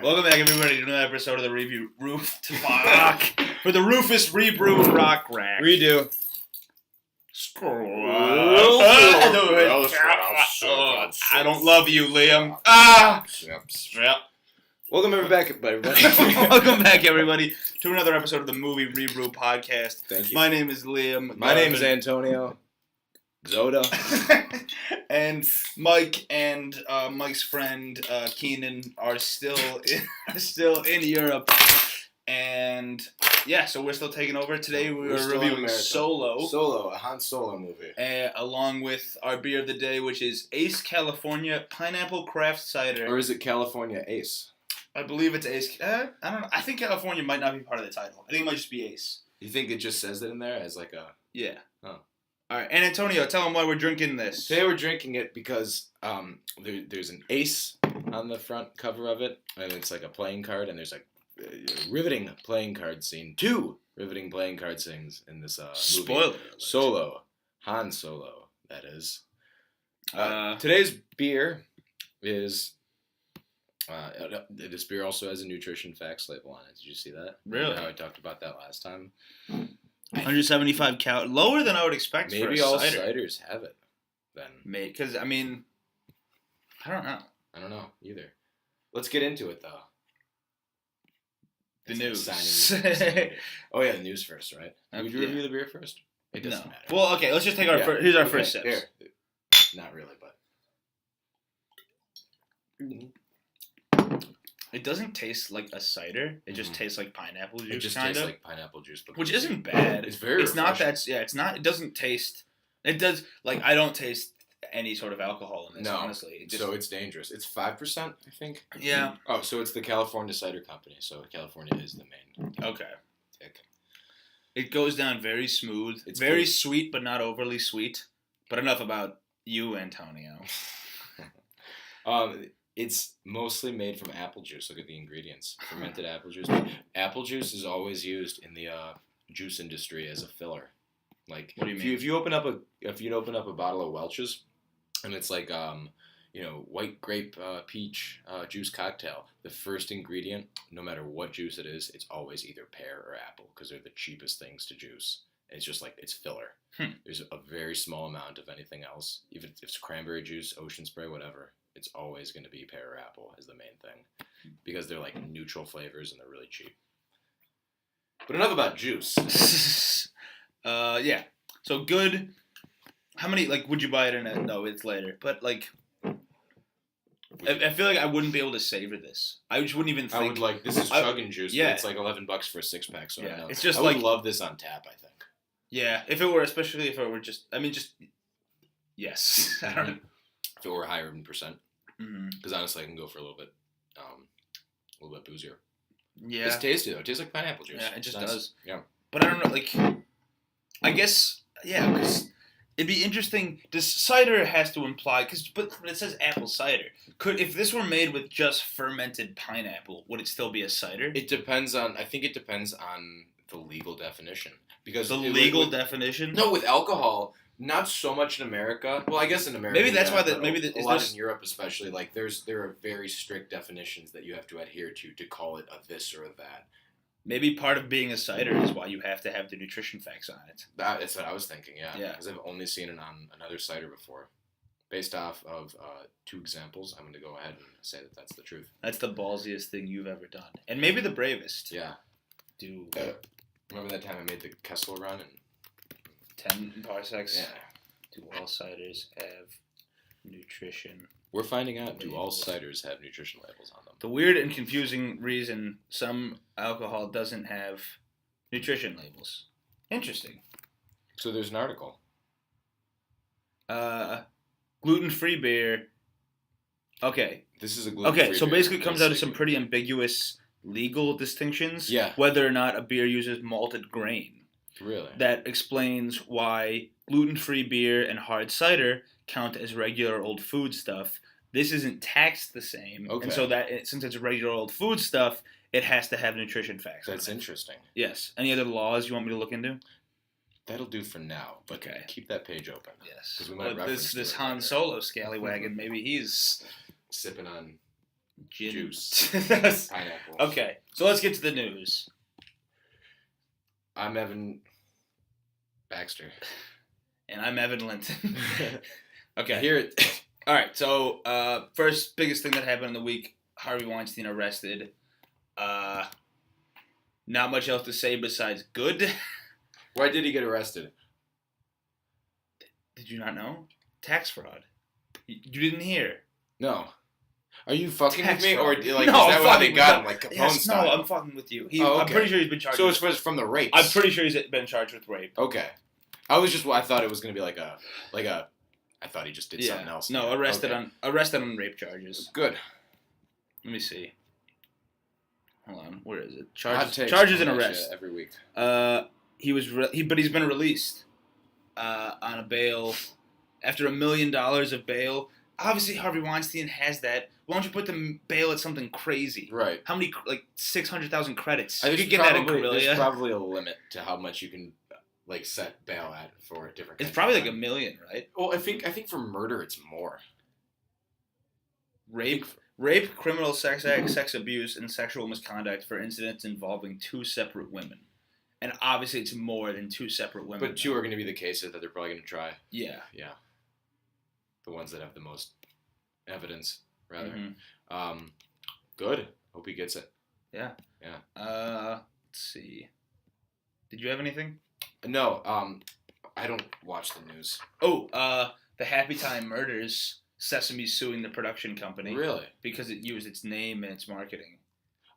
Welcome back, everybody, to another episode of the Review Roof to Rock for the Rufus ReBrew Rock Rack. Redo. I don't love you, Liam. Yep. Welcome everybody. Welcome back, everybody, to another episode of the Movie ReBrew podcast. Thank you. My name is Liam. My name is Antonio. Zoda. And Mike and Mike's friend Keenan are still in Europe, and yeah, so we're still taking over today. We're reviewing Solo, a Han Solo movie, along with our beer of the day, which is Ace California Pineapple Craft Cider. Or is it California Ace? I believe it's Ace. I don't know. I think California might not be part of the title. I think it might just be Ace. You think it just says it in there as like a... Yeah. Oh. All right, and Antonio, tell them why we're drinking this. Today we're drinking it because there's an ace on the front cover of it, and it's like a playing card, and there's like a riveting playing card scene. 2 riveting playing card scenes in this movie. Spoiler. Solo. Han Solo, that is. Today's beer is... this beer also has a nutrition facts label on it. Did you see that? Really? Remember how I talked about that last time? 175 cal, lower than I would expect. Maybe for a all cider. ciders have it. Then Because I mean, I don't know. I don't know either. Let's get into it though. The news. Oh yeah, the news first, right? Would you Yeah. review the beer first? It doesn't matter. Well, okay. Let's just take our here's our first sips. Here. Not really, but It doesn't taste like a cider. It just tastes like pineapple juice. it just kind tastes of, like pineapple juice, but which isn't bad. It's very. It's not refreshing. that. Yeah, it's not. It doesn't taste. It does. Like I don't taste any sort of alcohol in this. No. Honestly. It just, So it's dangerous. It's 5%, I think. Yeah. Oh, so it's the California Cider Company. So California is the main Okay. tick. It goes down very smooth. It's very good. sweet, but not overly sweet. But enough about you, Antonio. It's mostly made from apple juice. Look at the ingredients: fermented apple juice. Apple juice is always used in the juice industry as a filler. Like, What do you mean? If you open up a bottle of Welch's, and it's like white grape peach juice cocktail, the first ingredient, no matter what juice it is, it's always either pear or apple because they're the cheapest things to juice. It's just like it's filler. There's a very small amount of anything else, even if it's cranberry juice, ocean spray, whatever. It's always going to be pear or apple as the main thing because they're like neutral flavors and they're really cheap. But enough about juice. Yeah. So good. How many, like, would you buy it in a... No, it's later. But, like, I feel like I wouldn't be able to savor this. I just wouldn't even think... This is chugging juice, yeah. but it's like $11 for a 6-pack, so Yeah, I know. it's just I like... would love this on tap, I think. Yeah, especially if it were just... I mean, just... Yes. I don't know. If it were higher in percent. Mm-hmm. Because honestly, I can go for a little bit boozier. Yeah. It's tasty, though. It tastes like pineapple juice. Yeah, it just Nice. does. Yeah. But I don't know, like... I guess... Yeah, because... It'd be interesting. This cider has to imply, but it says apple cider. If this were made with just fermented pineapple, would it still be a cider? I think it depends on the legal definition. Because the legal definition? No, with alcohol, not so much in America. Well, I guess in America. Maybe that's why a lot in Europe, especially. Like there are very strict definitions that you have to adhere to call it a this or a that. Maybe part of being a cider is why you have to have the nutrition facts on it. That's what I was thinking, yeah. Yeah. Because I've only seen it on another cider before. Based off of 2 examples, I'm going to go ahead and say that that's the truth. That's the ballsiest thing you've ever done. And maybe the bravest. Yeah. Remember that time I made the Kessel run? 10 parsecs? Yeah. Do all ciders have nutrition? We're finding out, do all labels? ciders have nutrition labels on them? The weird and confusing reason some alcohol doesn't have nutrition labels. Interesting. So there's an article. Gluten-free beer. Okay. This is a gluten-free Okay, so beer. basically it comes out of That's some pretty ambiguous legal distinctions. Yeah. Whether or not a beer uses malted grain. Really? That explains why gluten-free beer and hard cider count as regular old food stuff. This isn't taxed the same, Okay. and so since it's regular old food stuff, it has to have nutrition facts. That's on it. interesting. Yes. Any other laws you want me to look into? That'll do for now, but Okay. keep that page open. Yes. 'Cause we might Well, reference this to it Han later. Solo scallywagon, maybe he's Sipping on Gin. Juice. Pineapple. Okay, so let's get to the news. I'm Evan Baxter. And I'm Evan Linton. Okay. Hear it. All right, so first biggest thing that happened in the week, Harvey Weinstein arrested. Not much else to say besides good. Why did he get arrested? Did you not know? Tax fraud. You didn't hear. No. Are you fucking Tax with me? fraud. Or like, No, is that I'm why they fucking got with him? Like Capone Yes, style? no, I'm fucking with you. Oh, okay. I'm pretty sure he's been charged. So it was from the rapes. I'm pretty sure he's been charged with rape. Okay. I thought it was gonna be like a. I thought he just did something else. No, arrested on rape charges. Good. Let me see. Hold on, where is it? Hot takes Charges and coming at arrest. you every week. But he's been released on a bail after $1 million of bail. Obviously, Harvey Weinstein has that. Why don't you put the bail at something crazy? Right. How many 600,000 credits? You could get that in Corellia. There's probably a limit to how much you can set bail at for a different. It's probably like $1 million, right? Well, I think for murder it's more. Rape, criminal sex act, sex abuse, and sexual misconduct for incidents involving 2 separate women. And obviously it's more than 2 separate women. But 2 are going to be the cases that they're probably going to try. Yeah. Yeah. The ones that have the most evidence, rather. Mm-hmm. Good. Hope he gets it. Yeah. Yeah. Let's see. Did you have anything? No. I don't watch the news. Oh, the Happy Time Murders, Sesame's suing the production company. Really? Because it used its name in its marketing.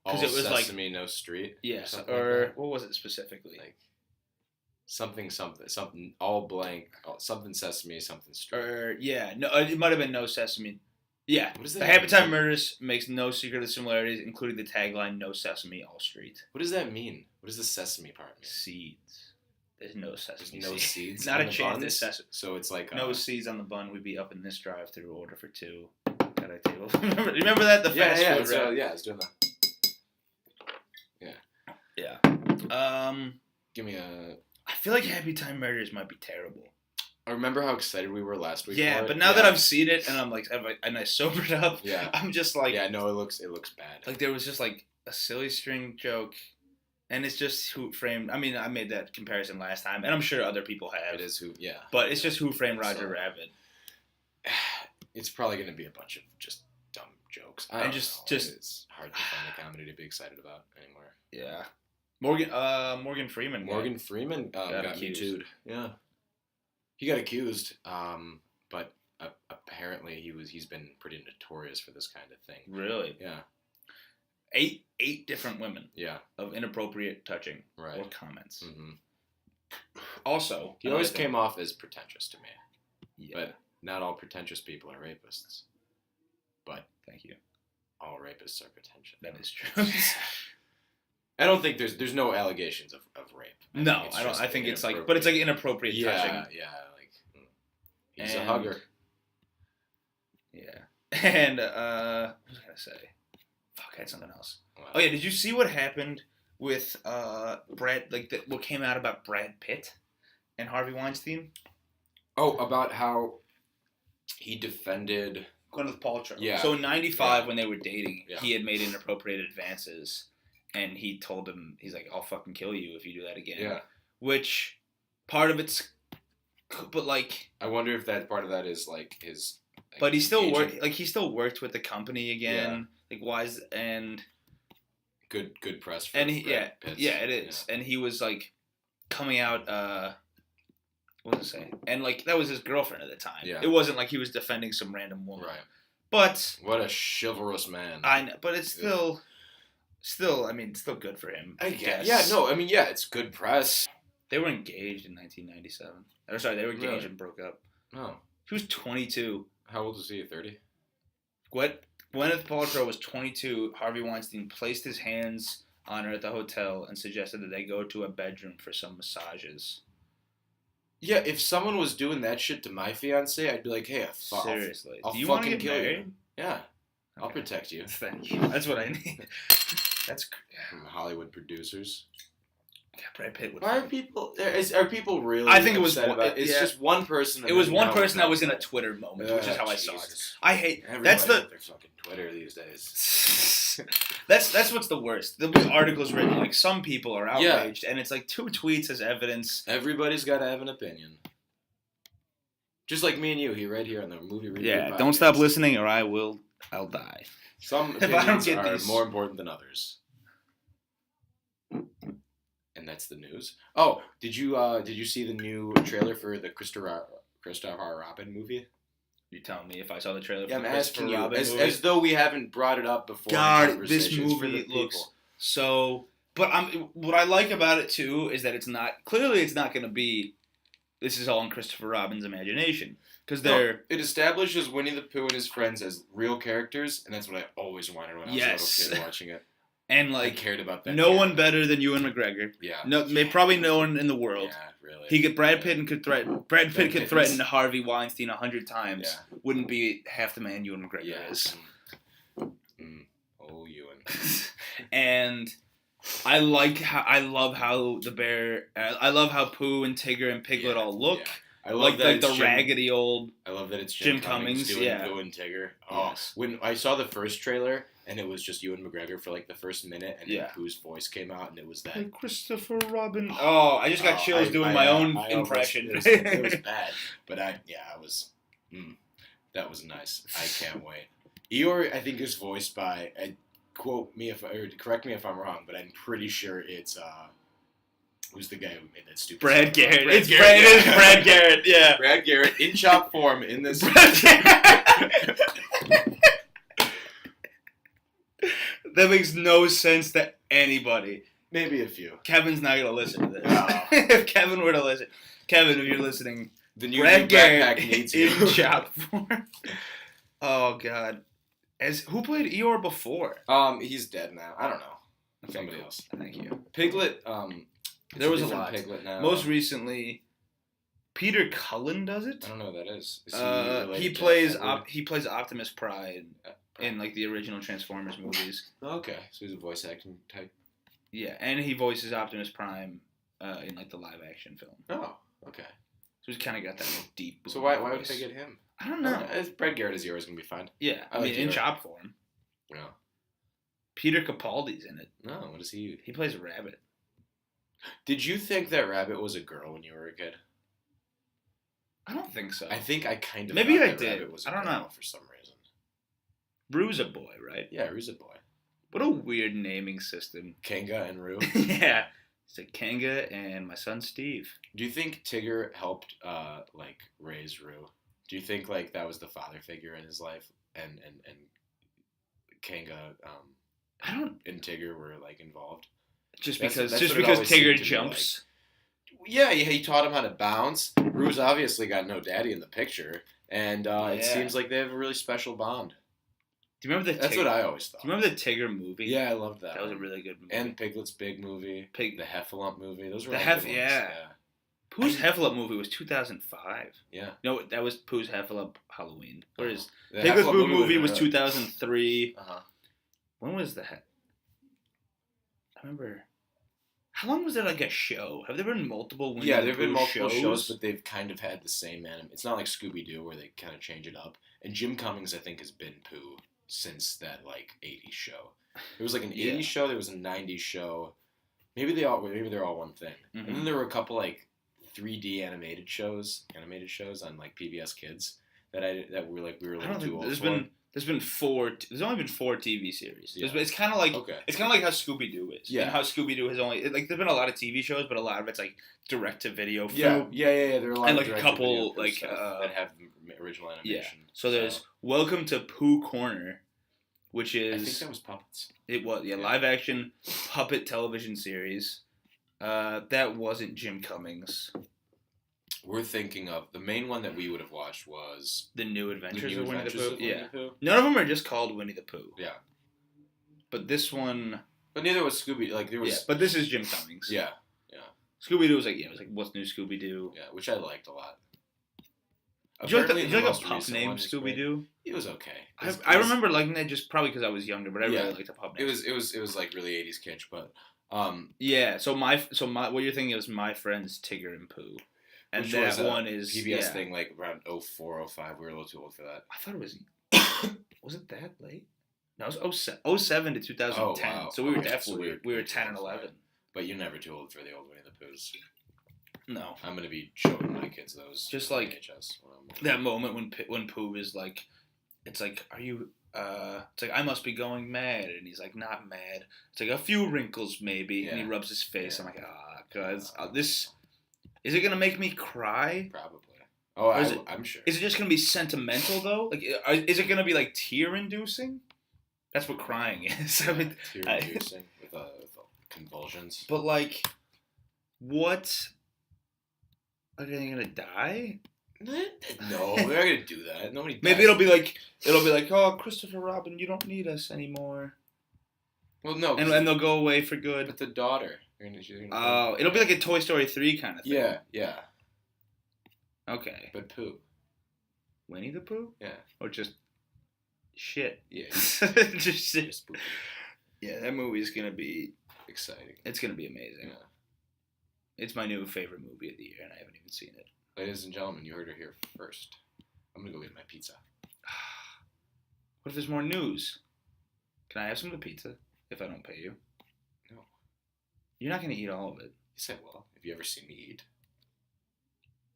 All it was Sesame, no street? Yes. Or like what was it specifically? Like something, all blank, something Sesame, something street. No, it might have been no Sesame. Yeah. What is that? The Happy Time Murders makes no secret of similarities, including the tagline, no Sesame, all street. What does that mean? What does the Sesame part mean? Seeds. There's no sesame. There's no seeds. Not a chance. There's sesame. So it's like no seeds on the bun. We'd be up in this drive-through. Order for 2. Got a table. Remember that? The fast food. Right? Yeah, it's doing that. Yeah. Give me a. I feel like Happy Time Murders might be terrible. I remember how excited we were last week. Yeah, for it. but now that I've seen it and I'm like, and I sobered up. Yeah. I'm just like. Yeah, no, it looks bad. Like there was just like a silly string joke. And it's just Who Framed... I mean, I made that comparison last time, and I'm sure other people have. It is yeah. But it's just Who Framed Roger Rabbit. It's probably going to be a bunch of just dumb jokes. It's hard to find a comedy to be excited about anymore. Yeah. Morgan Freeman. Morgan Freeman got accused. Yeah. He got accused, but apparently he's been pretty notorious for this kind of thing. Really? Yeah. 8 different women. Yeah. Of inappropriate touching or comments. Mm-hmm. Also, he always came off as pretentious to me. Yeah. But not all pretentious people are rapists. But thank you. All rapists are pretentious. That is true. I don't think there's no allegations of rape. I don't. I think it's like, but it's like inappropriate touching. Yeah. Like he's a hugger. Yeah. And what was I gonna say? Fuck, I had something else. Wow. Oh yeah, did you see what happened with Brad? What came out about Brad Pitt and Harvey Weinstein? Oh, about how he defended Gwyneth Paltrow. Yeah. So in '95, when they were dating, he had made inappropriate advances, and he told him, he's like, "I'll fucking kill you if you do that again." Yeah. Which part of it's, but like, I wonder if that part of that is like his. But he still worked. Like he still worked with the company again. Yeah. Like wise and. Good press. For and Pitt. Yeah, it is. Yeah. And he was like, coming out. What was I saying? And like that was his girlfriend at the time. Yeah. It wasn't like he was defending some random woman. Right. But what a chivalrous man. I know, but it's still. I mean, it's still good for him. I guess. Yeah. No. I mean, yeah. It's good press. They were engaged in 1997. Or sorry, they were engaged and broke up. Oh. He was 22. How old is he? 30. Gwyneth Paltrow was 22. Harvey Weinstein placed his hands on her at the hotel and suggested that they go to a bedroom for some massages. Yeah, if someone was doing that shit to my fiance, I'd be like, hey, seriously, I'll do you fucking want to get married? You. Yeah, okay. I'll protect you. Thank you. That's what I need. That's from Hollywood producers. Brad Pitt would. Why are people really? I think it was upset one- about it? It's yeah. just one person. It was one person that was in a Twitter moment, which is how I saw it. I hate that's the their fucking Twitter these days. that's what's the worst. There'll be articles written like some people are outraged, and it's like 2 tweets as evidence. Everybody's got to have an opinion. Just like me and you, right here on the movie review. Yeah, podcast. don't stop listening, or I'll die. Some If I don't opinions get are these- more important than others. And that's the news. Oh, did you see the new trailer for the Christopher Robin movie? You tell me if I saw the trailer. Yeah, for I'm the asking Christopher you, Robin movie. as though we haven't brought it up before. God, this movie looks so. But what I like about it too is that it's not going to be. This is all in Christopher Robin's imagination because it establishes Winnie the Pooh and his friends as real characters, and that's what I always wanted when I was a little kid watching it. And I cared about that. No one better than Ewan McGregor. Yeah. Probably no one in the world. Yeah, really. He could Brad Pitt could threaten Harvey Weinstein 100 times. Yeah. Wouldn't be half the man Ewan McGregor is. Oh, Ewan. And I love how the bear. I love how Pooh and Tigger and Piglet all look. Yeah. I love like the raggedy old. I love that it's Jim Cummings doing yeah. Pooh and Tigger. Oh, yes. When I saw the first trailer and it was just Ewan McGregor for like the first minute, and then Pooh's voice came out, and it was that Christopher Robin. Oh, I just got chills doing my own impression. It was bad, but that was nice. I can't wait. Eeyore, I think, is voiced by. Correct me if I'm wrong, but I'm pretty sure it's who's the guy who made that stupid Brad Garrett. Brad It Garrett, is Brad Garrett, yeah. Brad Garrett in chop form in this. That makes no sense to anybody. Maybe a few. Kevin's not gonna listen to this. No. If Kevin were to listen, Kevin, if you're listening, The new Brad Garrett needs you. in chop form. Oh God, who played Eeyore before? He's dead now. I don't know. Somebody else. Thank you. Piglet. There was a different lot. Piglet now. Most recently, Peter Cullen does it. I don't know who that is. He plays Optimus Prime in like the original Transformers movies. Okay, so he's a voice acting type. Yeah, and he voices Optimus Prime in like the live action film. Oh, okay. So he's kind of got that like, deep. So why voice. would they get him? I don't know. Brad Garrett is yours gonna be fine. Yeah, I mean in chop form. No. Peter Capaldi's in it. No, what is he? He plays a rabbit. Did you think that rabbit was a girl when you were a kid? I don't think so. I think I kind of maybe thought I that did. Rabbit was a I don't girl know for some reason. Rue's a boy, right? Yeah, Rue's a boy. What a weird naming system. Kanga and Rue. Yeah. It's like Kanga and my son Steve. Do you think Tigger helped raise Rue? Do you think like that was the father figure in his life and Kanga and Tigger were like involved? Just That's because always Tigger seemed to jumps. Yeah, he taught him how to bounce. Rue's obviously got no daddy in the picture, and it seems like they have a really special bond. Do you remember the? That's what I always thought. Do you remember the Tigger movie? Yeah, I loved that. That was a really good movie. And Piglet's Big movie, the Heffalump movie. Those were the all good ones. Yeah. Pooh's Heffalump movie was 2005. Yeah. No, that was Pooh's Heffalump Halloween. Whereas The Piglet's Heffalump Boo movie was 2003. Uh-huh. When was that? I remember. How long was there like a show? Have there been multiple Winnie Yeah, the there have been Pooh multiple shows, but they've kind of had the same anime. It's not like Scooby-Doo where they kind of change it up. And Jim Cummings, I think, has been Pooh since that, 80s show. There was, an 80s show, there was a 90s show. Maybe they're all one thing. Mm-hmm. And then there were a couple, 3D animated shows on, PBS Kids that we were a little too old for. There's only been 4 TV series. Yeah. It's kind of like how Scooby Doo is. Yeah. And how Scooby Doo has only there's been a lot of TV shows, but a lot of it's direct to video. Yeah. There are a lot and of a couple that have original animation. Yeah. So there's Welcome to Pooh Corner, which is I think that was puppets. It was live action puppet television series. That wasn't Jim Cummings. We're thinking of the main one that we would have watched was The New Adventures of Winnie the Pooh. Winnie the Pooh. None of them are just called Winnie the Pooh. Yeah. But this one. But neither was Scooby. There was. Yeah, but this is Jim Cummings. Yeah. Scooby Doo was what's new Scooby Doo? Yeah, which I liked a lot. Did you like a pup named Scooby Doo? It was okay. I remember liking that just probably because I was younger, but I really liked the pup name. It was really 80s kitsch, but Yeah. So what you're thinking is My Friends Tigger and Pooh, and which that was a one is PBS thing like around 04, 05. We were a little too old for that. I thought it was. Was it that late? No, it was 07 to 2010. Oh, wow. So we were Okay, definitely so we were too 10 and old for 11. that. But you're never too old for the old Winnie the Poohs. No. I'm gonna be showing my kids those. Just like VHS that moment when Pooh is like, it's like, are you? It's like I must be going mad, and he's like not mad. It's like a few wrinkles maybe, and he rubs his face. Yeah. I'm like, cause this is it gonna make me cry? Probably. Oh, I'm sure. Is it just gonna be sentimental though? Like, is it gonna be like tear inducing? That's what crying is. I mean, tear inducing with convulsions. But like, what? Are they gonna die? No, we're not gonna do that. Nobody. Dies. Maybe it'll be like, oh, Christopher Robin, you don't need us anymore. Well, no, and they'll go away for good. But the daughter. Oh, it'll be like a Toy Story 3 kind of thing. Yeah. Okay. But Pooh. Winnie the Pooh? Yeah. Or just shit. Yeah. just shit. Just Pooh. Yeah, that movie's gonna be exciting. It's gonna be amazing. Yeah. It's my new favorite movie of the year, and I haven't even seen it. Ladies and gentlemen, you heard her here first. I'm gonna go get my pizza. What if there's more news? Can I have some of the pizza if I don't pay you? No. You're not gonna eat all of it. Yes, I will. Have you ever seen me eat?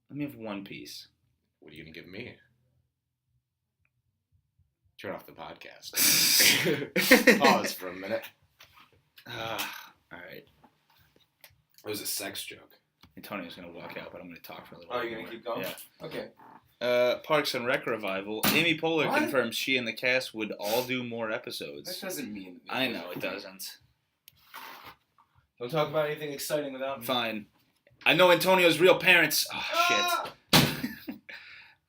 Let me have one piece. What are you gonna give me? Turn off the podcast. Pause for a minute. All right. It was a sex joke. Antonio's going to walk out, but I'm going to talk for a little bit. bit. Oh, you're going to keep going? Yeah. Okay. Parks and Rec revival. Amy Poehler confirms she and the cast would all do more episodes. That doesn't mean... I know, it doesn't. Don't talk about anything exciting without me. Fine. I know Antonio's real parents. Oh, shit.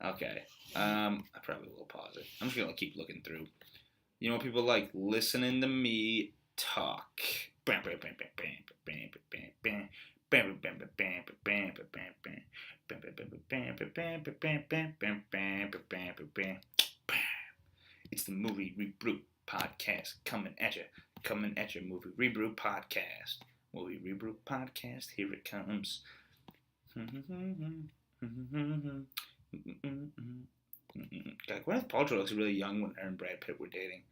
Okay. I probably will pause it. I'm just going to keep looking through. You know what people like? Listening to me talk. It's the Movie ReBrew podcast coming at you, Movie ReBrew podcast. Movie ReBrew podcast, here it comes. God, Gwyneth Paltrow looks really young when her and Brad Pitt were dating.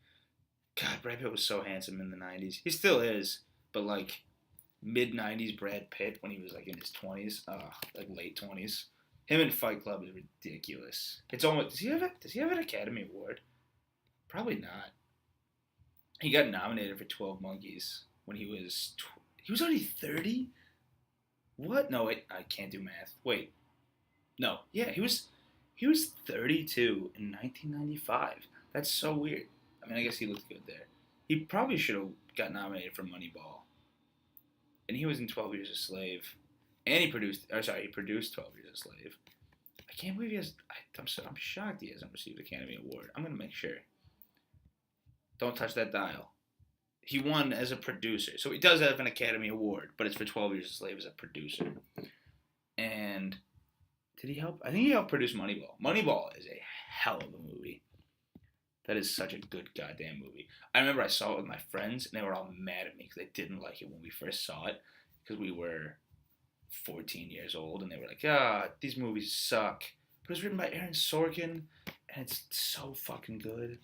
God, Brad Pitt was so handsome in the 90s. He still is, but like mid-90s Brad Pitt when he was like in his 20s, like late 20s. Him in Fight Club is ridiculous. It's almost does he have an Academy Award? Probably not. He got nominated for 12 Monkeys when he was he was already 30? What? No, wait, I can't do math. Wait. No. Yeah, he was 32 in 1995. That's so weird. I mean, I guess he looked good there. He probably should have got nominated for Moneyball. And he was in 12 Years a Slave. And he produced 12 Years a Slave. I can't believe he has... I'm shocked he hasn't received an Academy Award. I'm going to make sure. Don't touch that dial. He won as a producer. So he does have an Academy Award, but it's for 12 Years a Slave as a producer. And did he help? I think he helped produce Moneyball. Moneyball is a hell of a movie. That is such a good goddamn movie. I remember I saw it with my friends, and they were all mad at me because they didn't like it when we first saw it, because we were 14 years old, and they were like, these movies suck. But it was written by Aaron Sorkin, and it's so fucking good.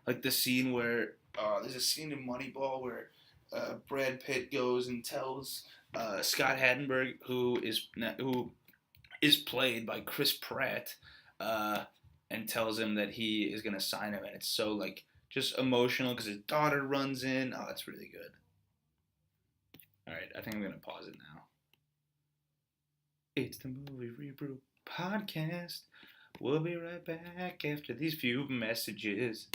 Like the scene where, there's a scene in Moneyball where Brad Pitt goes and tells Scott Hattenberg, who is played by Chris Pratt, and tells him that he is going to sign him, and it's so, like, just emotional because his daughter runs in. Oh, that's really good. All right, I think I'm going to pause it now. It's the Movie ReBrew podcast. We'll be right back after these few messages.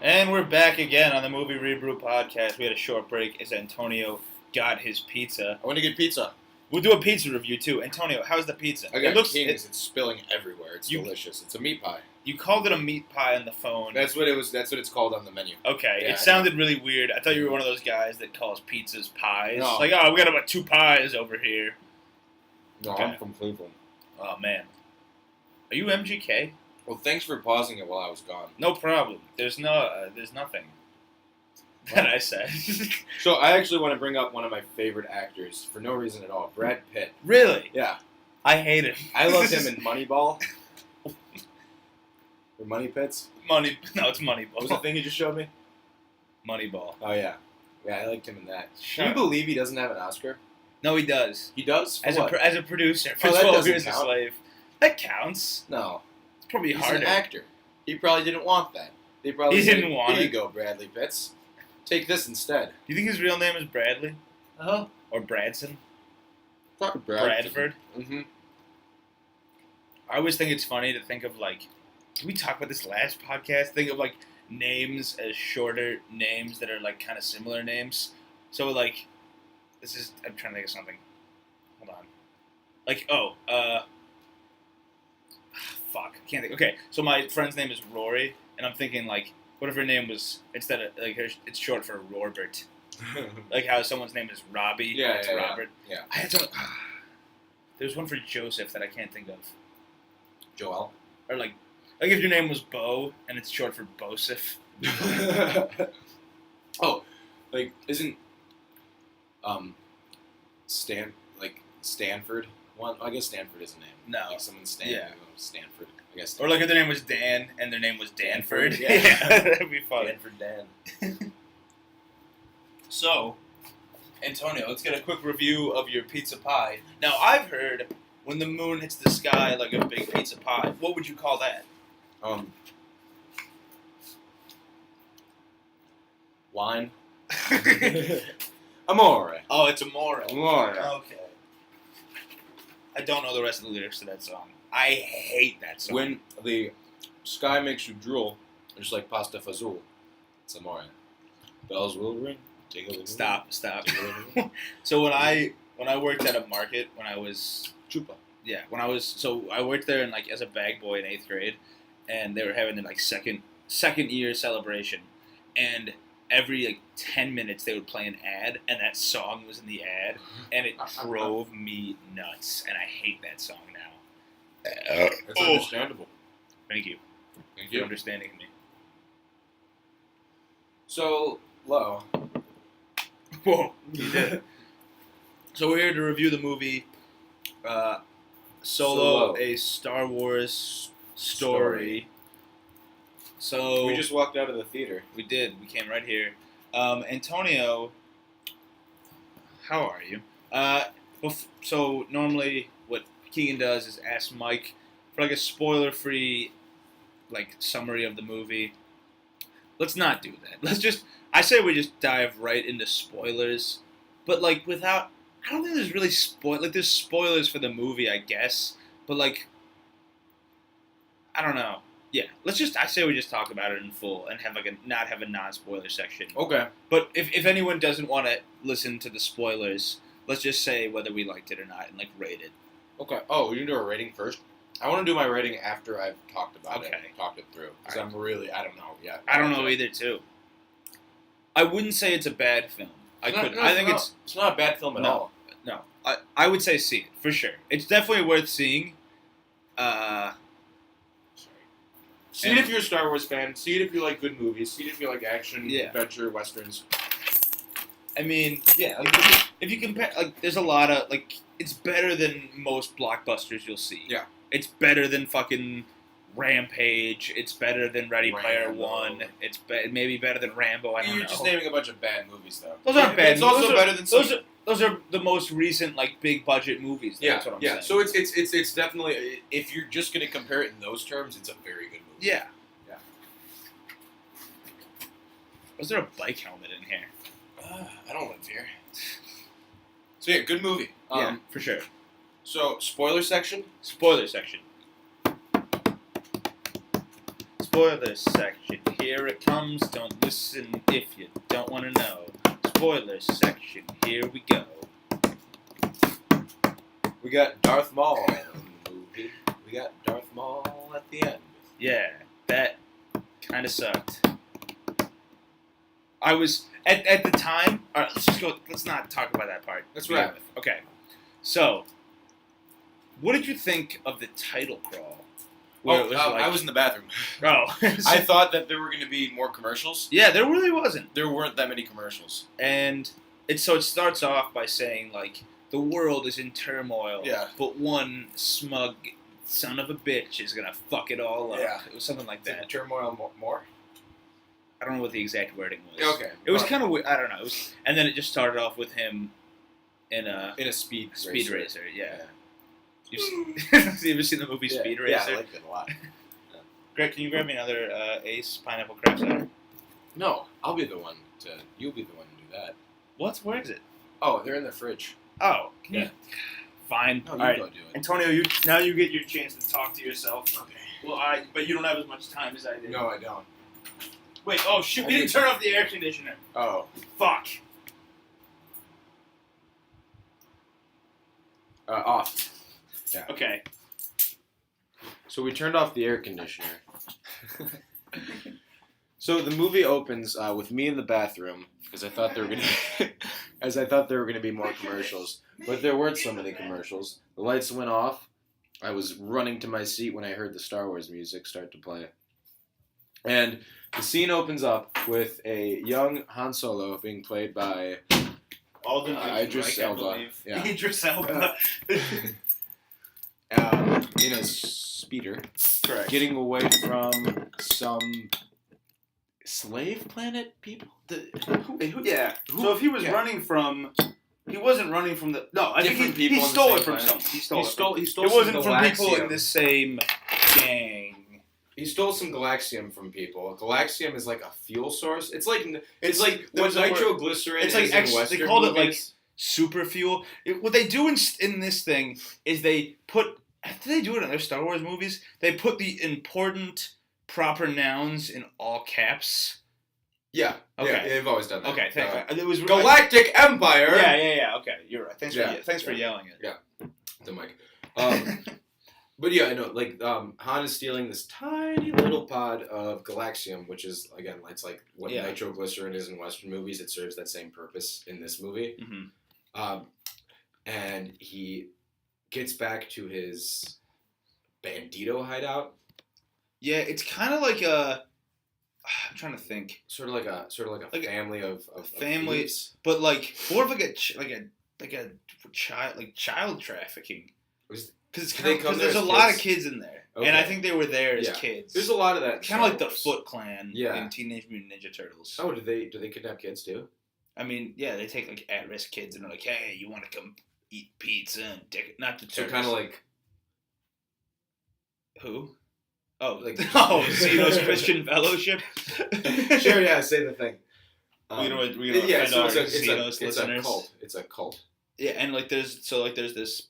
And we're back again on the Movie ReBrew podcast. We had a short break as Antonio got his pizza. I want to get pizza. We'll do a pizza review, too. Antonio, how's the pizza? I got King's. It's spilling everywhere. It's delicious. It's a meat pie. You called it a meat pie on the phone. That's what it was. That's what it's called on the menu. Okay. Yeah, it sounded really weird. I thought you were one of those guys that calls pizzas pies. No. Like, we got about 2 pies over here. No, okay. I'm from Cleveland. Oh, man. Are you MGK? Well, thanks for pausing it while I was gone. No problem. There's nothing. that I said. So I actually want to bring up one of my favorite actors for no reason at all, Brad Pitt. Really? Yeah. I hate him. I loved him in Moneyball. Or Money Pits. No, it's Moneyball. What was the thing you just showed me? Moneyball. Oh, yeah. Yeah, I liked him in that. Shut Can you up. believe he doesn't have an Oscar? No, he does. He does? For As what? as a producer for Oh, that 12 doesn't Years a count. Slave. That counts. No. It's probably He's harder. an actor. He probably didn't want that. They probably He said, didn't want Here it. you go, Bradley Pitts. Take this instead. Do you think his real name is Bradley? Uh-huh. Or Bradson? Talk Bradford? Mm-hmm. I always think it's funny to think of, like, did we talk about this last podcast? Think of, like, names as shorter names that are, like, kind of similar names. So, like, I'm trying to think of something. Hold on. Like, fuck, I can't think. Okay, so my friend's name is Rory, and I'm thinking, like, what if her name was, instead of, like, it's short for Robert. Like how someone's name is Robbie, Yeah, it's yeah, Robert. yeah. I had some, there's one for Joseph that I can't think of. Joel. Or, like if your name was Bo, and it's short for Bosif. Oh, like, isn't, Stanford one? I guess Stanford is a name. No. Like someone's Stanford. I guess. Or, like, if their name was Dan, and their name was Danford. Yeah. Yeah, that'd be funny. Stanford Dan. So, Antonio, let's get a quick review of your pizza pie. Now, I've heard when the moon hits the sky like a big pizza pie. What would you call that? Wine. Amore. Oh, it's Amore. Amore. Okay. I don't know the rest of the lyrics to that song. I hate that song. When the sky makes you drool, just like pasta fazool, it's amore. Bells will ring. Ding-a-ling-a-ling. Stop. Ding-a-ling-a-ling. So when I worked at a market when I was Chupa. I worked there as a bag boy in 8th grade, and they were having their second year celebration, and every 10 minutes they would play an ad, and that song was in the ad, and it drove me nuts, and I hate that song now. That's understandable. Thank you Thank for you. understanding me. So, Lo. Whoa, you did. So we're here to review the movie Solo, a Star Wars story. So We just walked out of the theater. we did. We came right here. Antonio, how are you? So normally what Keegan does is ask Mike for a spoiler-free summary of the movie. Let's not do that. I say we just dive right into spoilers, but without. I don't think there's really there's spoilers for the movie, I guess, but I don't know. Yeah, I say we just talk about it in full and have not have a non-spoiler section. Okay. But if anyone doesn't want to listen to the spoilers, let's just say whether we liked it or not and rate it. Okay. Oh, you can do a rating first? I want to do my rating after I've talked about it, Okay. talked it through. Because Alright. I don't know yet. I don't know either, too. I wouldn't say it's a bad film. I think it's not a bad film at all. No. I would say see it, for sure. It's definitely worth seeing. See it if you're a Star Wars fan. See it if you like good movies. See it if you like action, adventure, westerns. I mean, yeah. If you compare, there's a lot of it's better than most blockbusters you'll see. Yeah. It's better than fucking Rampage. It's better than Ready Player Rambo. One. It's maybe better than Rambo. I don't know. You're just naming a bunch of bad movies, though. Those aren't bad. It's also better than some. Those are the most recent big budget movies. That's what I'm saying. So it's definitely, if you're just gonna compare it in those terms, it's a very good movie. Yeah. Yeah. Was there a bike helmet in here? I don't live here. So yeah, good movie. Yeah, for sure. So spoiler section. Spoiler section. Spoiler section. Here it comes. Don't listen if you don't want to know. Spoiler section. Here we go. We got Darth Maul in the movie. We got Darth Maul at the end. Yeah, that kind of sucked. I was at the time. All right, let's just go. Let's not talk about that part. That's to begin right. with. Okay. So, what did you think of the title crawl? Where it was I was in the bathroom. Oh. I thought that there were going to be more commercials. Yeah, there really wasn't. There weren't that many commercials. And it starts off by saying, like, the world is in turmoil, but one smug son of a bitch is going to fuck it all up. Yeah. It was something like that. Turmoil more? I don't know what the exact wording was. Okay. It was kind of weird. I don't know. It was, and then it just started off with him in a speed racer. Yeah. You ever seen the movie Speed Racer? Yeah, I liked it a lot. Greg, can you grab me another Ace Pineapple Crab Cider? No, you'll be the one to do that. What? Where is it? Oh, they're in the fridge. Oh, fine. No, All you right, go do it. Antonio, now you get your chance to talk to yourself. Okay. Well, but you don't have as much time as I did. No, I don't. Wait. Oh shit! We didn't turn off the air conditioner. Oh. Fuck. Off. Yeah. Okay. So we turned off the air conditioner. So the movie opens with me in the bathroom because I thought there were gonna be more commercials, but there weren't so many commercials. The lights went off. I was running to my seat when I heard the Star Wars music start to play, and the scene opens up with a young Han Solo being played by Idris Elba. Yeah. Idris Elba. In a speeder. Correct. Getting away from some slave planet people? Yeah. So if he was running from... He wasn't running from the... No, I think he stole it from someone. He stole it. It wasn't from people in the same gang. He stole some Galaxium from people. Galaxium is like a fuel source. It's like what nitroglycerin is in Western They called it like movies. super fuel. What they do in this thing is they put... After they do it in their Star Wars movies, they put the important proper nouns in all caps. Yeah. Okay. Yeah, they've always done that. Okay, it was Galactic Empire. Yeah. Okay, you're right. Thanks for yelling it. Yeah. The mic. But yeah, I know. Like Han is stealing this tiny little pod of Galaxium, which is again, it's like what nitroglycerin is in Western movies. It serves that same purpose in this movie. Mm-hmm. And he gets back to his bandito hideout. Yeah, it's kind of like a. I'm trying to think. Sort of like a family of families, but like more of like a child trafficking. Because there's a lot of kids in there, and I think they were there as kids. There's a lot of that. Kind of like the Foot Clan in Teenage Mutant Ninja Turtles. Oh, do they kidnap kids too? I mean, yeah, they take like at-risk kids and they're like, "Hey, you want to come eat pizza and not the turtles." So kind of like who? Oh, like Zeno's Christian Fellowship. Sure, yeah, say the thing. We're gonna offend our Zeno's listeners. It's a cult. It's a cult. Yeah, and there's this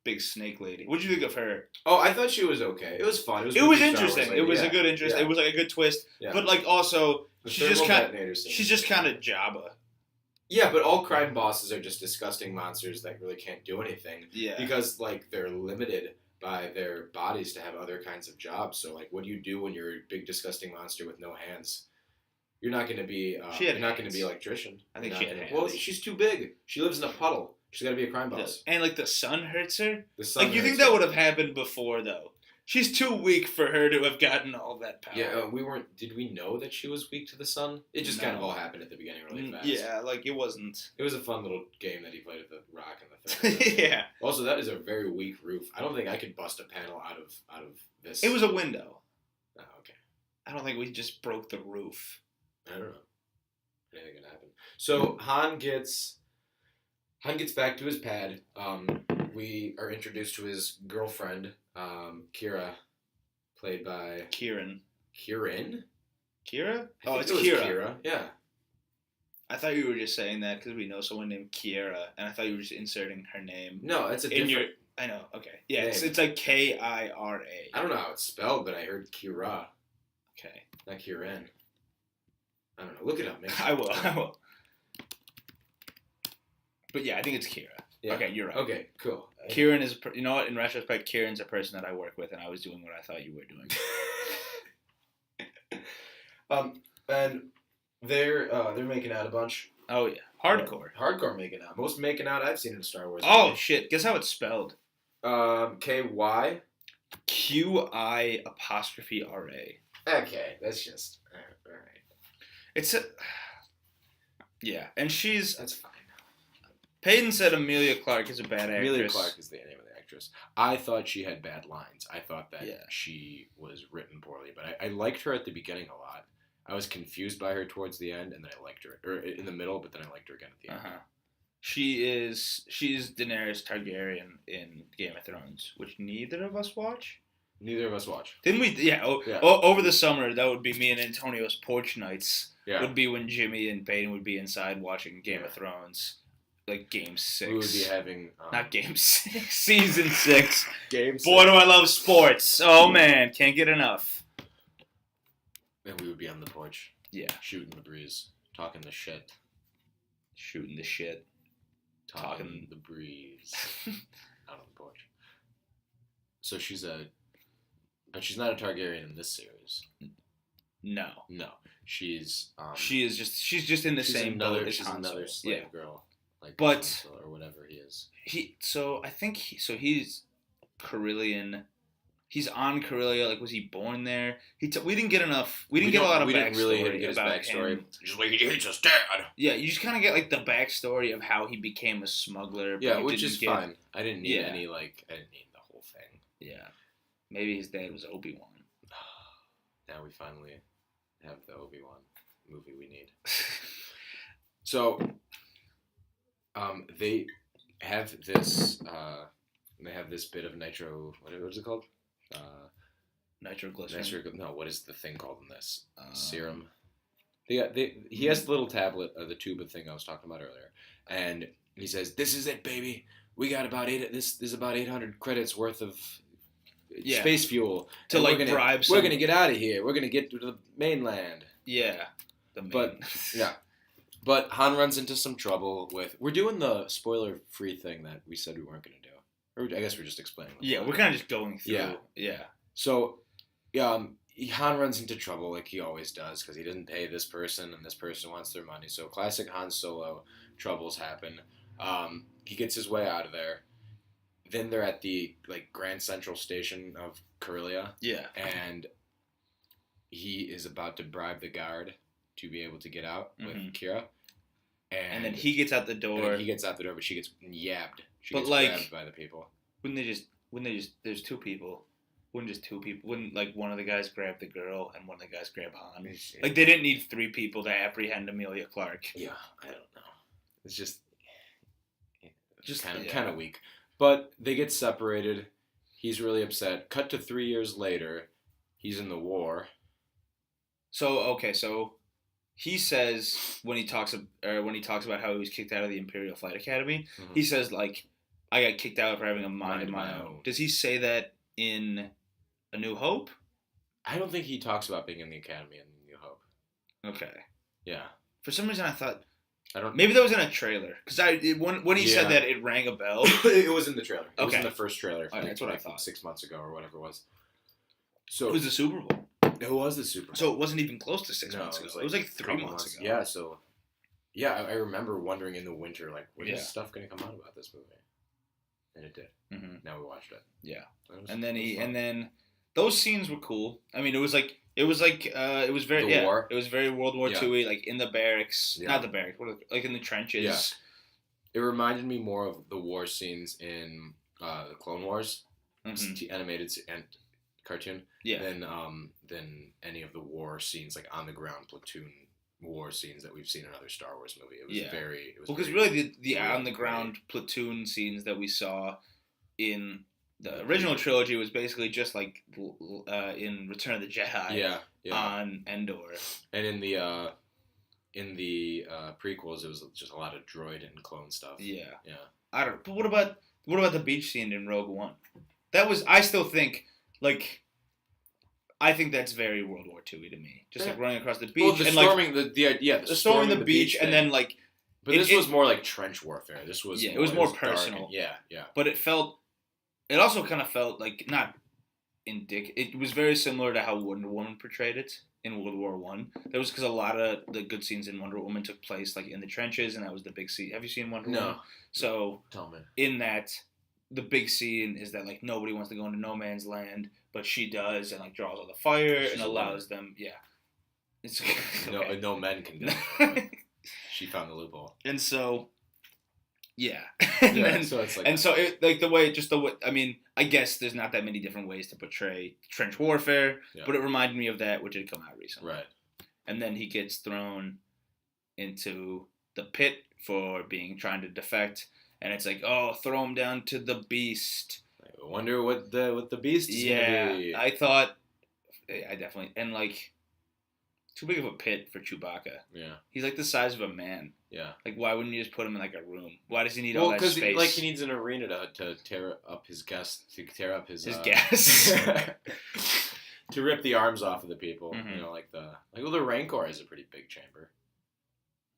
big snake lady. What'd you think of her? Oh, I thought she was okay. It was fun. It was interesting. It was a good interest. Yeah. It was like a good twist. Yeah. But like also, she's just kind of Jabba. Yeah, but all crime bosses are just disgusting monsters that really can't do anything. Yeah. Because like they're limited by their bodies to have other kinds of jobs. So like, what do you do when you're a big disgusting monster with no hands? You're not going to be. You're not going to be an electrician. I think she had hands. Well, she's too big. She lives in a puddle. She's got to be a crime boss. And like the sun hurts her. You think that would have happened before though? She's too weak for her to have gotten all that power. Yeah, we weren't. Did we know that she was weak to the sun? It just kind of all happened at the beginning really fast. Yeah, like it wasn't. It was a fun little game that he played at the Rock in the third. Yeah. Also, that is a very weak roof. I don't think I could bust a panel out of this. It was a window. Oh, okay. I don't think we just broke the roof. I don't know. Anything can happen. So Han gets back to his pad. We are introduced to his girlfriend, Kira, played by Kieran. Kieran? Kira? It's Kira. Yeah. I thought you were just saying that because we know someone named Kiera, and I thought you were just inserting her name. No, it's a different. I know. Okay. Yeah, it's like Kira. I don't know how it's spelled, but I heard Kira. Okay. Not Kieran. I don't know. Look it up, man. I will. But yeah, I think it's Kira. Yeah. Okay, you're right. Okay, cool. Kieran is, you know what? In retrospect, Kieran's a person that I work with, and I was doing what I thought you were doing. And they're making out a bunch. Oh yeah, hardcore. Hardcore making out. Most making out I've seen in Star Wars. Oh shit! Guess how it's spelled? KY. QI''RA. Okay, that's just all right. It's a yeah, and That's fine. Peyton said Emilia Clarke is a bad actress. Emilia Clarke is the name of the actress. I thought she had bad lines. I thought that Yeah. she was written poorly, but I liked her at the beginning a lot. I was confused by her towards the end, and then I liked her, or in the middle, but then I liked her again at the end. She's Daenerys Targaryen in Game of Thrones, which neither of us watch. Neither of us watch. Didn't we? Yeah. Over the summer, that would be me and Antonio's porch nights. Yeah. Would be when Jimmy and Peyton would be inside watching Game of Thrones, like Game 6. We would be having not Game 6, Season 6. Game 6. Boy, do I love sports! Oh man, can't get enough. And we would be on the porch. Yeah. Shooting the breeze, talking the shit. Shooting the shit. Talking the breeze. Out on the porch. So but she's not a Targaryen in this series. No. She's she's just in the same boat as she's Han another Solo. slave girl, like but Han Solo or whatever he is. He's Carillion. He's on Corellia. Like, was he born there? We didn't get enough. We didn't get a lot of backstory. We didn't really get his backstory. Just like he hates his dad. Yeah, you just kind of get like the backstory of how he became a smuggler. Yeah, which is fine. I didn't need I didn't need the whole thing. Yeah, maybe his dad was Obi-Wan. Now we finally have the Obi-Wan movie we need. So, they have this. They have this bit of nitro. What is it called? Nitroglycerin. No, what is the thing called in this? Serum. He has the little tablet of the tube of thing I was talking about earlier, and he says, "This is it, baby. We got about This is about 800 credits worth of space fuel to bribe. We're gonna get out of here. We're gonna get to the mainland." Yeah, But Han runs into some trouble with. We're doing the spoiler-free thing that we said we weren't gonna do. Or I guess we're just explaining. Yeah, we're kind of just going through. Yeah. So, Han runs into trouble like he always does because he doesn't pay this person and this person wants their money. So classic Han Solo troubles happen. He gets his way out of there. Then they're at the Grand Central Station of Corellia. Yeah. And he is about to bribe the guard to be able to get out with Kira. And then he gets out the door. But she gets yabbed. She gets grabbed by the people. There's two people. Wouldn't one of the guys grab the girl and one of the guys grab Han? Like, they didn't need three people to apprehend Emilia Clarke. Yeah, I don't know. It's just kind of weak. But they get separated. He's really upset. Cut to 3 years later. He's in the war. So he says when he talks about how he was kicked out of the Imperial Flight Academy, he says I got kicked out for having a mind of my own. Does he say that in A New Hope? I don't think he talks about being in the Academy in New Hope. Okay. Yeah. For some reason, I thought maybe that was in a trailer because when he said that, it rang a bell. It was in the trailer. It was in the first trailer. That's what I thought. 6 months ago or whatever it was. So it was the Super Bowl. It was the Super Bowl. So it wasn't even close to 6 months ago. It was 3 months ago. Yeah. So I remember wondering in the winter when is stuff going to come out about this movie? And it did. Mm-hmm. Now we watched it. Yeah. And then those scenes were cool. I mean, it was very war. It was very World War II-y, in the barracks, not the barracks, in the trenches. Yeah. It reminded me more of the war scenes in the Clone Wars, animated and cartoon, than any of the war scenes on the ground platoon war scenes that we've seen in other Star Wars movie. It was because really the on the ground platoon scenes that we saw in the original trilogy was basically just in Return of the Jedi on Endor. And in the prequels, it was just a lot of droid and clone stuff. Yeah. I don't. But what about the beach scene in Rogue One? That was, I still think I think that's very World War II to me. Just running across the beach. Well, storming the beach and then But this was more like trench warfare. This was it was more personal. Yeah. But it also kind of felt not it was very similar to how Wonder Woman portrayed it in World War One. That was because a lot of the good scenes in Wonder Woman took place in the trenches, and that was the big scene. Have you seen Wonder Woman? No. So tell me. In that, the big scene is that like nobody wants to go into no man's land, but she does, and like draws all the fire She's and allows them. Yeah, it's okay. No men can go. She found the loophole. And so, yeah. So it's like, and so it, like the way, I mean, I guess there's not that many different ways to portray trench warfare, but it reminded me of that, which had come out recently. Right. And then he gets thrown into the pit for trying to defect, and it's like, oh, throw him down to the beast. I wonder what the beast is gonna be. I thought, I definitely, and like, too big of a pit for Chewbacca. Yeah. He's like the size of a man. Yeah. Like, why wouldn't you just put him in like a room? Why does he need all that space? Well, because he needs an arena to tear up his gas, to tear up his gas. To rip the arms off of the people. Mm-hmm. You know, the Rancor is a pretty big chamber.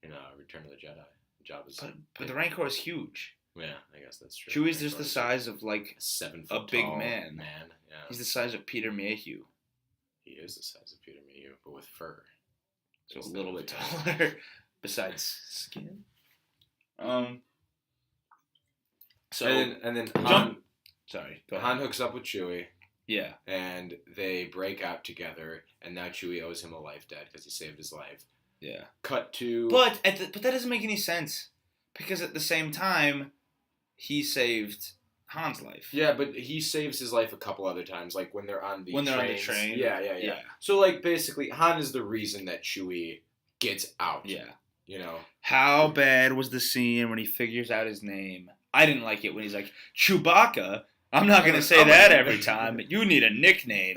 In Return of the Jedi. Jabba's but the Rancor is huge. Yeah, I guess that's true. Chewie's just the size of like a big man. Yeah. He's the size of Peter Mayhew. He is the size of Peter Mayhew, but with fur. So a little bit taller, besides skin. So and then Han. Sorry, go ahead. Han hooks up with Chewie. Yeah. And they break out together, and now Chewie owes him a life debt because he saved his life. Yeah. Cut to. But that doesn't make any sense, because at the same time, he saved Han's life. Yeah, but he saves his life a couple other times, like when they're on the train. Yeah. So like basically, Han is the reason that Chewie gets out. Yeah. You know. How bad was the scene when he figures out his name? I didn't like it when he's like, Chewbacca. I'm not going to say that every time, but you need a nickname.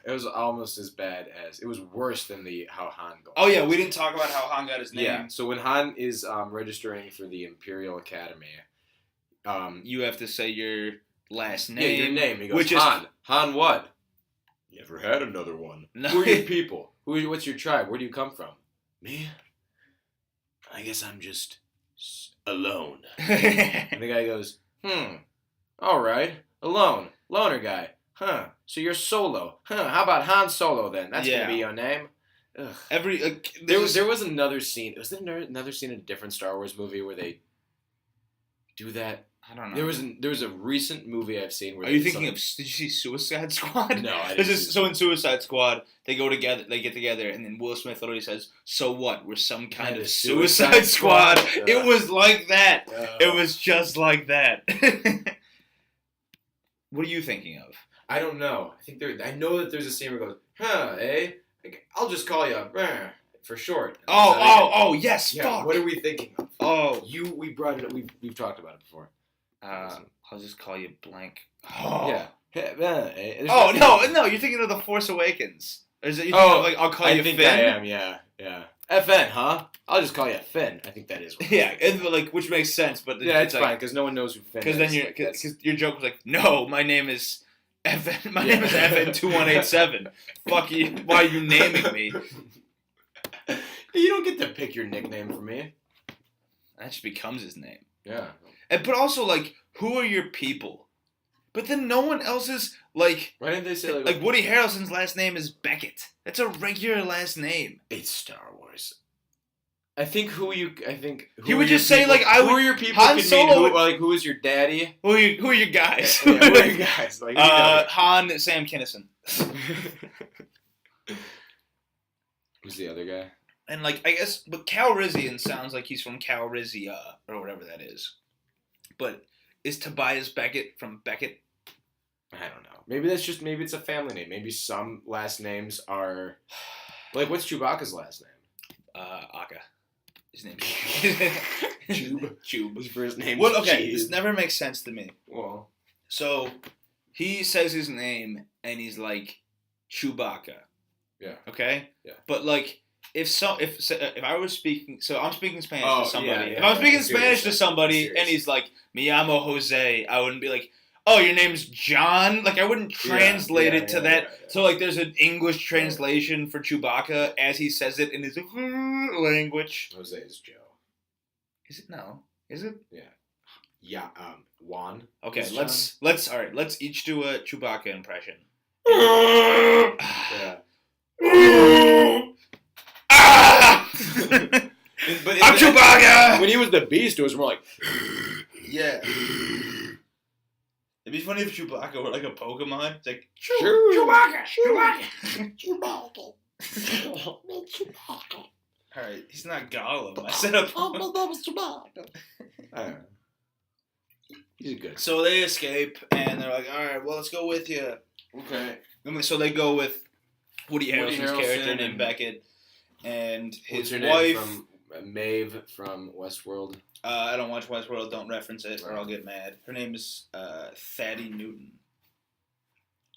It was almost as bad as... It was worse than how Han got. Oh, yeah, we didn't talk about how Han got his name. Yeah, so when Han is registering for the Imperial Academy... you have to say your last name. Yeah, your name. He goes, Han. Han what? Never had another one. No. Who are your people? What's your tribe? Where do you come from? Me? I guess I'm just alone. And the guy goes, all right. Alone. Loner guy. Huh. So you're Solo. Huh. How about Han Solo then? That's going to be your name. Ugh. There was another scene. Was there another scene in a different Star Wars movie where they do that? I don't know. There was a recent movie I've seen where... Are you thinking of... Did you see Suicide Squad? No, I didn't. So in Suicide Squad, they get together, and then Will Smith literally says, so what? We're some kind of Suicide Squad. It was like that. It was just like that. What are you thinking of? I don't know. I know that there's a scene where it goes, I'll just call you for short. Yes, yeah, fuck. What are we thinking of? Oh. We brought it up. We've talked about it before. I'll just call you blank. Oh. Yeah. No, you're thinking of The Force Awakens. Or is it, I'll call you Finn? I am, yeah. FN, huh? I'll just call you Finn. I think that is what which makes sense, but it's fine, because no one knows who Finn is. Because your joke was like, no, my name is FN. My name is FN2187. Fuck you. Why are you naming me? You don't get to pick your nickname for me. That just becomes his name. Yeah. But also, who are your people? But then no one else is, Why didn't they say, like Woody Harrelson's last name is Beckett. That's a regular last name. It's Star Wars. He would just say, who are your people? Han Solo. Who is your daddy? Who are your guys? Who are your guys? Han, Sam Kinison. Who's the other guy? And, I guess, but Calrissian sounds like he's from Calrissian, or whatever that is. But is Tobias Beckett from Beckett? I don't know. Maybe it's a family name. Maybe some last names are... what's Chewbacca's last name? Akka. His name's Chube. His first name Well, okay, this never makes sense to me. Well... So, he says his name, and he's like, Chewbacca. Yeah. Okay? Yeah. But, if I was speaking, so I'm speaking Spanish to somebody. Yeah, if I'm speaking Spanish to somebody and he's like, "Me llamo Jose," I wouldn't be like, "Oh, your name's John." I wouldn't translate it to that. Yeah. So there's an English translation for Chewbacca as he says it in his language. Jose is Joe. Is it no? Is it? Yeah. Yeah. Juan. Okay. Let's each do a Chewbacca impression. Yeah. But I'm Chewbacca! When he was the Beast, it was more like... Yeah. It'd be funny if Chewbacca were like a Pokemon. It's like, Chewbacca. Alright, he's not Gollum. I said a He's good. So they escape, and they're like, alright, well, let's go with you. Okay. So they go with Woody Harrelson's character named Beckett, and his wife... From Maeve from Westworld. I don't watch Westworld, don't reference it, or I'll get mad. Her name is Thaddy Newton.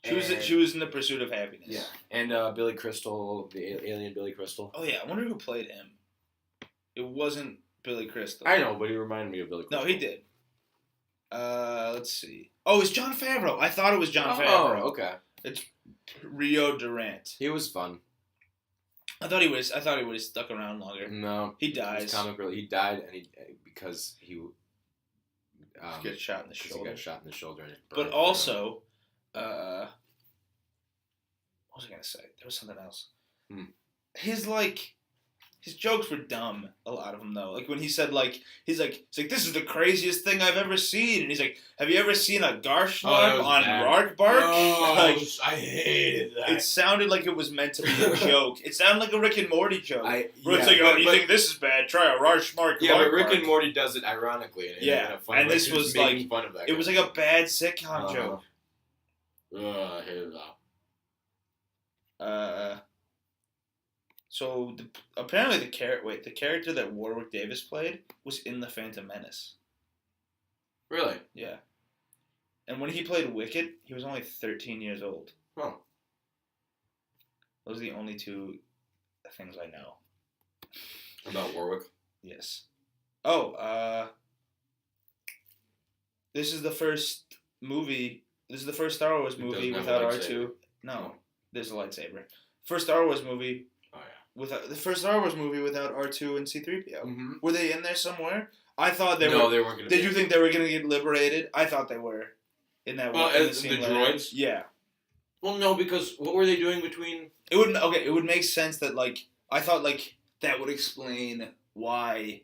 She was in The Pursuit of Happiness. Yeah. And Billy Crystal, the alien Billy Crystal. Oh, yeah, I wonder who played him. It wasn't Billy Crystal. I know, but he reminded me of Billy Crystal. No, he did. Let's see. Oh, it's Jon Favreau. I thought it was Jon Favreau. Oh, okay. It's Rio Durant. He was fun. I thought he would have stuck around longer. No. He dies. Comic relief. He died because he gets shot in the shoulder. He got shot in the shoulder. And it but burned also, what was I gonna say? There was something else. His jokes were dumb. A lot of them though. Like when he said he's like this is the craziest thing I've ever seen, and he's like, have you ever seen a Garschlag on Rark Bark? I hated that. It sounded like it was meant to be a joke. It sounded like a Rick and Morty joke. Where it's like, you think this is bad? Try a Rarshmark. Yeah, but Rick and Morty does it ironically. And this was like fun of that. It was like a bad sitcom joke. I hated that. So apparently the character that Warwick Davis played was in The Phantom Menace. Really? Yeah. And when he played Wicket, he was only 13 years old. Huh. Those are the only two things I know. About Warwick? Yes. Oh, this is the first movie. This is the first Star Wars movie without R2. No, there's a lightsaber. First Star Wars movie. Oh yeah. The first Star Wars movie without R2 and C-3PO. Mm-hmm. Were they in there somewhere? I thought they were. No, they weren't going to. Did you think they were going to get liberated? I thought they were. In that. Well, in the droids. Yeah. Well, no, because what were they doing between? It would make sense that I thought that would explain why.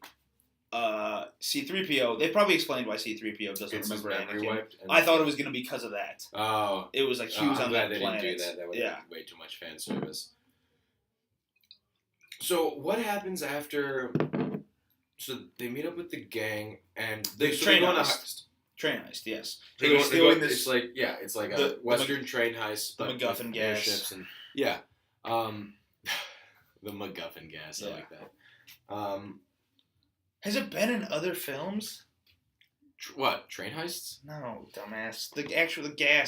C-3PO. They probably explained why C-3PO doesn't remember Anakin. I thought it was going to be because of that. Oh. It was he was on that they planet. Didn't do that. That would have been way too much fan service. So what happens after? So they meet up with the gang and they train on a heist. Train heist, yes. So it's like a Western train heist. The MacGuffin gas. Airships and the MacGuffin gas. I like that. Has it been in other films? What? Train heists? No, dumbass. The gas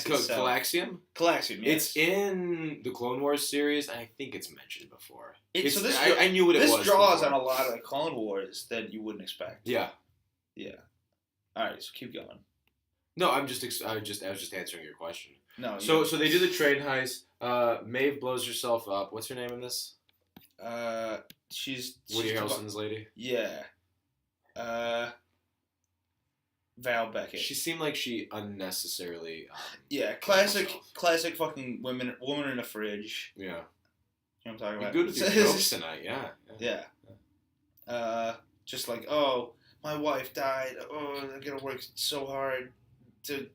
itself. Calaxium? Calaxium, yes. It's in the Clone Wars series, and I think it's mentioned before. I knew what it was. This draws on a lot of the Clone Wars that you wouldn't expect. Yeah. Yeah. All right, so keep going. No, I was just answering your question. No. So they do the train heist. Maeve blows herself up. What's her name in this? She's Woody Harrelson's lady. Yeah. Val Beckett. She seemed like she unnecessarily. Classic fucking woman in a fridge. Yeah. You know what I'm talking about? You're good with your jokes tonight, yeah. Just like, oh, my wife died. Oh, I'm gonna work so hard to.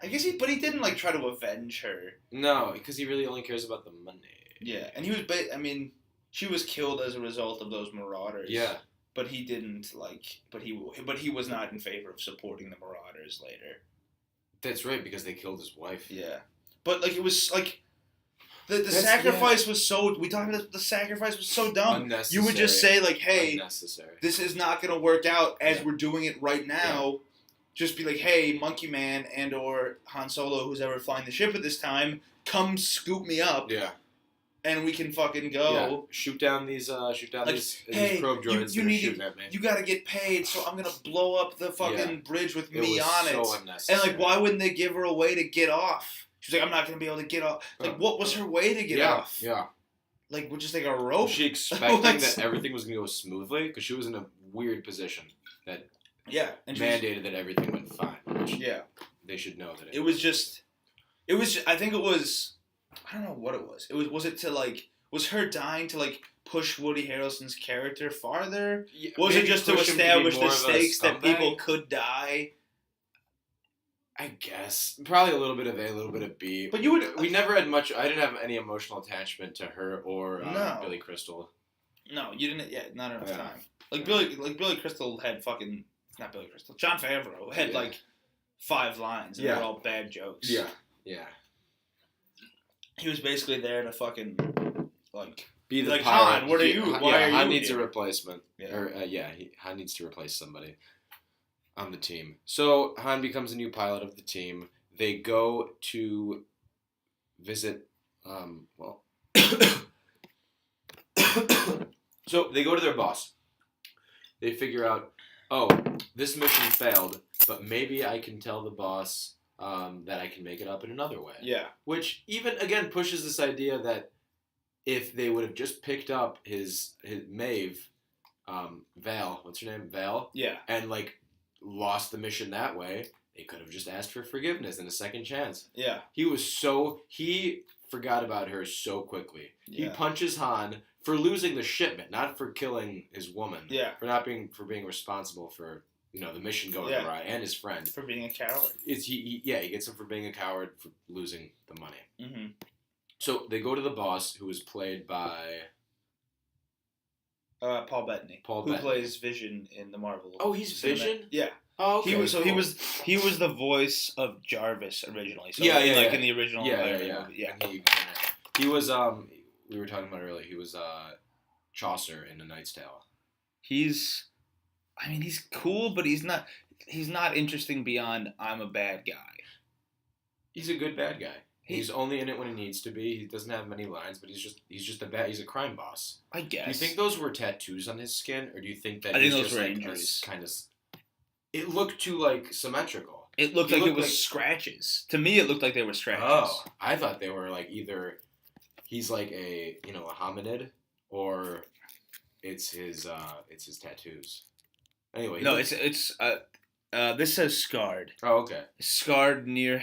I guess he didn't try to avenge her. No, because he really only cares about the money. Yeah, and he was. She was killed as a result of those marauders. Yeah. But he didn't But he was not in favor of supporting the marauders later. That's right, because they killed his wife. Yeah, but it was the sacrifice was so. We talked about the sacrifice was so dumb. Unnecessary. You would just say hey, unnecessary. This is not going to work out as we're doing it right now. Yeah. Just be like, hey, Monkey Man and or Han Solo, who's ever flying the ship at this time, come scoop me up. Yeah. And we can fucking go. Yeah. Shoot down these these probe droids that are shooting at me. You gotta get paid, so I'm gonna blow up the fucking bridge with me on it. So unnecessary. And why wouldn't they give her a way to get off? She's like, I'm not gonna be able to get off. What was her way to get off? Yeah. With just a rope. Was she expecting that everything was gonna go smoothly? Because she was in a weird position that and mandated that everything went fine. Which they should know that it was just. I think it was. I don't know what it was. Was her dying to push Woody Harrelson's character farther? Yeah, was it just to establish the stakes that people could die? I guess probably a little bit of A, a little bit of B. But you would. We never had much. I didn't have any emotional attachment to her or No. Billy Crystal. No, you didn't. Yeah, not enough Yeah. time. Like Billy Crystal had fucking not Billy Crystal. John Favreau had like 5 lines, and they were all bad jokes. Yeah. He was basically there to fucking like Be the like pilot. Han. What are you? Why are you? Han needs here? a replacement. Yeah. Or Han needs to replace somebody on the team. So Han becomes a new pilot of the team. They go to visit. So they go to their boss. They figure out, oh, this mission failed, but maybe I can tell the boss that I can make it up in another way. Yeah. Which even again pushes this idea that if they would have just picked up his Maeve, Val, what's her name, Val, Yeah. and like lost the mission that way, they could have just asked for forgiveness and a second chance. Yeah. He forgot about her so quickly. Yeah. He punches Han for losing the shipment, not for killing his woman. Yeah. For being responsible for the mission going awry, and his friend For being a coward. he gets him for being a coward for losing the money. Mm-hmm. So they go to the boss, who is played by Paul Bettany. Paul who Bettany. plays Vision in the Marvel. Oh, he's Vision? Yeah. Oh, okay. He was the voice of Jarvis originally. So Yeah, in the original Yeah. movie. Yeah. He was we were talking about earlier. He was Chaucer in A Knight's Tale. He's cool, but he's not interesting beyond I'm a bad guy. He's a good bad guy. He's only in it when he needs to be. He doesn't have many lines, but he's just he's a crime boss. I guess. Do you think those were tattoos on his skin, or do you think that I think he's those just were like injuries. kind of? It looked too like symmetrical. It looked like it was scratches. To me, it looked like they were scratches. Oh, I thought they were like either he's like a hominid, or it's his tattoos. Anyway, No, this says scarred. Oh, okay. Scarred near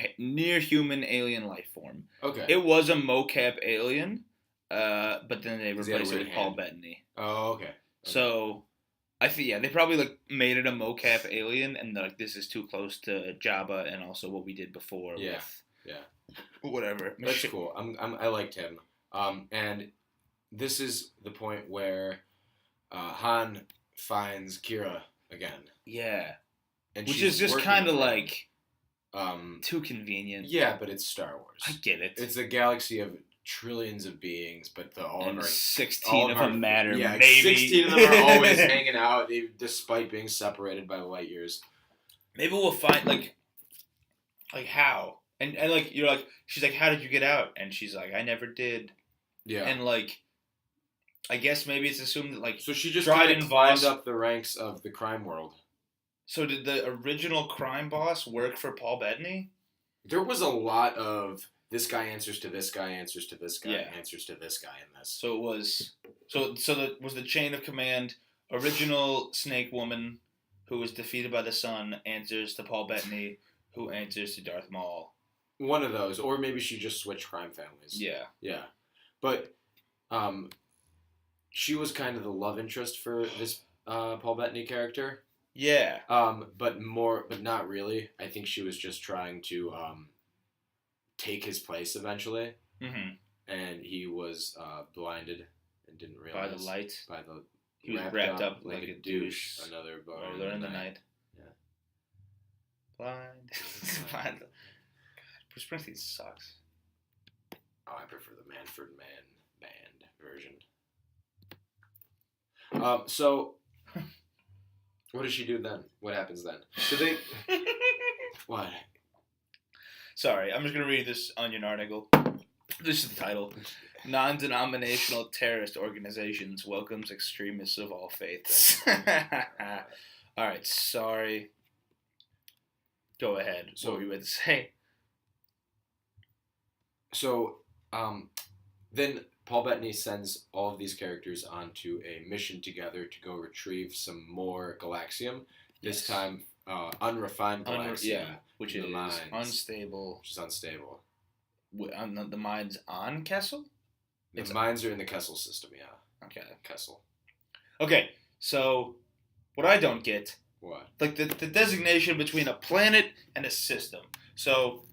human alien life form. Okay. It was a mocap alien, but then they Does he have a replaced it weird with Paul hand? Bettany. Oh, okay. So, I think they probably like made it a mocap alien, and like this is too close to Jabba, and also what we did before. Yeah. With whatever. That's cool. I liked him. And this is the point where Han finds Kira again. Yeah. And Which she's is just working kind of for him. like too convenient. Yeah, but it's Star Wars. I get it. It's a galaxy of trillions of beings, but and all 16 of them matter. Yeah, maybe 16 of them are always hanging out, despite being separated by light years. Maybe we'll find like how and like you're like she's like, how did you get out? And she's like, I never did. Yeah. And like, I guess maybe it's assumed that like So she just Dryden kind of climbed Voss- up the ranks of the crime world. So did the original crime boss work for Paul Bettany? There was a lot of this guy answers to this guy, answers to this guy, Yeah. answers to this guy in this. So it was that was the chain of command. Original Snake Woman, who was defeated by the Sun, answers to Paul Bettany, who answers to Darth Maul. One of those, or maybe she just switched crime families. Yeah. Yeah. But she was kind of the love interest for this Paul Bettany character. Yeah. But not really. I think she was just trying to take his place eventually. Mm-hmm. And he was blinded and didn't realize. By the light. He was wrapped wrapped up like a douche. Another Earlier in the night. Yeah. Blind. Blind. God, Bruce Springsteen sucks. Oh, I prefer the Manfred Mann band version. So, what does she do then? What happens then? Do they? What? Sorry, I'm just going to read this Onion article. This is the title. Non-denominational terrorist organizations welcomes extremists of all faiths. All right, sorry. Go ahead. So- What were you about to say? So, then Paul Bettany sends all of these characters onto a mission together to go retrieve some more Galaxium. This Yes. time, unrefined Galaxium. Which in is the mines, unstable. which is unstable. The mines on Kessel? The mines are in the Kessel system, yeah. Okay. Kessel. Okay, so what I don't get, What? like the designation between a planet and a system. So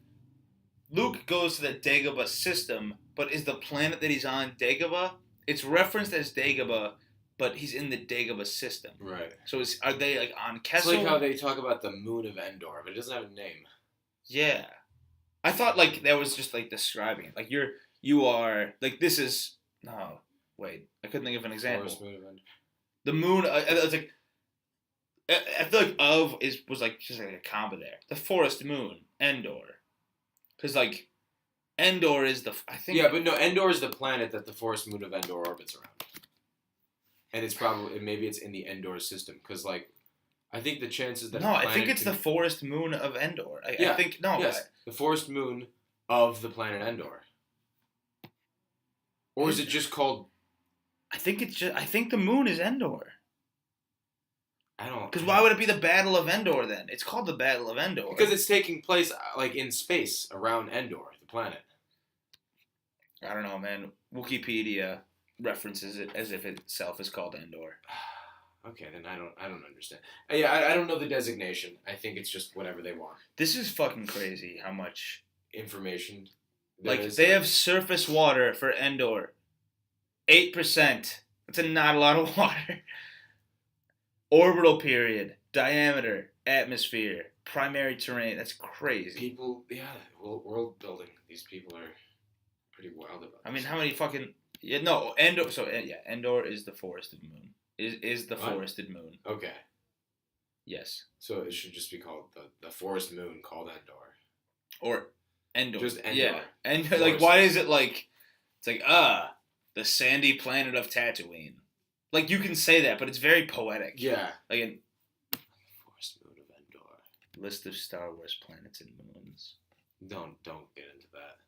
Luke goes to the Dagobah system, but is the planet that he's on Dagobah? It's referenced as Dagobah, but he's in the Dagobah system. Right. So are they like on It's Kessel? like how they talk about the moon of Endor, but it doesn't have a name. Yeah. I thought like that was just like describing it. Like you are like this is no wait I couldn't think of an example. Forest moon of Endor. The moon. I was like I feel like was like just like a combo there. The forest moon Endor, because like Endor is I think. Yeah, but no, Endor is the planet that the forest moon of Endor orbits around, and it's probably maybe it's in the Endor system because like I think the chances that no, I think it's the forest moon of Endor. I think no. Yes, the forest moon of the planet Endor. Or is it just called? I think the moon is Endor. I don't. Because why would it be the Battle of Endor then? It's called the Battle of Endor because it's taking place like in space around Endor, the planet. I don't know, man. Wikipedia references it as if itself is called Endor. Okay, then I don't understand. Yeah, I don't know the designation. I think it's just whatever they want. This is fucking crazy. How much information? Like they have surface water for Endor, 8%. That's not a lot of water. Orbital period, diameter, atmosphere, primary terrain. That's crazy. People, yeah, world building. These people are pretty wild about. I mean, how many fucking Endor? So yeah, Endor is the forested moon. Is the forested moon? Okay. Yes. So it should just be called the forest moon called Endor. Or Endor. Just Endor. Yeah. And like, why is it like? It's like the sandy planet of Tatooine. Like you can say that, but it's very poetic. Yeah. Like in forest moon of Endor. List of Star Wars planets and moons. Don't get into that.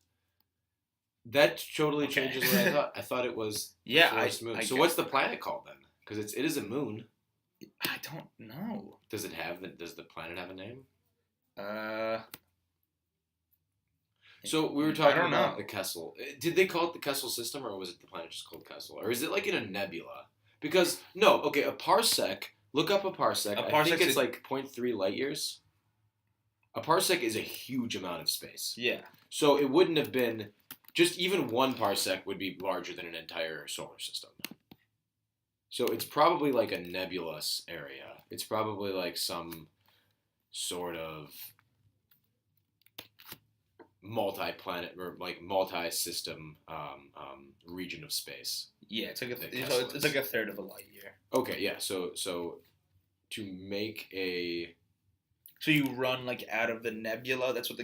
That totally changes what I thought. I thought it was forest moon. So what's the planet called then? Because it is a moon. I don't know. Does the planet have a name? So we were talking about the Kessel. Did they call it the Kessel system, or was it the planet just called Kessel, or is it like in a nebula? Because a parsec. Look up a parsec. I think it's like 0.3 light years. A parsec is a huge amount of space. Yeah. So it wouldn't have been just even one parsec would be larger than an entire solar system. So it's probably like a nebulous area. It's probably like some sort of multi-planet or like multi-system region of space. Yeah, it's like a third of a light year. Okay, yeah. So to make a so you run like out of the nebula. That's what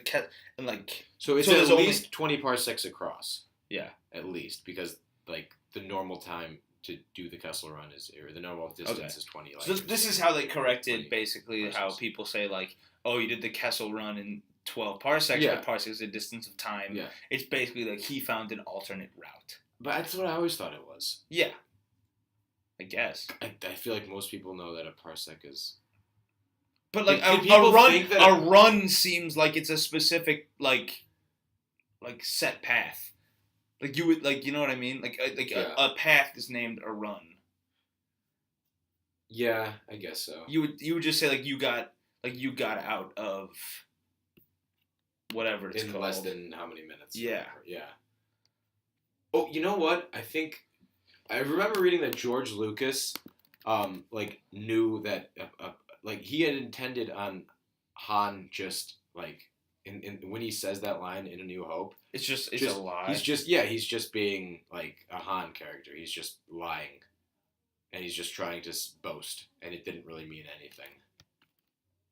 and like so it's at least 20 parsecs across. Yeah, at least because like the normal time to do the Kessel run or the normal distance is 20. So this is how they corrected basically parsecs. How people say like, oh, you did the Kessel run in 12 parsecs. Yeah. But parsecs is a distance of time. Yeah. It's basically like he found an alternate route. But that's what I always thought it was. Yeah. I guess. I feel like most people know that a parsec is. But like a run seems like it's a specific like set path. Like you would you know what I mean? Like a path is named a run. Yeah, I guess so. You would just say like you got out of whatever it's in called. Less than how many minutes? Yeah. Yeah. Oh, you know what? I remember reading that George Lucas, knew that he had intended on Han just in when he says that line in A New Hope. It's a lie. He's just being like a Han character. He's just lying, and he's just trying to boast, and it didn't really mean anything.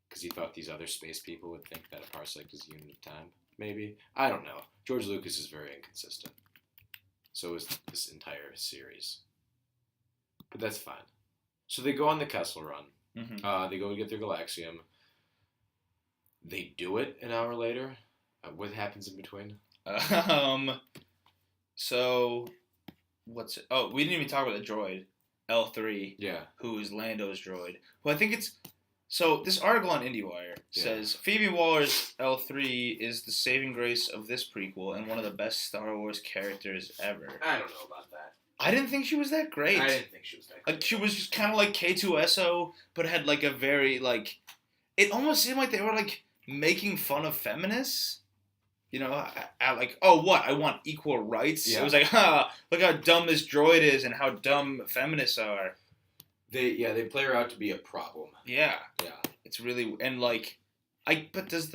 Because he thought these other space people would think that a parsec is a unit of time. Maybe. I don't know. George Lucas is very inconsistent. So is this entire series. But that's fine. So they go on the Kessel run. Mm-hmm. They go get their Galaxium. They do it an hour later. What happens in between? So, what's it? Oh, we didn't even talk about the droid, L3. Yeah. Who is Lando's droid. Who I think it's... So, this article on IndieWire says, Phoebe Waller's L3 is the saving grace of this prequel and one of the best Star Wars characters ever. I don't know about that. I didn't think she was that great. I didn't think she was that great. Like, she was just kind of like K2SO, but had like a very, like... It almost seemed like they were like making fun of feminists. You know, like, oh, what? I want equal rights. Yeah. It was like, look how dumb this droid is and how dumb feminists are. They play her out to be a problem. Yeah. Yeah. It's really, and like, but does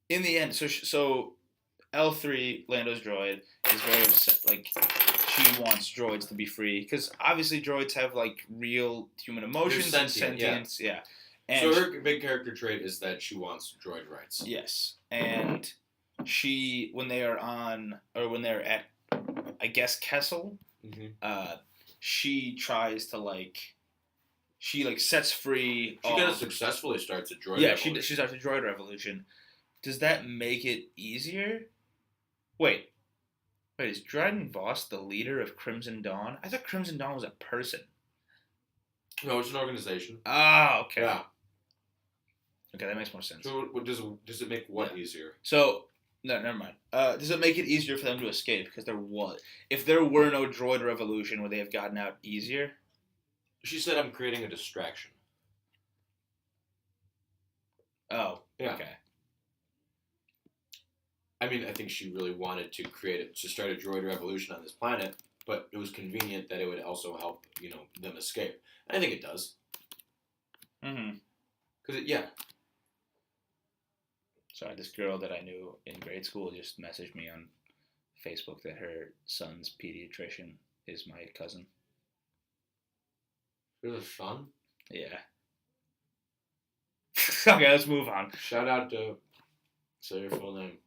in the end, so L3, Lando's droid, is very upset, like, she wants droids to be free, because obviously droids have, like, real human emotions and sentience, yeah. And so her big character trait is that she wants droid rights. Yes, and when they're at, I guess, Kessel, she tries to, like, sets free. She kind of successfully starts a droid. Yeah, revolution. she starts a droid revolution. Does that make it easier? Wait, is Dryden Voss the leader of Crimson Dawn? I thought Crimson Dawn was a person. No, it's an organization. Ah, okay. Yeah. Okay, that makes more sense. So does it make what easier? So, no, never mind. Does it make it easier for them to escape? Because if there were no droid revolution, would they have gotten out easier? She said, "I'm creating a distraction." Oh, yeah. Okay. I mean, I think she really wanted to start a droid revolution on this planet, but it was convenient that it would also help, them escape. And I think it does. Mm-hmm. Because Sorry, this girl that I knew in grade school just messaged me on Facebook that her son's pediatrician is my cousin. There's a son? Yeah. Okay, let's move on. Shout out to... Say your full name.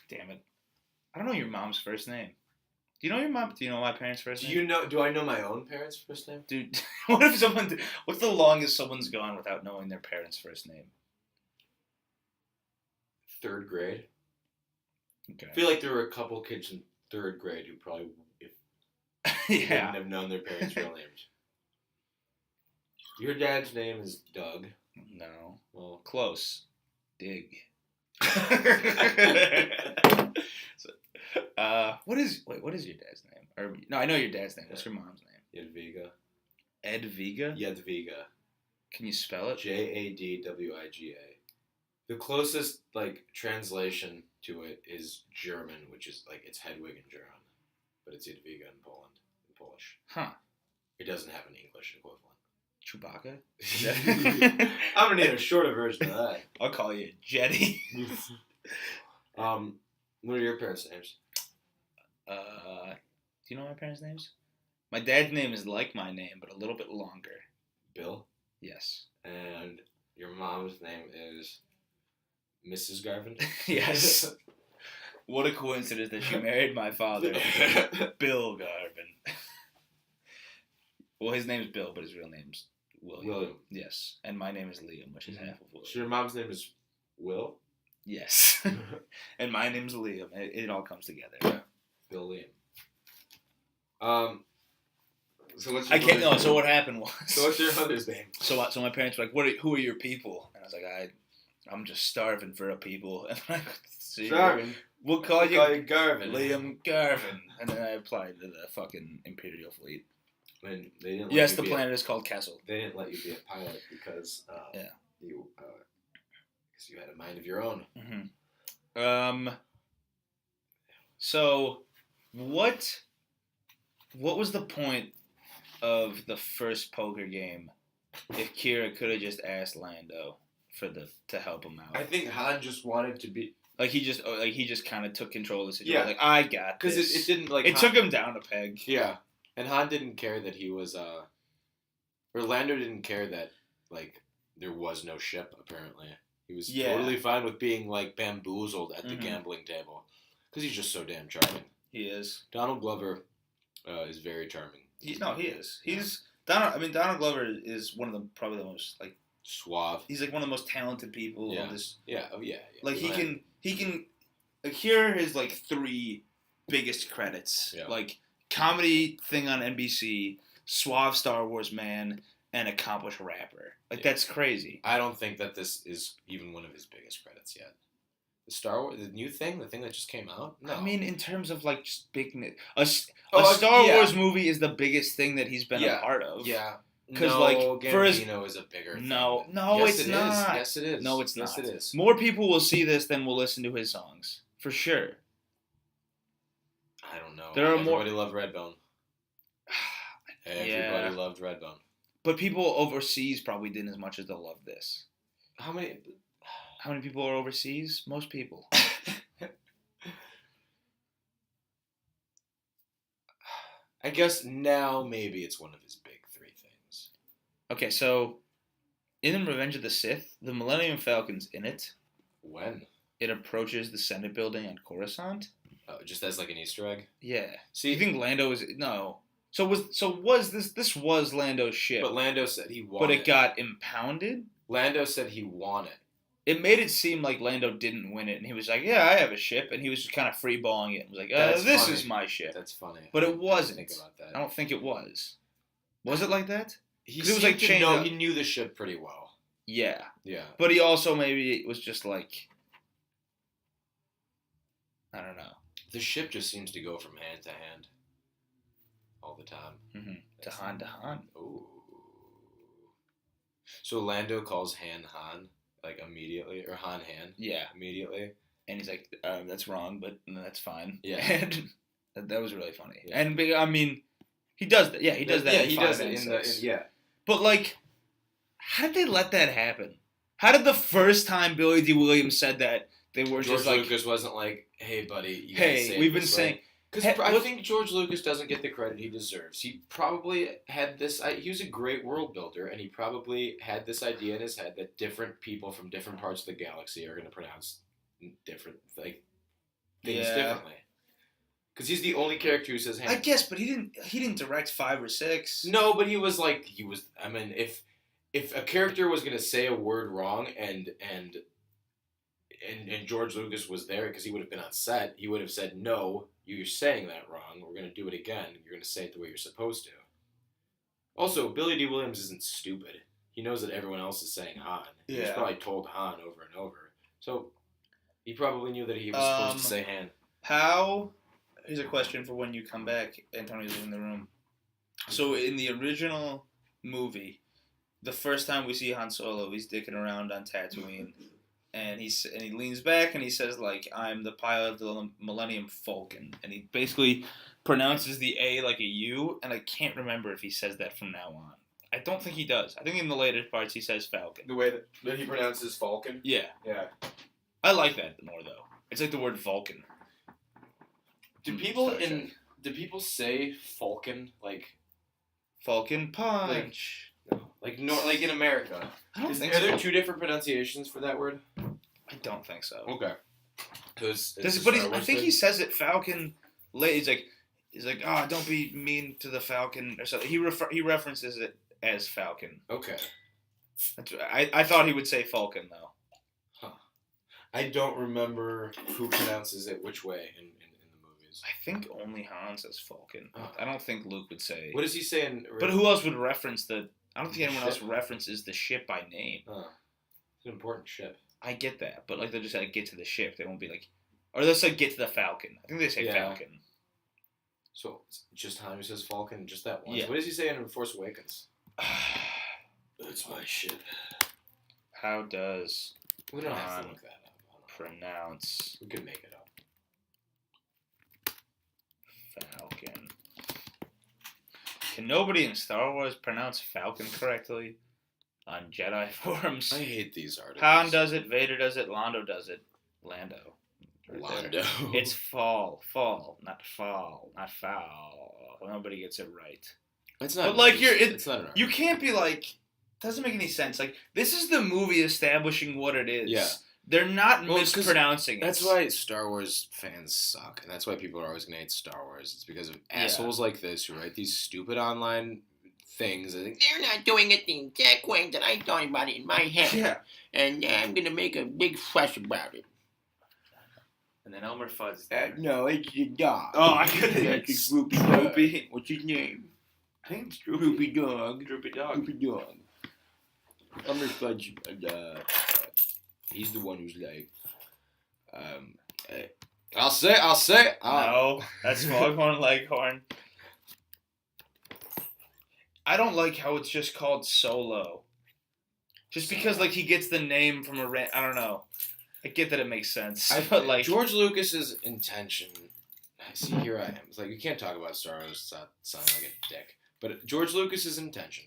Damn it. I don't know your mom's first name. Do you know your mom? Do you know my parents' first name? Do I know my own parents' first name? Dude, what's the longest someone's gone without knowing their parents' first name? 3rd grade. Okay. I feel like there were a couple kids in 3rd grade who probably wouldn't have known their parents' real names. Your dad's name is Doug. No. Well, close. Dig. What is your dad's name? Or no, I know your dad's name. What's your mom's name? Jadwiga. Edviga? Jadwiga. Can you spell it? Jadwiga. The closest translation to it is German, which is it's Hedwig in German, but it's Jadwiga in Polish. Huh. It doesn't have an English equivalent. Chewbacca? I'm gonna need a shorter version of that. I'll call you Jetty. What are your parents' names? Do you know my parents' names? My dad's name is like my name, but a little bit longer. Bill? Yes. And your mom's name is Mrs. Garvin? Yes. What a coincidence that she married my father, Bill Garvin. Well, his name's Bill, but his real name's William. Yes. And my name is Liam, which is half of William. So your mom's name is Will? Yes. And my name's Liam. It all comes together. Yeah. Bill Liam. So what's your can't know. So what happened was. So what's your mother's name? So my parents were like, who are your people? And I was like, I'm just starving for a people. And Garvin. We'll call you Garvin. Liam Garvin. And then I applied to the fucking Imperial Fleet. And they didn't. Yes, the planet is called Kessel. They didn't let you be a pilot because you had a mind of your own. Mm-hmm. So, what was the point of the first poker game if Kira could have just asked Lando to help him out? I think Han just wanted to be he just kind of took control of the situation. Yeah. Like, I got this. Because it didn't it took him down a peg. Yeah, and Han didn't care that he was or Lando didn't care that there was no ship. Apparently, he was totally fine with being bamboozled at the gambling table because he's just so damn charming. He is. Donald Glover is very charming. He is. Donald Glover is one of the probably the most suave. He's one of the most talented people of this. Yeah. Oh yeah. He can. Here are his 3 biggest credits. Yeah. Comedy thing on NBC, suave Star Wars man, and accomplished rapper. That's crazy. I don't think that this is even one of his biggest credits yet. The Star Wars, the new thing, the thing that just came out. No, I mean in terms of just big. A Star Wars movie is the biggest thing that he's been a part of. Yeah, Because no, like Gambino is a bigger no, thing. no, Yes, it's it not. is. Yes, it is. No, it's yes, not. Yes, it is. More people will see this than will listen to his songs for sure. I don't know. There are Everybody loved Redbone. Everybody Yeah. loved Redbone. But people overseas probably didn't as much as they'll love this. How many? How many people are overseas? Most people. I guess now maybe it's one of his big three things. Okay, so in Revenge of the Sith, the Millennium Falcon's in it. When? It approaches the Senate building on Coruscant. Oh, just as like an Easter egg. Yeah. See, you think Lando is no? So was this was Lando's ship? But Lando said he wanted. But it got impounded. Lando said he wanted. It made it seem like Lando didn't win it, and he was like, "Yeah, I have a ship," and he was just kind of freeballing it. And was like, "This funny. is my ship." That's funny. But it wasn't. Think about that. I don't think it was. Was it like that? He it was like changed. No, he knew the ship pretty well. Yeah. Yeah. But he also maybe was just like, I don't know. The ship just seems to go from hand to hand all the time. Mm-hmm. To Han. Ooh. So Lando calls Han like immediately, or Han. Yeah. Immediately. And he's like, that's wrong, but that's fine. Yeah. And that was really funny. Yeah. And I mean, he does that. Yeah, he does that. Yeah, in he 5 does and it 6. yeah. But like, how did they let that happen? How did the first time Billy D. Williams said that they were George just like, Lucas wasn't like, "Hey, buddy, you hey, we've been saying." Because I think George Lucas doesn't get the credit he deserves. He probably had this. He was a great world builder, and he probably had this idea in his head that different people from different parts of the galaxy are going to pronounce different things differently. Because he's the only character who says, "Hey." I guess, but he didn't direct 5 or 6. No, but he was. I mean, if a character was going to say a word wrong, and George Lucas was there because he would have been on set, he would have said, "No, you're saying that wrong. We're going to do it again. You're going to say it the way you're supposed to." Also, Billy D. Williams isn't stupid. He knows that everyone else is saying Han. He was probably told Han over and over. So, he probably knew that he was supposed to say Han. Here's a question for when you come back. Antonio's in the room. So, in the original movie, the first time we see Han Solo, he's dicking around on Tatooine. And he leans back and he says, like, "I'm the pilot of the Millennium Falcon." And he basically pronounces the A like a U, and I can't remember if he says that from now on. I don't think he does. I think in the later parts he says Falcon. The way that he pronounces Falcon? Yeah. Yeah. I like that more, though. It's like the word Vulcan. Do people say Falcon like Falcon Punch? Like in America? I don't think Are so. there two different pronunciations for that word? I don't think so. Okay. I think he says it Falcon. He's like, "Oh, don't be mean to the Falcon," or something. He references it as Falcon. Okay. I thought he would say Falcon though. Huh. I don't remember who pronounces it which way in the movies. I think only Han says Falcon. I don't think Luke would say. What does he say in? But who else would reference the? I don't think anyone else references the ship by name. It's an important ship. I get that, but like they'll just like get to the ship. They won't be like, or they'll say get to the Falcon. I think they say Falcon. So it's just Han who says Falcon, just that once. Yeah. What does he say in Force Awakens? That's my ship. How does We don't have to look that up. pronounce We could make it up. Falcon? Can nobody in Star Wars pronounce Falcon correctly on Jedi forums? I hate these articles. Han does it, Vader does it, Lando does it. Lando. Lando. It's fall, not fall, not foul. Nobody gets it right. It's not. But like it's not an you can't be like, doesn't make any sense. Like this is the movie establishing what it is. Yeah. They're not mispronouncing it. That's why Star Wars fans suck, and that's why people are always going to hate Star Wars. It's because of assholes like this who write these stupid online things. I think they're not doing it the exact way that I thought about it in my head. Yeah. And I'm going to make a big fuss about it. And then Elmer Fudd's No, it's the dog. Oh, I couldn't. It's Droopy. Droopy. What's his name? I think it's Droopy Dog. Droopy Dog. Droopy Dog. Elmer Fudd's, he's the one who's like, I'll say. No, that's Foghorn Leghorn. I don't like how it's just called Solo. Just because like he gets the name from I don't know. I get that it makes sense, but like George Lucas's intention. See, here I am. It's like you can't talk about Star Wars without sounding like a dick. But George Lucas's intention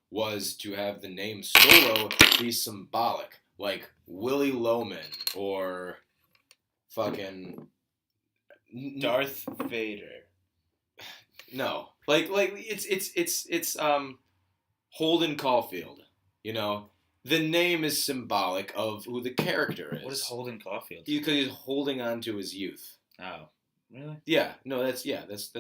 was to have the name Solo be symbolic, like Willie Loman or fucking Darth Vader. No, like it's Holden Caulfield. You know, the name is symbolic of who the character is. What is Holden Caulfield? Because he's holding on to his youth. Oh, really? Yeah, no, that's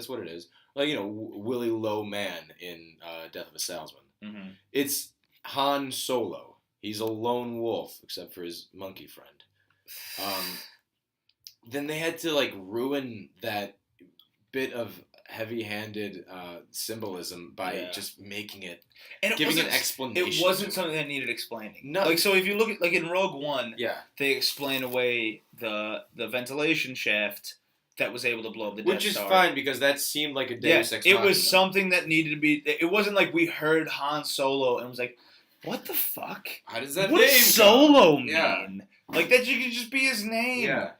what it is. Like, you know, Willie Low Man in Death of a Salesman. Mm-hmm. It's Han Solo. He's a lone wolf, except for his monkey friend. Then they had to like ruin that bit of heavy-handed symbolism by just making it, and giving an explanation. It wasn't something that needed explaining. No, like so if you look at like in Rogue One, yeah, they explain away the ventilation shaft that was able to blow up the Death which is Star. fine because that seemed like a Deus Ex Machina. It was something that needed to be. It wasn't like we heard Han Solo and was like, "What the fuck? How does that what name does Solo mean? Yeah. Like that could just be his name." Yeah.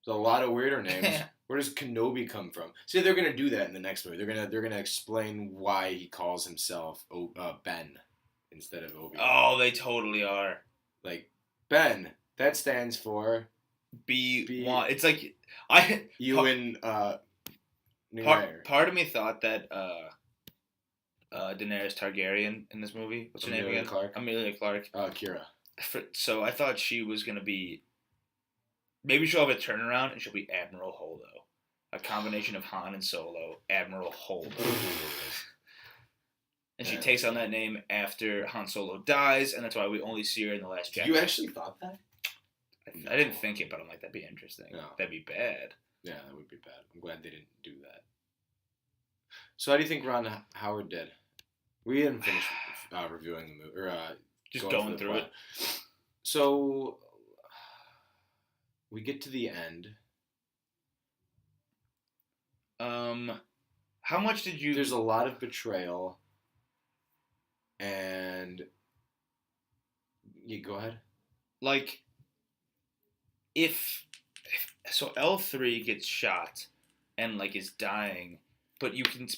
There's a lot of weirder names. Where does Kenobi come from? See, they're gonna do that in the next movie. They're gonna explain why he calls himself Ben instead of Obi. Oh, they totally are. Like Ben, that stands for B1. It's like Ewan. Part of me thought that Daenerys Targaryen in this movie. What's her name again? Amelia Clark. Kira. So I thought she was gonna be. Maybe she'll have a turnaround and she'll be Admiral Holdo. A combination of Han and Solo, Admiral Holdo. And she takes on that name after Han Solo dies, and that's why we only see her in the last chapter. You actually thought that? I didn't think it, but I'm like, that'd be interesting. No. That'd be bad. Yeah, that would be bad. I'm glad they didn't do that. So how do you think Ron Howard did? We didn't finish reviewing the movie, or just going through it. So we get to the end. How much did you? There's a lot of betrayal, and you go ahead. Like, if so, L3 gets shot and like is dying, but he can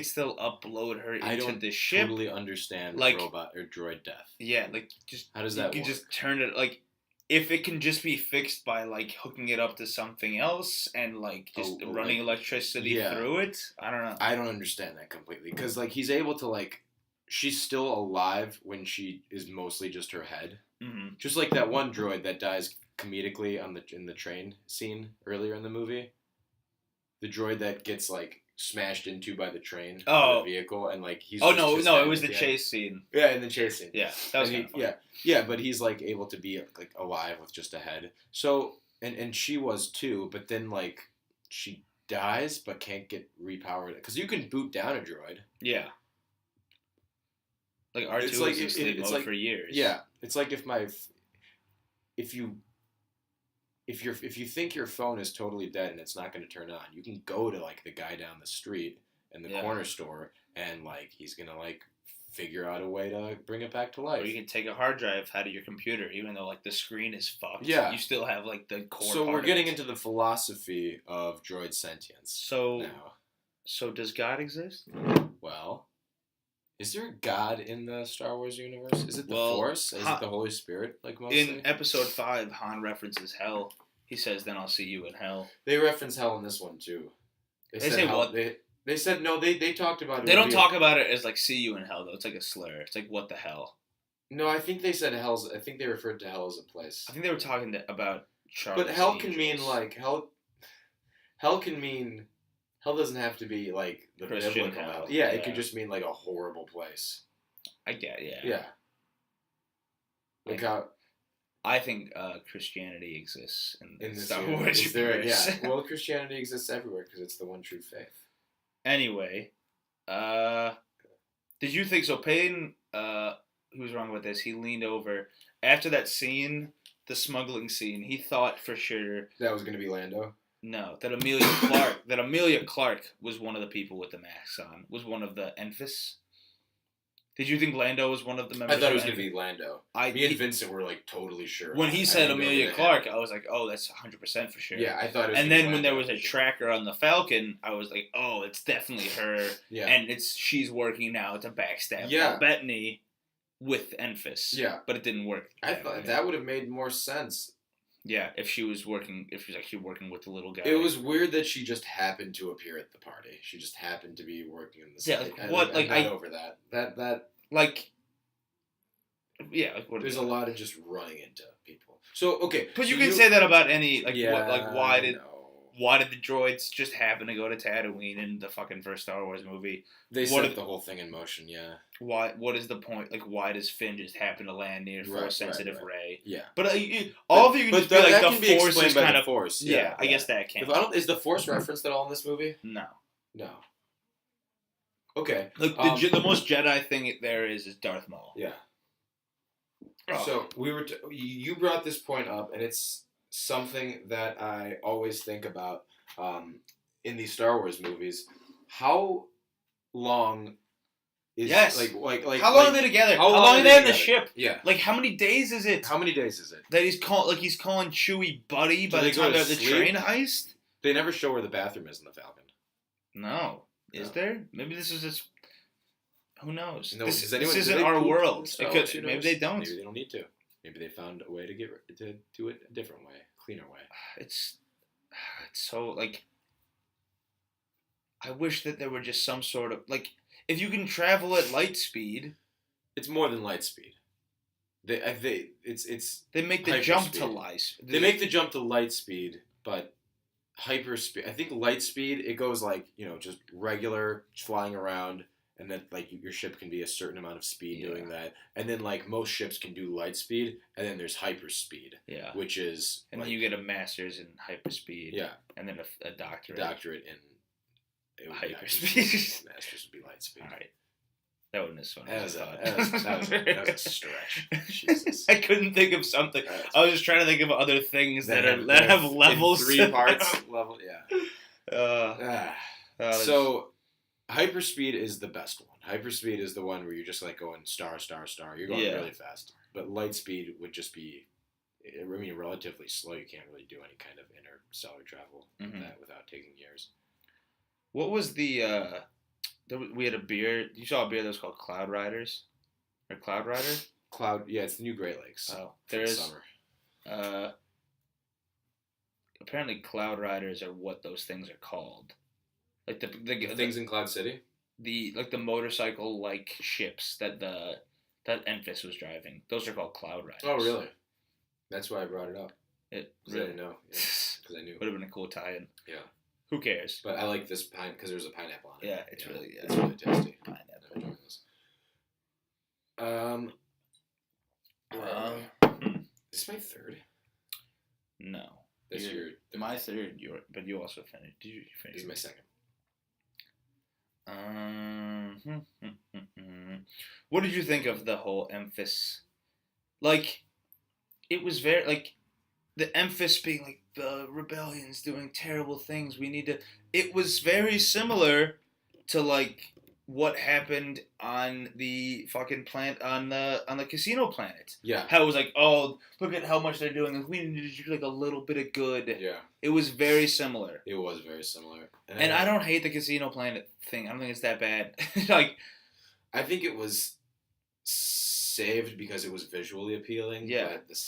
still upload her into the ship. I don't totally understand like robot or droid death. Yeah, like just how does that work? You can just turn it like. If it can just be fixed by like hooking it up to something else and like just running electricity through it, I don't know. I don't understand that completely because like he's able to like, she's still alive when she is mostly just her head, just like that one droid that dies comedically in the train scene earlier in the movie. The droid that gets like smashed into by the train, by the vehicle, and like he's. Oh no, it was the chase scene. Yeah, in the chase scene. Yeah, that was kind of fun. Yeah, but he's like able to be like alive with just a head. So and she was too, but then like she dies but can't get repowered because you can boot down a droid. Yeah. Like R2 was in sleep mode for years. Yeah, it's like if you think your phone is totally dead and it's not going to turn on, you can go to like the guy down the street in the corner store and like he's going to like figure out a way to bring it back to life. Or you can take a hard drive out of your computer, even though like the screen is fucked. Yeah, you still have like the core. So we're getting into the philosophy of droid sentience. So does God exist? Well, is there a God in the Star Wars universe? Is it the Force? Is it the Holy Spirit? Like mostly? In Episode 5, Han references hell. He says, "Then I'll see you in hell." They reference hell in this one too. They say what? They said no. They talked about it. They don't talk about it as like "see you in hell" though. It's like a slur. It's like what the hell. No, I think they said hell's. I think they referred to hell as a place. I think they were talking about Charles. But hell can mean like hell. Hell can mean. Hell doesn't have to be like the Christian biblical hell. Yeah, it could just mean like a horrible place. I get, yeah. Yeah. Like how. I think Christianity exists in the Star universe. Wars universe. Yeah. Well, Christianity exists everywhere because it's the one true faith. Anyway, did you think so? Payne, who was wrong with this? He leaned over after that scene, the smuggling scene. He thought for sure that was going to be Lando. No, that Amelia Clark was one of the people with the masks on. Was one of the Enfys. Did you think Lando was one of the members? I thought it was of going to be Lando. I Me and Vincent were like totally sure. When he I said didn't know Amelia who the Clark, heck. I was like, oh, that's 100% for sure. Yeah, I thought it was. And gonna be then when there Lando, was a for sure. tracker on the Falcon, I was like, oh, it's definitely her. Yeah. And she's working now to backstab Yeah. Paul Bettany with Enfys. Yeah. But it didn't work. I thought that would have made more sense. Yeah, if she was actually working with the little guy. It was weird that she just happened to appear at the party. She just happened to be working in the Yeah, site. like, what? Like, I'm not over that. That like, yeah, like what? there's a lot of just running into people. So okay, But so you can say that about any like yeah, what, like why did no. the droids just happen to go to Tatooine in the fucking first Star Wars movie? They what set if- the whole thing in motion? Yeah, Why? What is the point? Like, why does Finn just happen to land near Force sensitive Rey? yeah. But all of you can But just be like that the can be Force explained is by kind the of Force. yeah. I guess that can. If I don't, is the Force referenced at all in this movie? No. No. Okay. Like the most Jedi thing there is Darth Maul. Yeah. Oh. So you brought this point up, and it's something that I always think about in these Star Wars movies. How long is like how long are they together? How long are they in the ship? Yeah. Like how many days is it? How many days is it? That he's calling Chewie buddy by they the go time to of the sleep? train heist? They never show where the bathroom is in the Falcon. No. Is No. there? Maybe this is just. Who knows? No, this does anyone, this do isn't they our poop in world. Star It Wars could, maybe universe? they don't. Maybe they don't need to. Maybe they found a way to do it a different way, cleaner way. It's so like. I wish that there were just some sort of like if you can travel at light speed. It's more than light speed. They make the jump to hyperspeed. light. They make the jump to light speed, but hyperspeed. I think light speed it goes like just regular flying around, and then like your ship can be a certain amount of speed doing that, and then like most ships can do light speed, and then there's hyperspeed. Yeah. Which is and like, then you get a master's in hyperspeed. Yeah. And then a doctorate. Doctorate in hyperspeed. Masters would be light speed. All right. That wasn't as funny That as was, I a, thought. that was a stretch. Jesus. I couldn't think of something. I was just trying to think of other things that have levels. in 3 parts. Level, yeah. So, hyperspeed is the best one. Hyperspeed is the one where you're just like going star, star, star. You're going really fast. But light speed would just be, I mean, relatively slow. You can't really do any kind of interstellar travel with that without taking years. What was we had a beer. You saw a beer that was called Cloud Riders? Or Cloud Rider? Yeah, it's the new Great Lakes. Oh, there is. Summer. Apparently, Cloud Riders are what those things are called. Like the things in Cloud City? The motorcycle like ships that Enfys was driving. Those are called Cloud Riders. Oh, really? That's why I brought it up. It really? I didn't know. Because I knew. Would have been a cool tie-in. Yeah. Who cares? But I like this pine because there's a pineapple on it. Yeah, it's really tasty. Pineapple. Is this my third? No. That's my third. But you also finished. Did you finish? This is my second. What did you think of the whole Enfys? Like, it was very like the Enfys being like the rebellion's doing terrible things. We need to. It was very similar to like what happened on the fucking planet on the casino planet. Yeah. How it was like, oh, look at how much they're doing. Like, we need to do like a little bit of good. Yeah. It was very similar. It was very similar. And I don't hate the casino planet thing. I don't think it's that bad. Like, I think it was saved because it was visually appealing. Yeah. But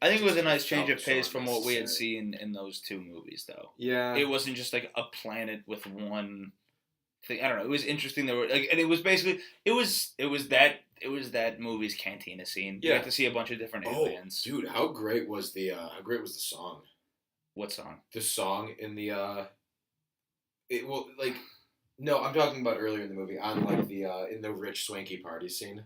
I think it was a nice change of so pace from what we had unnecessary. seen in those 2 movies, though. Yeah. It wasn't just like a planet with one thing. I don't know. It was interesting. There were like, and it was basically it was that movie's cantina scene. Yeah. You got to see a bunch of different aliens. Dude, how great was the song? What song? The song in the no, I'm talking about earlier in the movie on like the in the rich swanky party scene.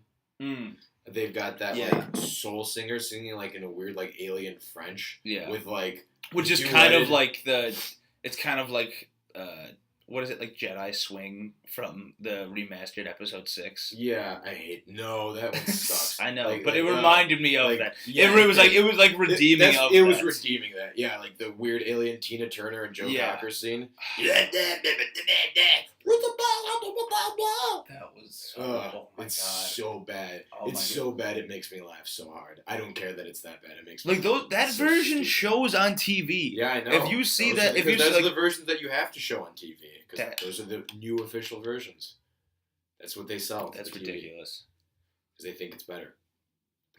They've got that like soul singer singing like in a weird like alien French. Yeah. With like which is kind of like it's kind of like what is it, like Jedi Swing from the remastered episode 6? Yeah, I hate. No, that one sucks. I know, Like, but it reminded me of like, that. yeah, it was like redeeming of it was that. redeeming that. Yeah, like the weird alien Tina Turner and Joe Cocker scene. That was Oh my it's god, so bad. Oh it's so bad. It makes me laugh so hard. I don't care that it's that bad. It makes me like that so version stupid. shows on TV. Yeah, I know. If you see that, if you those see, are the versions that you have to show on TV because That- those are the new official versions. That's what they sell. that's ridiculous. Because they think it's better.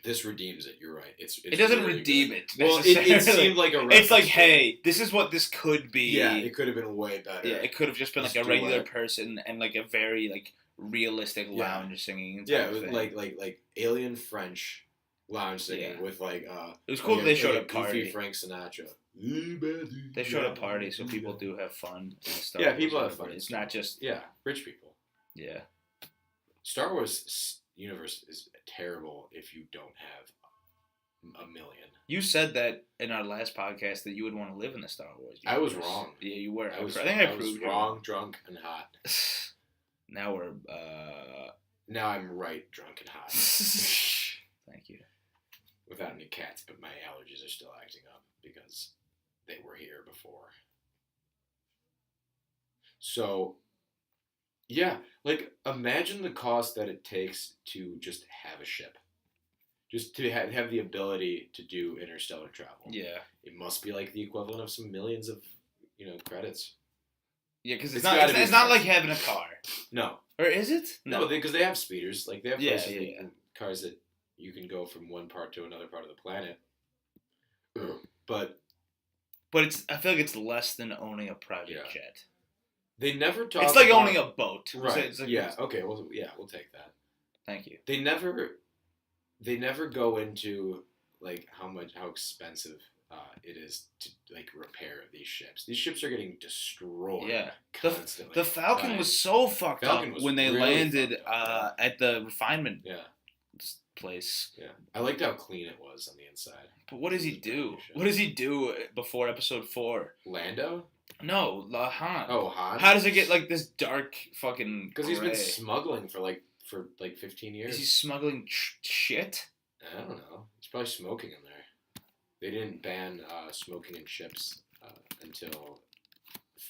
This redeems it. You're right. It's It doesn't really redeem good. it. Well, it necessarily. seemed like a. It's like, reference to it. hey, this is what this could be. Yeah, it could have been way better. Yeah, it could have just been like Just a do regular it. person and like a very like realistic Yeah. lounge singing. Type Yeah, of with thing. like alien French lounge singing Yeah. with like It was cool that they showed a goofy party. Frank Sinatra. They showed a party, so people do have fun. In Star Yeah, Wars people have universe. fun. It's not just Yeah, rich people. yeah. Star Wars universe is terrible if you don't have a million. You said that in our last podcast that you would want to live in the Star Wars universe. I was wrong. Yeah, you were. I was proved you wrong, drunk, and hot. Now we're. Now I'm right, drunk, and hot. Thank you. Without any cats, but my allergies are still acting up because they were here before. So, yeah, like imagine the cost that it takes to just have a ship, just to have the ability to do interstellar travel. Yeah. It must be like the equivalent of some millions of, credits. Yeah, because It's it's not. gotta be It's not like expensive. having a car, No, or is it? no, because they have speeders. Like they have Yeah, places yeah, that you yeah. can- cars that you can go from one part to another part of the planet. But But it's. I feel like it's less than owning a private Yeah. jet. they never talk. It's like about- owning a boat. Right. It's like, yeah. Okay. Well. Yeah. We'll take that. Thank you. They never go into like how expensive it is to like repair these ships. These ships are getting destroyed. Yeah. Constantly. The Falcon by- was so fucked Falcon up was when they really landed fucked up, at the refinement Yeah. place. Yeah. I liked how clean it was on the inside. But what does he It was a do? pretty shot. What does he do before episode 4? Lando? No, Han. Oh, Han. How does it get like this dark fucking? Because he's been gray? smuggling for 15 years. Is he smuggling shit? I don't know. He's probably smoking in there. They didn't ban smoking in ships until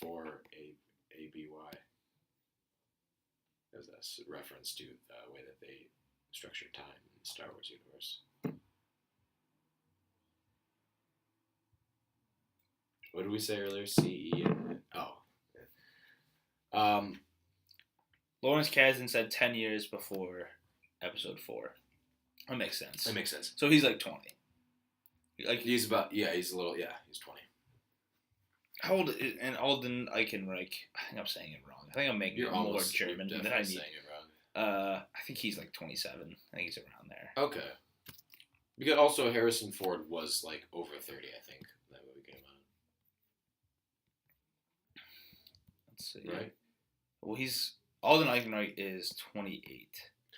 4ABY. That was a reference to the way that they structure time in the Star Wars universe. What did we say earlier? CE and Lawrence Kasdan said 10 years before episode 4. That makes sense. that makes sense. So he's like 20. Like He's about he's a little he's 20. how old is, and Alden Eichenreich? I think I'm saying it wrong. I think I'm making it more German you're than I definitely need. saying it wrong. I think he's like 27. I think he's around there. Okay. Because also Harrison Ford was like over 30, I think, when that movie came Let's see. out. Right? Well, Alden Eichenreich is 28.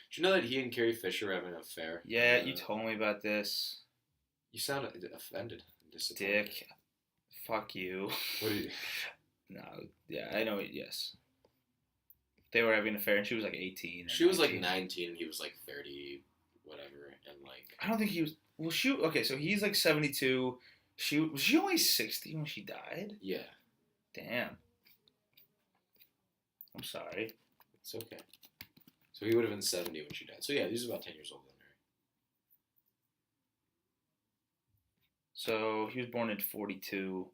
Did you know that he and Carrie Fisher have an affair? Yeah, you told me about this. You sound offended. Disappointed. Dick. Fuck you. What did you... No, yeah, I know it, yes. They were having an affair and she was like 18. Or She was like 19. 19 and he was like 30, whatever, and like... I don't think he was. Well, okay, so he's like 72. Was she only 60 when she died? Yeah, Damn. I'm sorry. it's okay. So he would have been 70 when she died. So yeah, he's about 10 years older than her. So he was born in 42.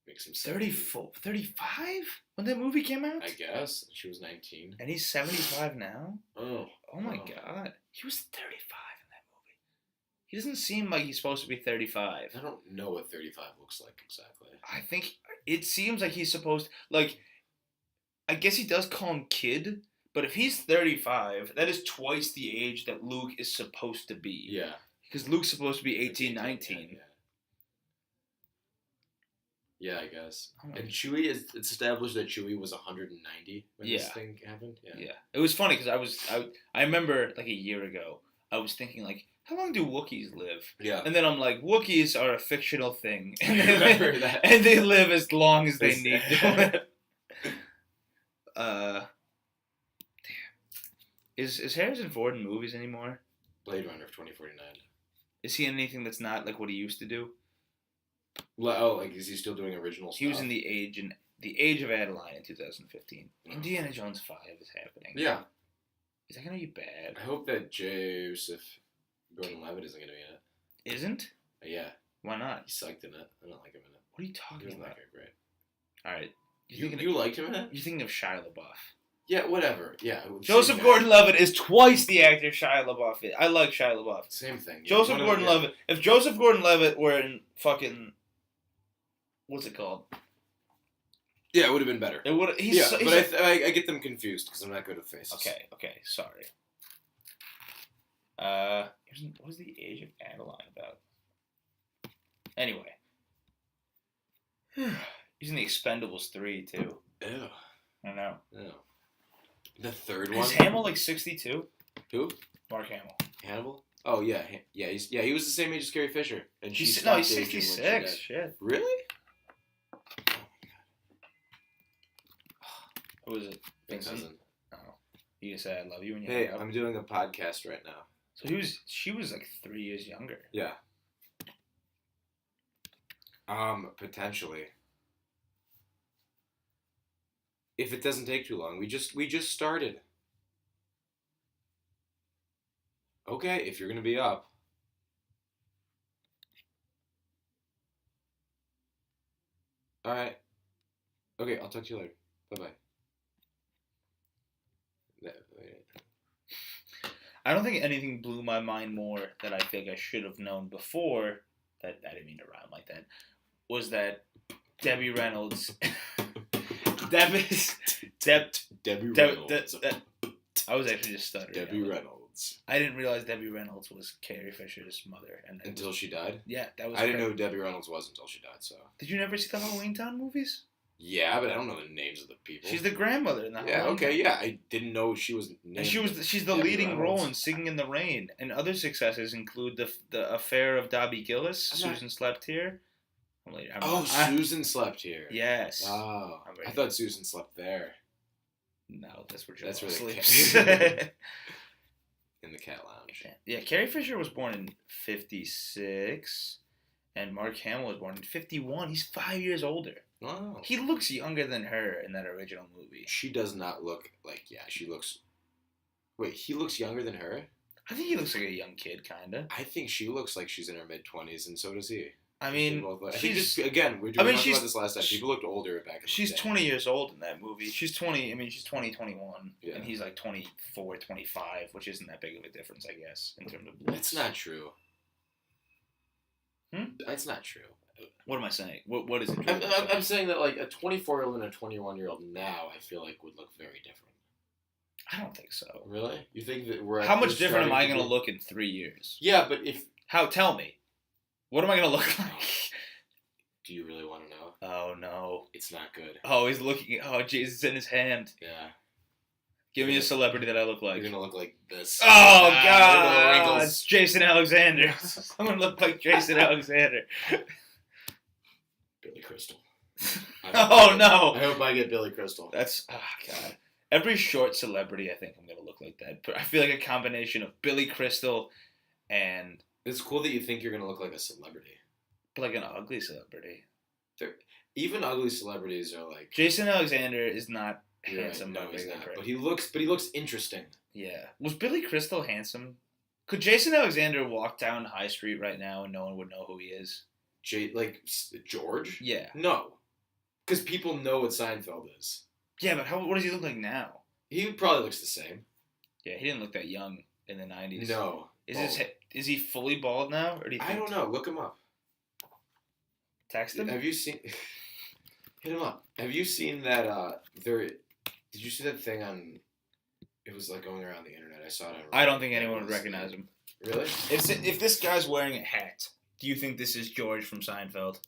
Makes him 70. 34, 35 when that movie came out? I guess. She was 19. And he's 75 now? Oh. Oh my god. He was 35 in that movie. He doesn't seem like he's supposed to be 35. I don't know what 35 looks like exactly. I think it seems like he's supposed like I guess he does call him kid, but if he's 35, that is twice the age that Luke is supposed to be. Yeah. Because Luke's supposed to be 18, 19. Yeah, I guess. Oh my And Chewie it's established that Chewie was 190 when this Yeah. thing happened. Yeah. It was funny because I remember like a year ago, I was thinking like, how long do Wookiees live? Yeah. And then I'm like, Wookiees are a fictional thing. I remember that. And they live as long as they need to. Damn. Is Harrison Ford in movies anymore? Blade Runner 2049. Is he in anything that's not like what he used to do? Oh, like is he still doing original stuff? He was in The Age of Adeline in 2015. Indiana Jones 5 is happening. Yeah. Is that gonna be bad? I hope that Joseph Gordon-Levitt isn't gonna be in it. Isn't? Yeah. Why not? He's psyched in it. I don't like him in it. What are you He talking wasn't about? that great. All right. You liked him in it? You're thinking of Shia LaBeouf. Yeah, whatever. Yeah. Joseph Gordon-Levitt is twice the actor Shia LaBeouf is. I like Shia LaBeouf. Same thing. Yeah, Joseph Gordon-Levitt. If Joseph Gordon-Levitt were in fucking, what's it called? Yeah, it would have been better. It would. But I get them confused because I'm not good at faces. Okay. Sorry. What was The Age of Adeline about? Anyway. He's in The Expendables 3, too. Ew. I know. Ew. The third one? Is Hamill like 62? Who? Mark Hamill. Hannibal? Oh, yeah. He was the same age as Carrie Fisher. And He's stopped aging when she 66. died. Shit. Really? Who is it? My Vincent? cousin. Oh. You just said I love you when you Hey, hung up. I'm doing a podcast right now. So she was like 3 years younger. Yeah. Potentially. If it doesn't take too long, we just started. Okay, if you're gonna be up. All right. Okay, I'll talk to you later. Bye bye. I don't think anything blew my mind more that I think I should have known before. That I didn't mean to rhyme like that. Was that Debbie Reynolds? Debbie Reynolds. I was actually just stuttering. Debbie Reynolds. I didn't realize Debbie Reynolds was Carrie Fisher's mother. Until she died? Yeah, that was. I didn't know who Debbie Reynolds was until she died. So. Did you never see the Halloween Town movies? Yeah, but I don't know the names of the people. She's the grandmother in the Halloween Town. Yeah, I didn't know she was named. And she's the Debbie leading Reynolds. role in Singing in the Rain. And other successes include the Affair of Dobby Gillis, Susan Slept Here. Susan Slept Here. Yes. Oh, I thought Susan slept there. No, that's where That's where they sleeps. In the cat lounge. Yeah, Carrie Fisher was born in 56, and Mark Hamill was born in 51. He's 5 years older. Oh. He looks younger than her in that original movie. She does not look like, she looks... Wait, he looks younger than her? I think he looks like a young kid, kind of. I think she looks like she's in her mid-20s, and so does he. I mean, she's... Again, we talked about this last time. People looked older back in the day. She's 20 years old in that movie. She's 20, 21, yeah. And he's like 24, 25, which isn't that big of a difference, I guess, in terms of... That's not true. That's not true. What am I saying? What is it? I'm saying that like a 24-year-old and a 21-year-old now, I feel like would look very different. I don't think so. Really? You think that we're... How much different am I going to look in 3 years? Yeah, but if... Tell me. What am I going to look like? Do you really want to know? Oh, no. It's not good. Oh, he's looking... Oh, Jesus, it's in his hand. Yeah. Give me a celebrity that I look like. You're going to look like this. Oh, God. It's Jason Alexander. I'm going to look like Jason Alexander. Billy Crystal. Oh, no. I hope I get Billy Crystal. That's... Oh, God. Every short celebrity, I think I'm going to look like that. But I feel like a combination of Billy Crystal and... It's cool that you think you're going to look like a celebrity. But like an ugly celebrity. Even ugly celebrities are like... Jason Alexander is not handsome. Right. No, he's not. But he looks interesting. Yeah. Was Billy Crystal handsome? Could Jason Alexander walk down High Street right now and no one would know who he is? George? Yeah. No. Because people know what Seinfeld is. Yeah, but what does he look like now? He probably looks the same. Yeah, he didn't look that young in the 90s. No. Is he fully bald now? Or do you think... I don't know. Look him up. Text him? Have you seen... Hit him up. Have you seen that... Did you see that thing on... It was like going around the internet. I saw it on... I don't think anyone would recognize him. Really? If this guy's wearing a hat, do you think this is George from Seinfeld?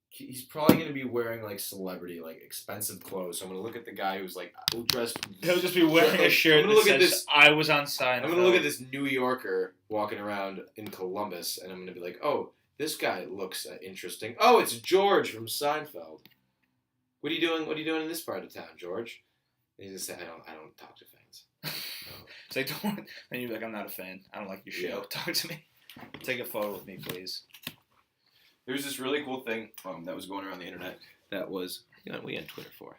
He's probably going to be wearing, like, celebrity, like, expensive clothes. So I'm going to look at the guy who's, like, dressed... He'll just be wearing a shirt that says, I was on Seinfeld. I'm going to look at this New Yorker walking around in Columbus, and I'm going to be like, oh, this guy looks interesting. Oh, it's George from Seinfeld. What are you doing in this part of town, George? He just said, I don't talk to fans. No. It's like, don't. And you're like, I'm not a fan. I don't like your show. Yeah. Talk to me. Take a photo with me, please. There was this really cool thing that was going around the internet that was, we had Twitter for.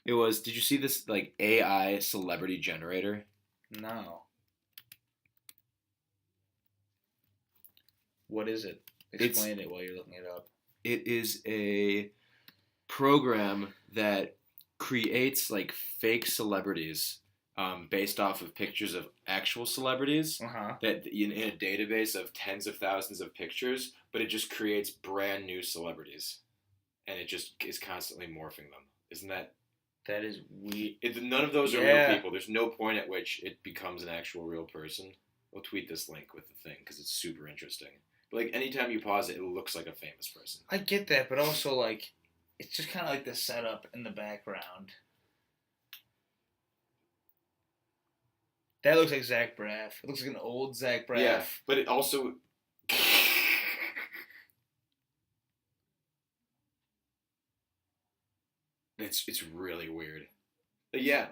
It was, did you see this like AI celebrity generator? No. What is it? Explain it while you're looking it up. It is a program that creates like fake celebrities based off of pictures of actual celebrities that in a database of tens of thousands of pictures, but it just creates brand new celebrities, and it just is constantly morphing them. Isn't that? That is weird. None of those are real people. There's no point at which it becomes an actual real person. We'll tweet this link with the thing because it's super interesting. But like anytime you pause it, it looks like a famous person. I get that, but also like, it's just kind of like the setup in the background. That looks like Zach Braff. It looks like an old Zach Braff. Yeah, but it also. It's really weird. Yeah,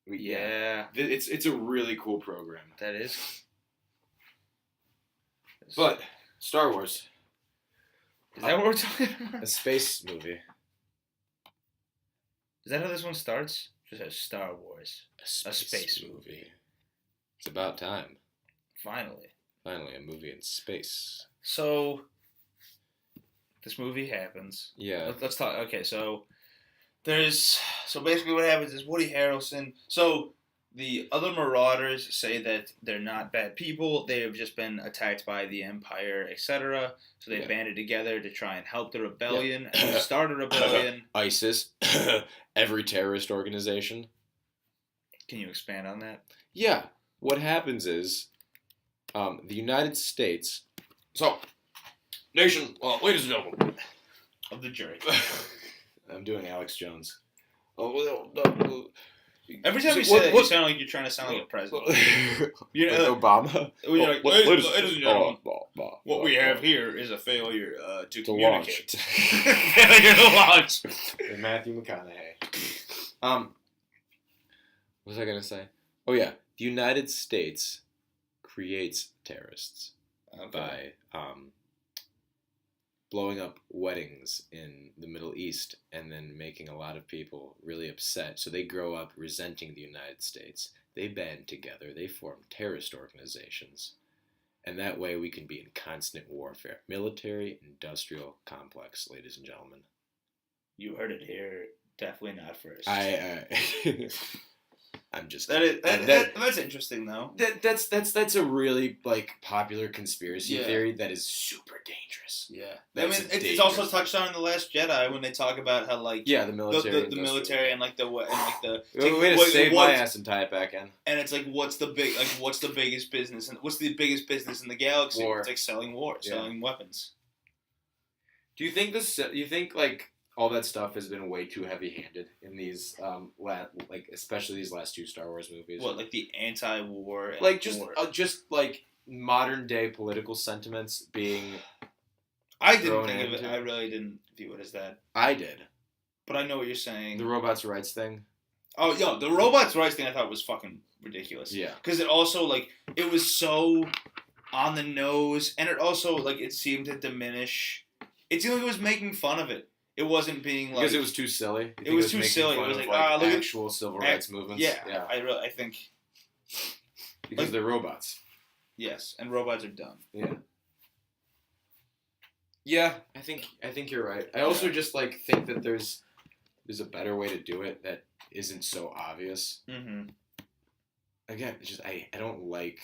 Yeah. It's a really cool program. That is. But Star Wars, Is that what we're talking about? a space movie, Is that how this one starts? Just as Star Wars. a space movie. It's about time. Finally. Finally, a movie in space. So, this movie happens. Yeah. Let's talk. Okay, so basically what happens is Woody Harrelson. So the other Marauders say that they're not bad people. They have just been attacked by the Empire, etc. So they banded together to try and help the rebellion and start a rebellion. ISIS, every terrorist organization. Can you expand on that? Yeah. What happens is, the United States. So, nation, ladies and gentlemen, Of the jury. I'm doing Alex Jones. Every time you say that, you sound like you're trying to sound like a president. You know, Obama. You're like, ladies and gentlemen, what we have here here is a failure to to communicate. launch. Failure to launch. And Matthew McConaughey. What was I gonna say? Oh yeah, the United States creates terrorists by blowing up weddings in the Middle East and then making a lot of people really upset. So they grow up resenting the United States. They band together. They form terrorist organizations. And that way we can be in constant warfare. Military-industrial complex, ladies and gentlemen. You heard it here. Definitely not first. I'm just that's interesting though. That's a really like popular conspiracy theory that is super dangerous. Yeah, It's also touched on in The Last Jedi when they talk about how like the military, the military and like the way to save my ass and tie it back in. And it's like what's the biggest business and what's the biggest business in the galaxy? War. It's like selling selling weapons. Do you think like all that stuff has been way too heavy-handed in these, especially these last two Star Wars movies? What, like the anti-war? And like war? Just like modern-day political sentiments being. I didn't think of it. I really didn't view it as that. I did, but I know what you're saying. The robots' rights thing. Oh, yo, the robots' rights thing I thought was fucking ridiculous. Yeah, because it also like it was so on the nose, and it also like it seemed to diminish. It seemed like it was making fun of it. It wasn't being like... Because it was too silly? It was too silly. It was like, look at... actual civil rights movements? Yeah. I think... Because they're robots. Yes, and robots are dumb. Yeah. Yeah, I think you're right. I also just, like, think that there's a better way to do it that isn't so obvious. Mm-hmm. Again, it's just, I don't like...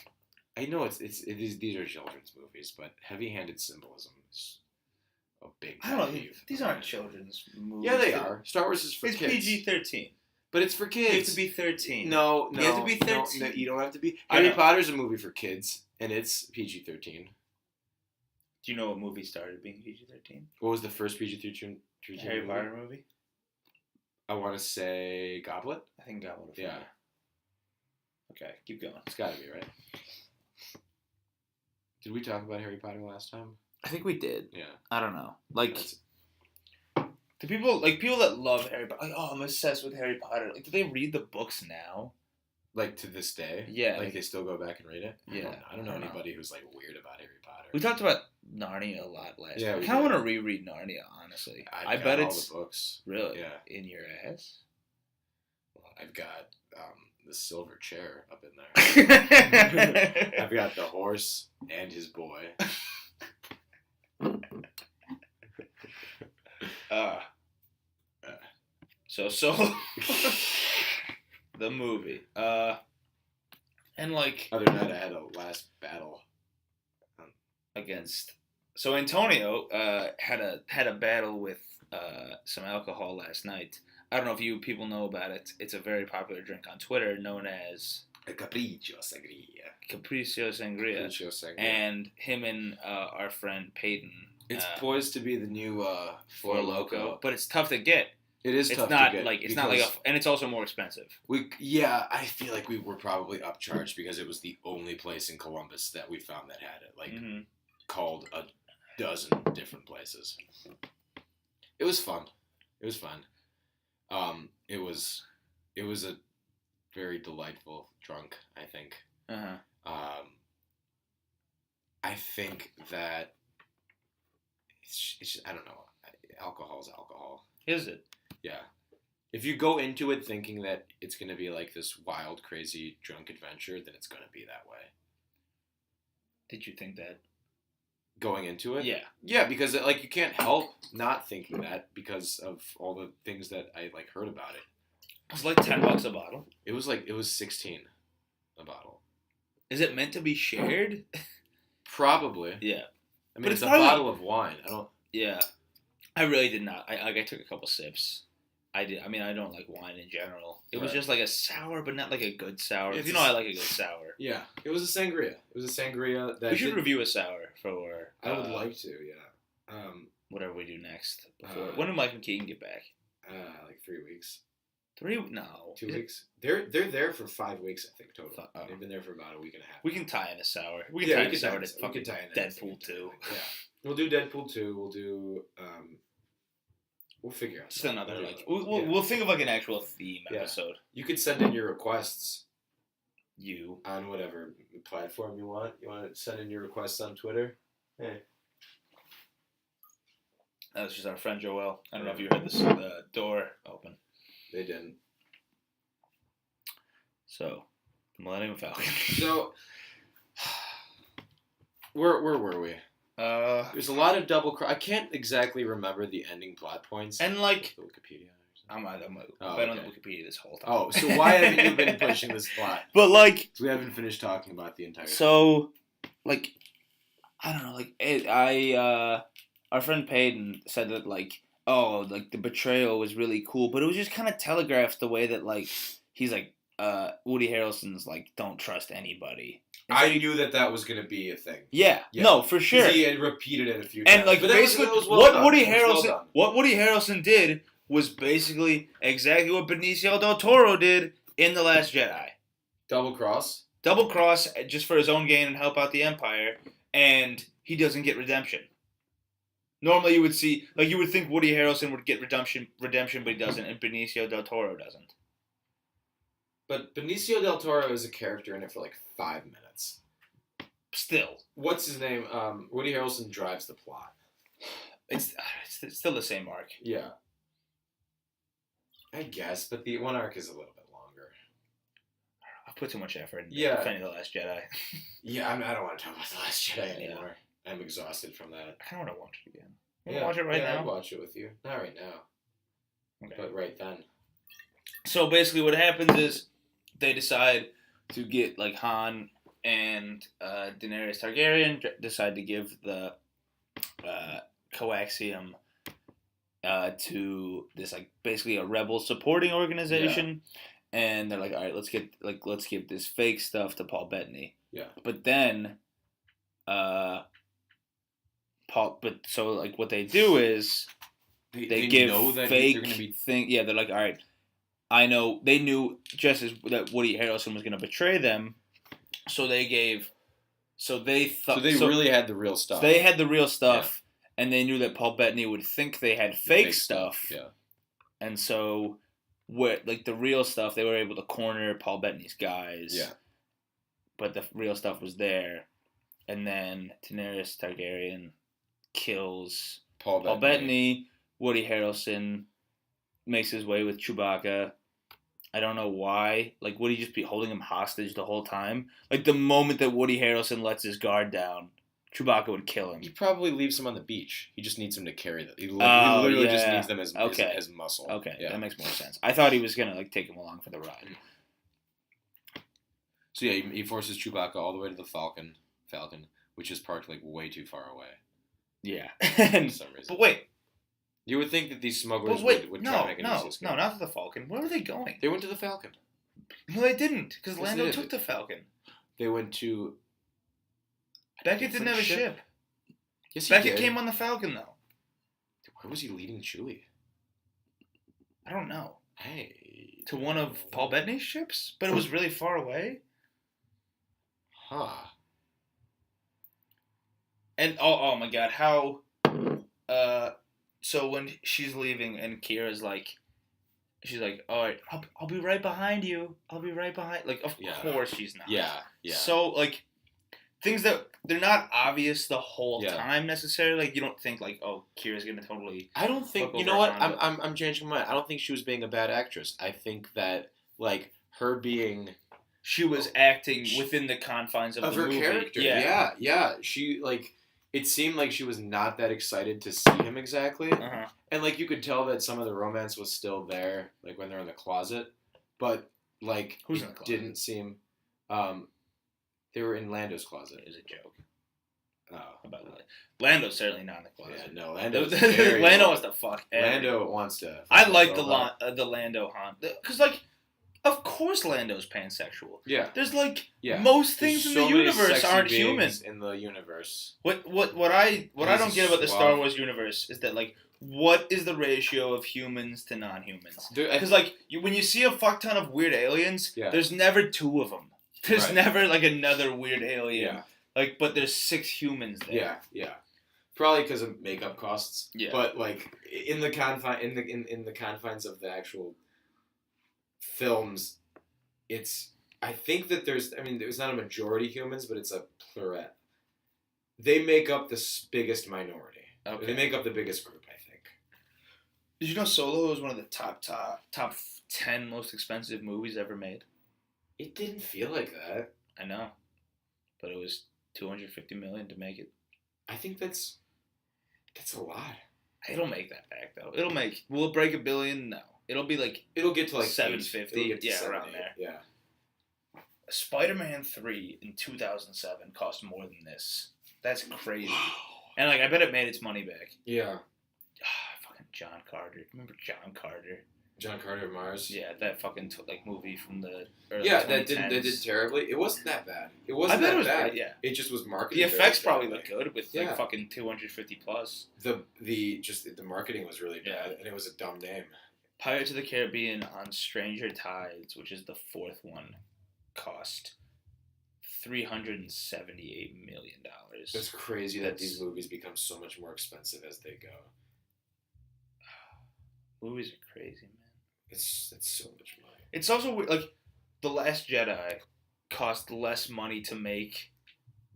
I know these are children's movies, but heavy-handed symbolism is... a big I don't know. These aren't children's movies. Yeah, they are. Star Wars is for kids. It's PG-13. But it's for kids. You have to be 13. No. You have to be 13. No, you don't have to be. Harry Potter's a movie for kids, and it's PG-13. Do you know what movie started being PG-13? What was the first PG-13 Harry Potter movie? I want to say Goblet. I think Goblet of Fire. Yeah. Okay, keep going. It's got to be, right? Did we talk about Harry Potter last time? I think we did. Yeah. I don't know. Like, Do people that love Harry Potter, like, oh, I'm obsessed with Harry Potter. Like, do they read the books now? Like to this day? Yeah. Like they still go back and read it? Yeah. I don't know anybody who's like weird about Harry Potter. We talked about Narnia a lot last Yeah, week. we I kind of did. want to reread Narnia, honestly. I I've bet got all it's the books. really Yeah. in your ass. Well, I've got the silver chair up in there. I've got the horse and his boy. So the movie. And like Other night I had a last battle. against. So Antonio had a battle with some alcohol last night. I don't know if you people know about it. It's a very popular drink on Twitter known as A capriccio sangria. Capriccio Sangria. Capriccio sangria. And him and our friend Peyton. It's poised to be the new Four Loko, but it's tough to get. It is It's tough not to get. like it's not like and it's also more expensive. I feel like we were probably upcharged because it was the only place in Columbus that we found that had it. Like called a dozen different places. It was fun. It was fun. It was a very delightful drunk, I think. I think that it's just, I don't know. Alcohol is alcohol. Is it? Yeah. If you go into it thinking that it's going to be like this wild, crazy, drunk adventure, then it's going to be that way. Did you think that? Going into it? Yeah. Yeah, because like you can't help not thinking that because of all the things that I like heard about it. It was like $10 a bottle. It was 16 a bottle. Is it meant to be shared? Probably. Yeah. I mean, But it's it's a probably- bottle of wine. I don't. Yeah. I really did not. I took a couple sips. I did. I mean, I don't like wine in general. It was Right. just like a sour, but not like a good sour. It's You know, I like a good sour. Yeah, it was a sangria. It was a sangria that We should review a sour for. I would like to. Yeah. Whatever we do next. Before Uh, when do Mike and Keegan get back? Like 3 weeks. 3? No. 2 weeks. They're there for 5 weeks, I think, total. Oh. They've been there for about a week and a half. We can tie in a sour. We can Yeah, tie we in a can sour tie to in- we fucking can tie in Deadpool anything. 2. Yeah, we'll do Deadpool 2. We'll do. We'll figure out. Just something. another like Yeah. we'll think of like an actual theme Yeah. episode. You could send in your requests You. on whatever platform you want. You want to send in your requests on Twitter? Hey. That's just our friend Joel. I don't know if you heard the door open. They didn't. So, the Millennium Falcon. So, where were we? There's a lot of double. I can't exactly remember the ending plot points. And like, The Wikipedia. I'm been Oh, on the okay. Wikipedia this whole time. Oh, so why haven't you been pushing this plot? But like, We haven't finished talking about the entire. so, like, I don't know. Like, our friend Peyton said that like, oh, like the betrayal was really cool, but it was just kind of telegraphed the way that like he's like, Woody Harrelson's like, don't trust anybody. And so I knew that was going to be a thing. Yeah, Yeah. no, for sure. He had repeated it a few times. And like But that basically, was well what done. Woody It was well Harrelson, done. what Woody Harrelson did was basically exactly what Benicio del Toro did in The Last Jedi. Double cross. Double cross just for his own gain and help out the Empire, and he doesn't get redemption. Normally, you would think Woody Harrelson would get redemption, but he doesn't, and Benicio del Toro doesn't. But Benicio del Toro is a character in it for like 5 minutes. Still, What's his name? Woody Harrelson drives the plot. it's still the same arc. Yeah. I guess, but the one arc is a little bit longer. I put too much effort into Yeah. defending The Last Jedi. Yeah, I don't want to talk about The Last Jedi anymore. I'm exhausted from that. I kind of want to watch it again. You wanna watch it right I'd now? watch it with you. Not right now, Okay. but right then. So basically, what happens is they decide to get like Han and Daenerys Targaryen decide to give the coaxium to this like basically a rebel supporting organization, and they're like, all right, let's give this fake stuff to Paul Bettany. Yeah. But then, so like what they do is they give know that fake they're gonna be. thing. Yeah, they're like, all right, I know they knew just as that Woody Harrelson was going to betray them, so they gave. So they thought. So they really had the real stuff. They had the real stuff, and they knew that Paul Bettany would think they had fake stuff. Yeah. And so, the real stuff, they were able to corner Paul Bettany's guys. Yeah. But the real stuff was there. And then Daenerys Targaryen kills Paul Bettany. Woody Harrelson makes his way with Chewbacca. I don't know why. Like, would he just be holding him hostage the whole time? Like, the moment that Woody Harrelson lets his guard down, Chewbacca would kill him. He probably leaves him on the beach. He just needs him to carry them. He literally just needs them as muscle. Okay, yeah. That makes more sense. I thought he was going to, take him along for the ride. So, yeah, he forces Chewbacca all the way to the Falcon, which is parked, way too far away. Yeah. For some reason. But wait. You would think that these smugglers would try to make an easy escape. No, not to the Falcon. Where were they going? They went to the Falcon. No, they didn't, because Yes, Lando they took did. the Falcon. They went to... Beckett didn't have a ship. Yes, he Beckett did. came on the Falcon, though. Where was he leading Chewie? I don't know. Hey. To one of Paul Bettany's ships? But it was really far away? Huh. And, oh my god, how... So when she's leaving and Kira's she's like, all right, I'll be right behind you. I'll be right behind. Like, of course she's not. Yeah. So, things that, they're not obvious the whole time necessarily. You don't think, oh, Kira's going to totally... I don't think... You know what? I'm changing my mind. I don't think she was being a bad actress. I think that, her being... She was acting within the confines of the her movie. character. Yeah. Yeah. She, it seemed like she was not that excited to see him exactly. Uh-huh. And, you could tell that some of the romance was still there, when they're in the closet. But, Who's in the closet? Didn't seem... they were in Lando's closet. It was a joke. Oh. About Lando's certainly not in the closet. Yeah, no, Lando's Lando wants to fuck everyone. Lando wants to... I like the Lando Han. Because, of course Lando's pansexual. Yeah. There's, most things in the universe aren't human. In the universe. What I don't get about the Star Wars universe is that, what is the ratio of humans to non-humans? Because, when you see a fuck ton of weird aliens, there's never two of them. There's never, another weird alien. Yeah. But there's 6 humans there. Yeah. Probably because of makeup costs. Yeah. But, in the confines of the actual films, I think that there's not a majority humans, but it's a plurality. They make up the biggest minority. Okay. They make up the biggest group, I think. Did you know Solo is one of the top 10 most expensive movies ever made? It didn't feel like that. I know. But it was $250 million to make it. I think that's a lot. It'll make that back, though. Will it break $1 billion? No. It'll be it'll get to 750. Yeah, around there. Yeah. Spider-Man 3 in 2007 cost more than this. That's crazy. And I bet it made its money back. Yeah. Fucking John Carter. Remember John Carter? John Carter of Mars. Yeah, that fucking movie from the early 2010s. That did terribly. It wasn't that bad. It wasn't that bad. Good, yeah. It just was marketed. The effects probably look good with fucking 250 plus. The marketing was really bad, and it was a dumb name. Pirates of the Caribbean on Stranger Tides, which is the 4th one, cost $378 million. It's crazy that these movies become so much more expensive as they go. Movies are crazy, man. It's so much money. It's also weird, The Last Jedi cost less money to make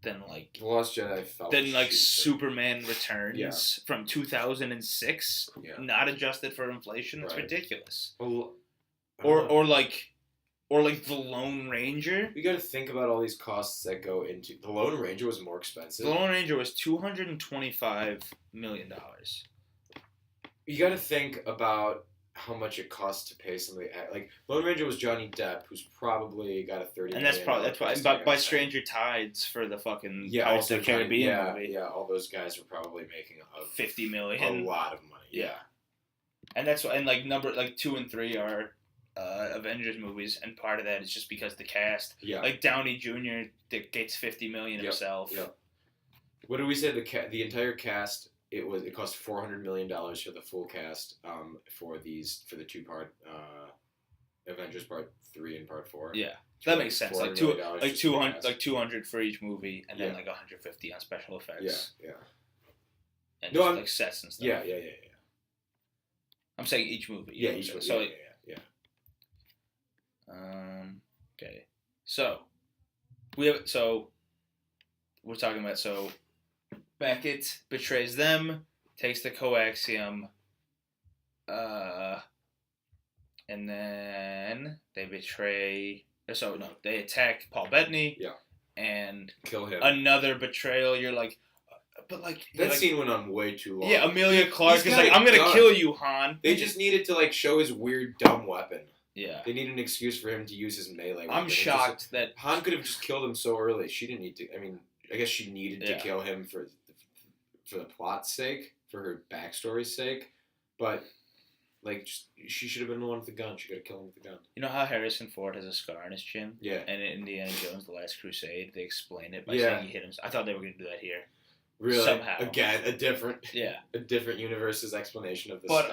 than The Last Jedi felt cheap, Superman Returns from 2006, not adjusted for inflation. That's ridiculous. Well, or The Lone Ranger. You got to think about all these costs that go into The Lone Ranger was more expensive. The Lone Ranger was $225 million. You got to think about how much it costs to pay somebody. Lone Ranger was Johnny Depp, who's probably got a $30 and that's why by Stranger Tides for the fucking Pirates of the Caribbean movie. Yeah, all those guys were probably making $50 million. A lot of money. Yeah. And that's why, and number 2 and 3 are Avengers movies, and part of that is just because the cast. Yeah. Downey Jr. gets $50 million himself. Yeah. What did we say? The entire cast. It cost $400 million for the full cast for the 2-part Avengers Part 3 and Part 4. Yeah, that makes sense. $200 for each movie, and then $150 on special effects. Yeah. and No, just like sets and stuff. Yeah. I'm saying each movie. Yeah, each movie. So Yeah. okay. So we're talking about Beckett betrays them, takes the coaxium, and then they betray. So no, they attack Paul Bettany. Yeah. And Kill him. Another betrayal. You're like, but like that scene went on way too long. Yeah, Amelia Clarke is got like, it I'm gonna done. kill you, Han. They just needed to like show his weird dumb weapon. Yeah. They needed an excuse for him to use his melee weapon. I'm shocked that Han could have just killed him so early. She didn't need to. I mean, I guess she needed to kill him for the plot's sake, for her backstory's sake, but like she should have been the one with the gun. She could have killed him with the gun. You know how Harrison Ford has a scar on his chin? Yeah. And in Indiana Jones: The Last Crusade, they explain it by saying he hit him. I thought they were going to do that here. Really? Somehow. Again, a different universe's explanation of this. But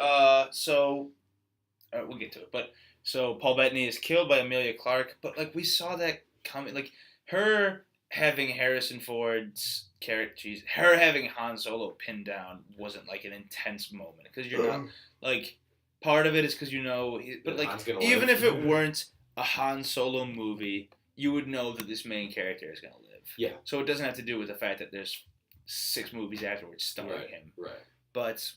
we'll get to it. But so Paul Bettany is killed by Amelia Clarke, but like we saw that coming. Like her having Harrison Ford's character, her having Han Solo pinned down wasn't like an intense moment because you're not like. Part of it is because but like even if it weren't a Han Solo movie, you would know that this main character is gonna live. Yeah. So it doesn't have to do with the fact that there's 6 movies afterwards starring him. Right. But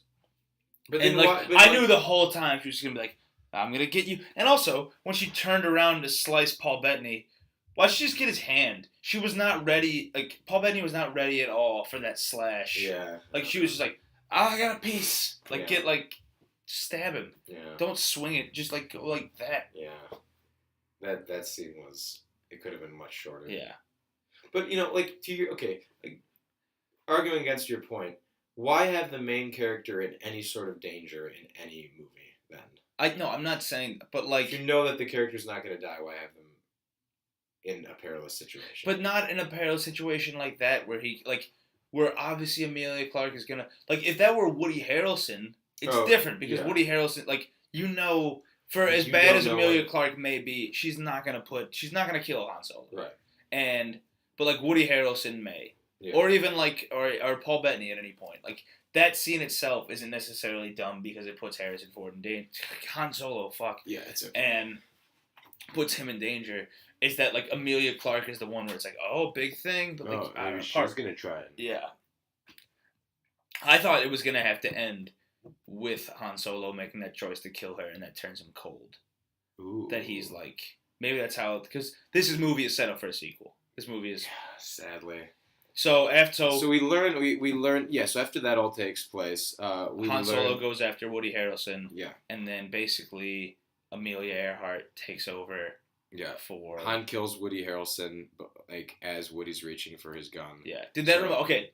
then I knew the whole time she was gonna be like, I'm gonna get you. And also when she turned around to slice Paul Bettany, why did she just get his hand? She was not ready. Like Paul Bettany was not ready at all for that slash. Yeah. Like she was just like, I got a piece. Like get like. Stab him. Yeah. Don't swing it. Just like go like that. Yeah. That scene was. It could have been much shorter. Yeah. But like arguing against your point, why have the main character in any sort of danger in any movie then? I'm not saying, but like if you know that the character's not going to die, why have them in a perilous situation? But not in a perilous situation like that where obviously Amelia Clarke is gonna if that were Woody Harrelson. It's different because Woody Harrelson, for as bad as Amelia Clarke may be, she's not gonna kill Han Solo. Right. But Woody Harrelson may, or even or Paul Bettany at any point. Like that scene itself isn't necessarily dumb because it puts Harrison Ford in danger. Han Solo, fuck. Yeah, it's okay. And puts him in danger. Is that Amelia Clarke is the one where it's big thing, but I don't know. She's gonna try it. Yeah. I thought it was gonna have to end with Han Solo making that choice to kill her, and that turns him cold. Ooh. That he's maybe that's how, because this movie is set up for a sequel. This movie is sadly. So we learn. Yeah. So after that all takes place, Han Solo goes after Woody Harrelson. Yeah. And then basically Amelia Earhart takes over. Yeah. For Han kills Woody Harrelson, as Woody's reaching for his gun. Yeah. Did that okay?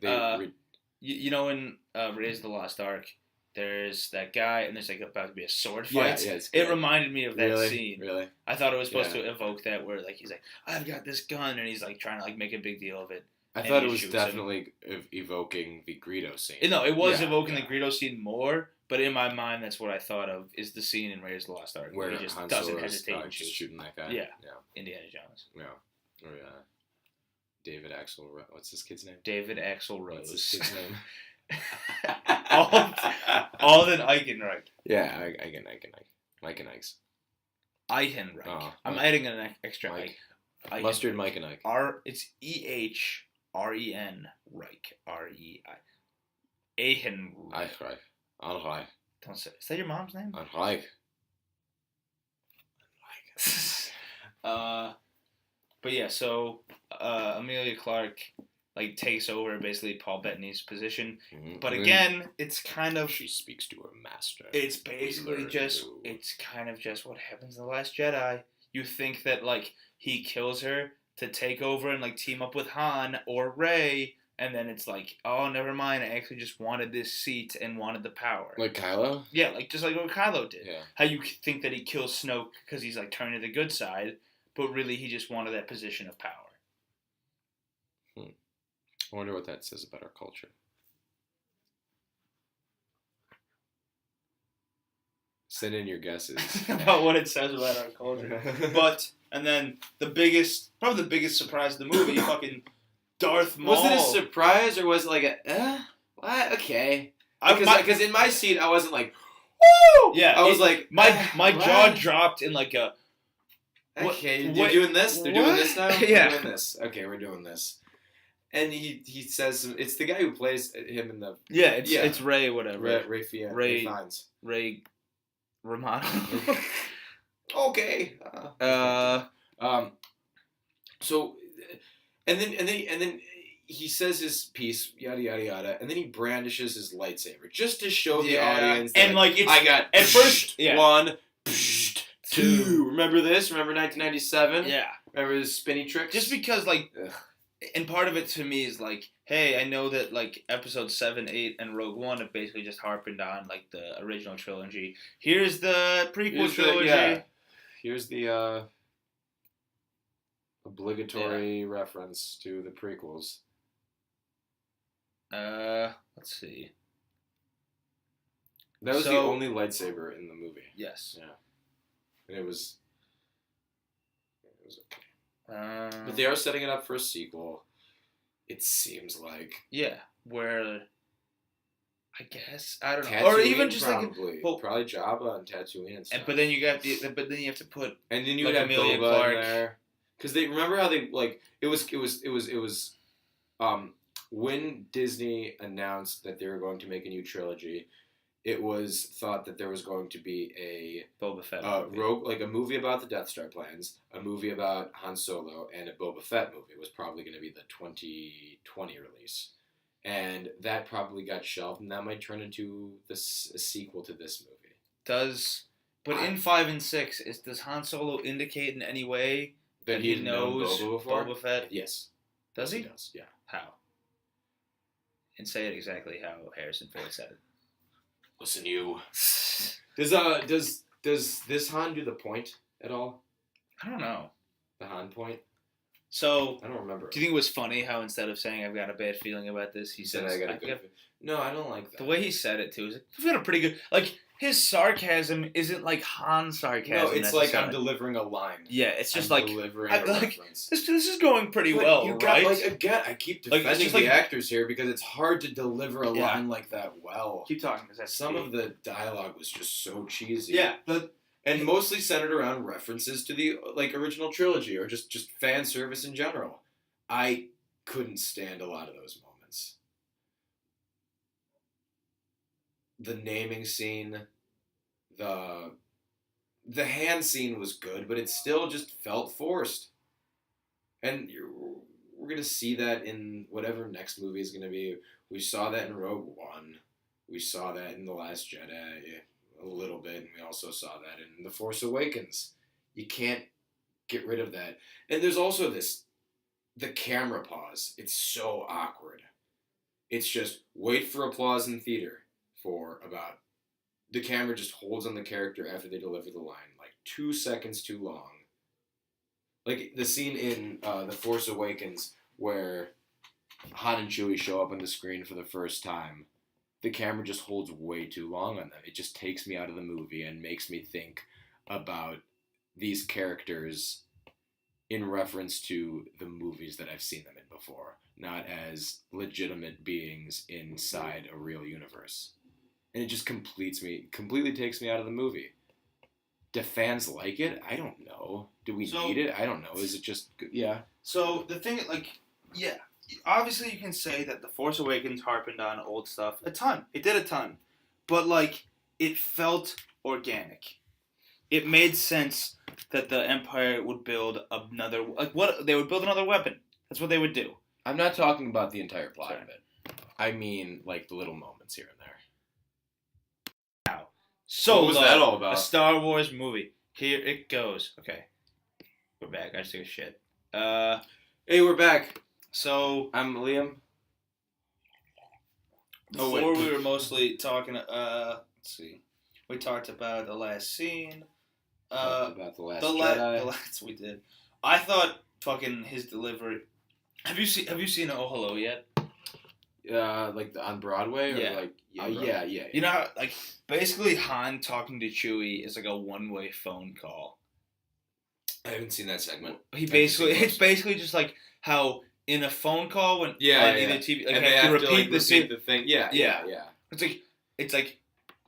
In Raiders of the Lost Ark. There's that guy, and there's about to be a sword fight. Yeah, it reminded me of that scene. Really? I thought it was supposed to evoke that, where he's like, I've got this gun, and he's trying to make a big deal of it. I thought it was definitely evoking the Greedo scene. No, it was evoking the Greedo scene more, but in my mind, that's what I thought of is the scene in Raiders of the Lost Ark where he just Han doesn't Solo's, hesitate and just shooting that guy. Yeah. Indiana Jones. Yeah. Or David Axel. What's this kid's name? David Axel Rose. What's this kid's name? Alden Ehrenreich. Yeah, Ehrenreich. Ehrenreich. Oh, I'm adding an extra Mike. Eich. Mustard Mike and Ike. It's EHREN Reich. REI. Ehrenreich. Ehrenreich. Don't say. Is that your mom's name? Ehrenreich. But yeah, so Amelia Clarke takes over basically Paul Bettany's position. Mm-hmm. But again, it's kind of she speaks to her master. It's basically it's kind of just what happens in The Last Jedi. You think that he kills her to take over and team up with Han or Rey, and then it's oh, never mind, I actually just wanted this seat and wanted the power. Like Kylo? Yeah, just like what Kylo did. Yeah. How you think that he kills Snoke because he's turning to the good side, but really he just wanted that position of power. I wonder what that says about our culture. Send in your guesses. About what it says about our culture. And then probably the biggest surprise of the movie, fucking Darth Maul. Was it a surprise or was it Okay. My- Because in my seat, I wasn't like, woo! Yeah, I was like, my what? jaw dropped in like a. Okay, What- you're doing this? They're doing what? this now? Yeah. We're doing this. Okay, we're doing this. And he says, it's the guy who plays him in the... Yeah, it's Yeah. it's Ray whatever. Ray Fiennes. Ray- Ray Fiennes. Ray Romano. Okay. So, and then he says his piece, yada yada yada, and then he brandishes his lightsaber just to show the audience. That, and like it's I got at first, yeah. 1, 2. Remember this? Remember 1997? Yeah. Remember his spinny tricks? Just because like, Ugh. and part of it to me is like, hey, I know that like episode 7, 8, and Rogue One have basically just harpened on like the original trilogy. Here's the prequel trilogy. Here's the obligatory reference to the prequels. Let's see. That was the So- only lightsaber in the movie. Yes. Yeah. And it was okay. But But they are setting it up for a sequel. It seems like yeah, where I guess I don't know, Tatooine, or even just probably, well- probably Jabba and Tatooine and stuff. but then you got but then you have to put and then you like would have Amelia Boba Clarke. in there because they remember how they like it was when Disney announced that they were going to make a new trilogy. It was thought that there was going to be a Boba Fett movie. a movie about the Death Star plans, a movie about Han Solo, and a Boba Fett movie. It was probably going to be the 2020 release, and that probably got shelved, and that might turn into a sequel to this movie. But in 5 and 6, does Han Solo indicate in any way That he knows Boba before? Boba Fett? Yes, Does he? does. Yeah. How? And say it exactly how Harrison Ford said it. Listen, you. Does this Han do the point at all? I don't know. The Han point? So, I don't remember. do you think it was funny how instead of saying I've got a bad feeling about this, he said I got a good. No, I don't like that. the way he said it too is like, I've got a pretty good like his sarcasm isn't like Han sarcasm. No, it's like I'm necessarily. delivering a line. yeah, it's just I'm like delivering I- a like, reference. this is going pretty But well, you right? got, like, again, I keep Like, it's defending just the like- actors here because it's hard to deliver a Yeah. line like that well. Keep talking because that's Some of the dialogue was just so cheesy. yeah, and mostly centered around references to the original trilogy or just fan service in general. I couldn't stand a lot of those moments. The naming scene, the hand scene was good, but it still just felt forced. And we're gonna see that in whatever next movie is gonna be. We saw that in Rogue One. We saw that in The Last Jedi a little bit, and we also saw that in The Force Awakens. You can't get rid of that. And there's also the camera pause. It's so awkward. It's just wait for applause in theater for about... The camera just holds on the character after they deliver the line, like 2 seconds too long. Like the scene in The Force Awakens where Han and Chewie show up on the screen for the first time. The camera just holds way too long on them. It just takes me out of the movie and makes me think about these characters in reference to the movies that I've seen them in before, not as legitimate beings inside a real universe. And it just completely takes me out of the movie. Do fans like it? I don't know. Do we need it? I don't know. Is it just... Yeah. So the thing, like, yeah, obviously you can say that The Force Awakens harpened on old stuff a ton. It did a ton, but like it felt organic. It made sense that the Empire would build another they would build another weapon. That's what they would do. I'm not talking about the entire plot Sorry. of it. I mean, like, the little moments here and there. So What was that all about? A Star Wars movie. Here it goes. Okay, we're back. I just took a shit. Hey, we're back. So I'm Liam. before we were mostly talking. Let's see. We talked about the last scene. About the last The Jedi. last we did. I thought fucking his delivery. Have you seen Oh Hello yet? Like on Broadway? Or Yeah. Like, On Broadway. yeah. You know how, like, basically Han talking to Chewie is like a one-way phone call. I haven't seen that segment. It's basically just like how in a phone call when Yeah, on yeah. either TV, like and have they to have repeat to like the same. the thing. Yeah. It's like,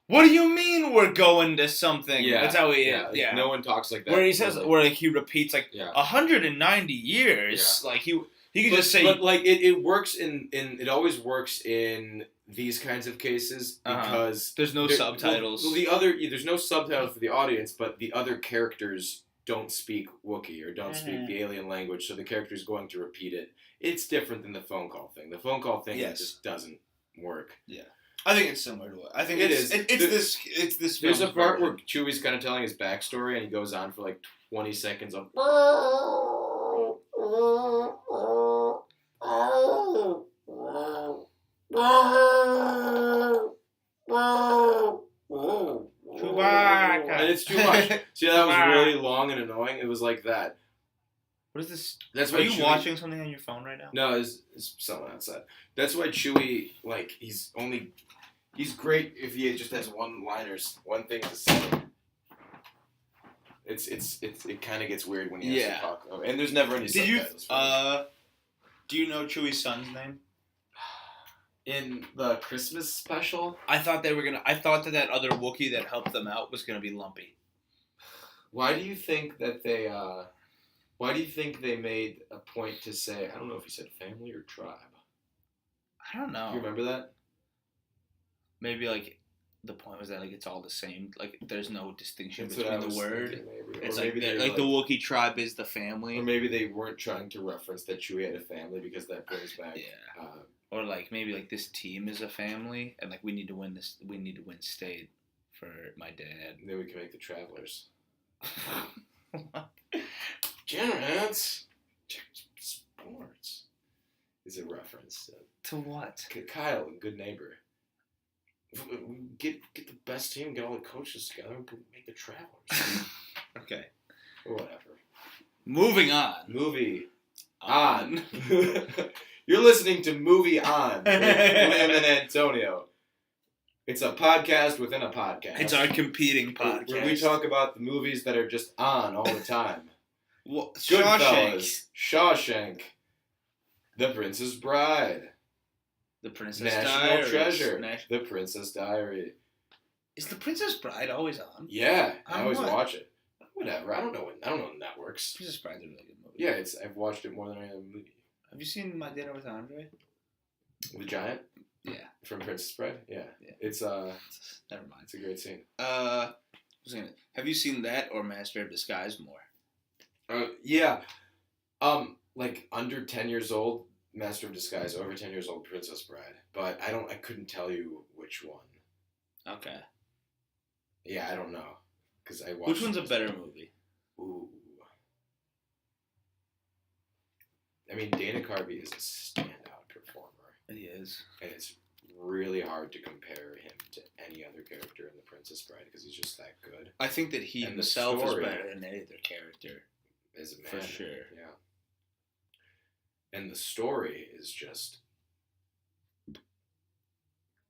what do you mean we're going to something? Yeah, That's how he yeah. is. Yeah. No one talks like that. Where he says, like, where like he repeats like Yeah. 190 years. Yeah. Like he could just say. But like it works in it always works in these kinds of cases because there's no subtitles. Well, there's no subtitles for the audience, but the other characters don't speak Wookiee or don't speak the alien language, so the character's going to repeat it. It's different than the phone call thing. The phone call thing just doesn't work. Yeah. I think it's similar to it. I think it is. It's this. There's a part where Chewie's kind of telling his backstory, and he goes on for like 20 seconds of. Chewbacca. And it's too much. See, that was really long and annoying. It was like that. What is this? That's Are why you watching something on your phone right now? No, it's someone outside. That's why Chewie, like, he's great if he just has one-liners, one thing to say. It kind of gets weird when he has to talk. And there's never any subtitles. Do you know Chewie's son's name? In the Christmas special, I thought that other Wookiee that helped them out was gonna be Lumpy. Why do you think that they? Why do you think they made a point to say? I don't know if he said family or tribe. I don't know. Do you remember that? Maybe like the point was that like it's all the same. Like there's no distinction That's between the word. Thinking, maybe. It's or like maybe the Wookiee tribe is the family. Or maybe they weren't trying to reference that Chewie had a family because that brings back. Yeah. Or like maybe like this team is a family and like we need to win this. We need to win state for my dad. And then we can make the Travelers. What? Generats. Sports is a reference To what? Kyle and Good Neighbor. Get the best team, get all the coaches together, and make the Travelers. Okay. Or whatever. Moving on. Movie on. You're listening to Movie On with Liam and Antonio. It's a podcast within a podcast. It's our competing podcast. Where we talk about the movies that are just on all the time. Well, Shawshank, The Princess Bride, The Princess National Diaries. Treasure, The Princess Diary. Is The Princess Bride always on? Yeah, I On always what? watch it. Whatever, I don't know when that works. Princess Bride's a really good movie. Yeah, I've watched it more than any other movie. Have you seen My Dinner with Andre? The Giant? Yeah. From Princess Bride? Yeah. Yeah. It's Never mind. it's a great scene. Have you seen that or Master of Disguise more? Yeah. Like under 10 years old, Master of Disguise, over 10 years old, Princess Bride. But I couldn't tell you which one. Okay. Yeah, I don't know. Cause I watched Which one's a better movie? Ooh. I mean, Dana Carvey is a standout performer. He is. And it's really hard to compare him to any other character in The Princess Bride because he's just that good. I think that he And the himself story- is better than any other character. As a man. For sure. Yeah. And the story is just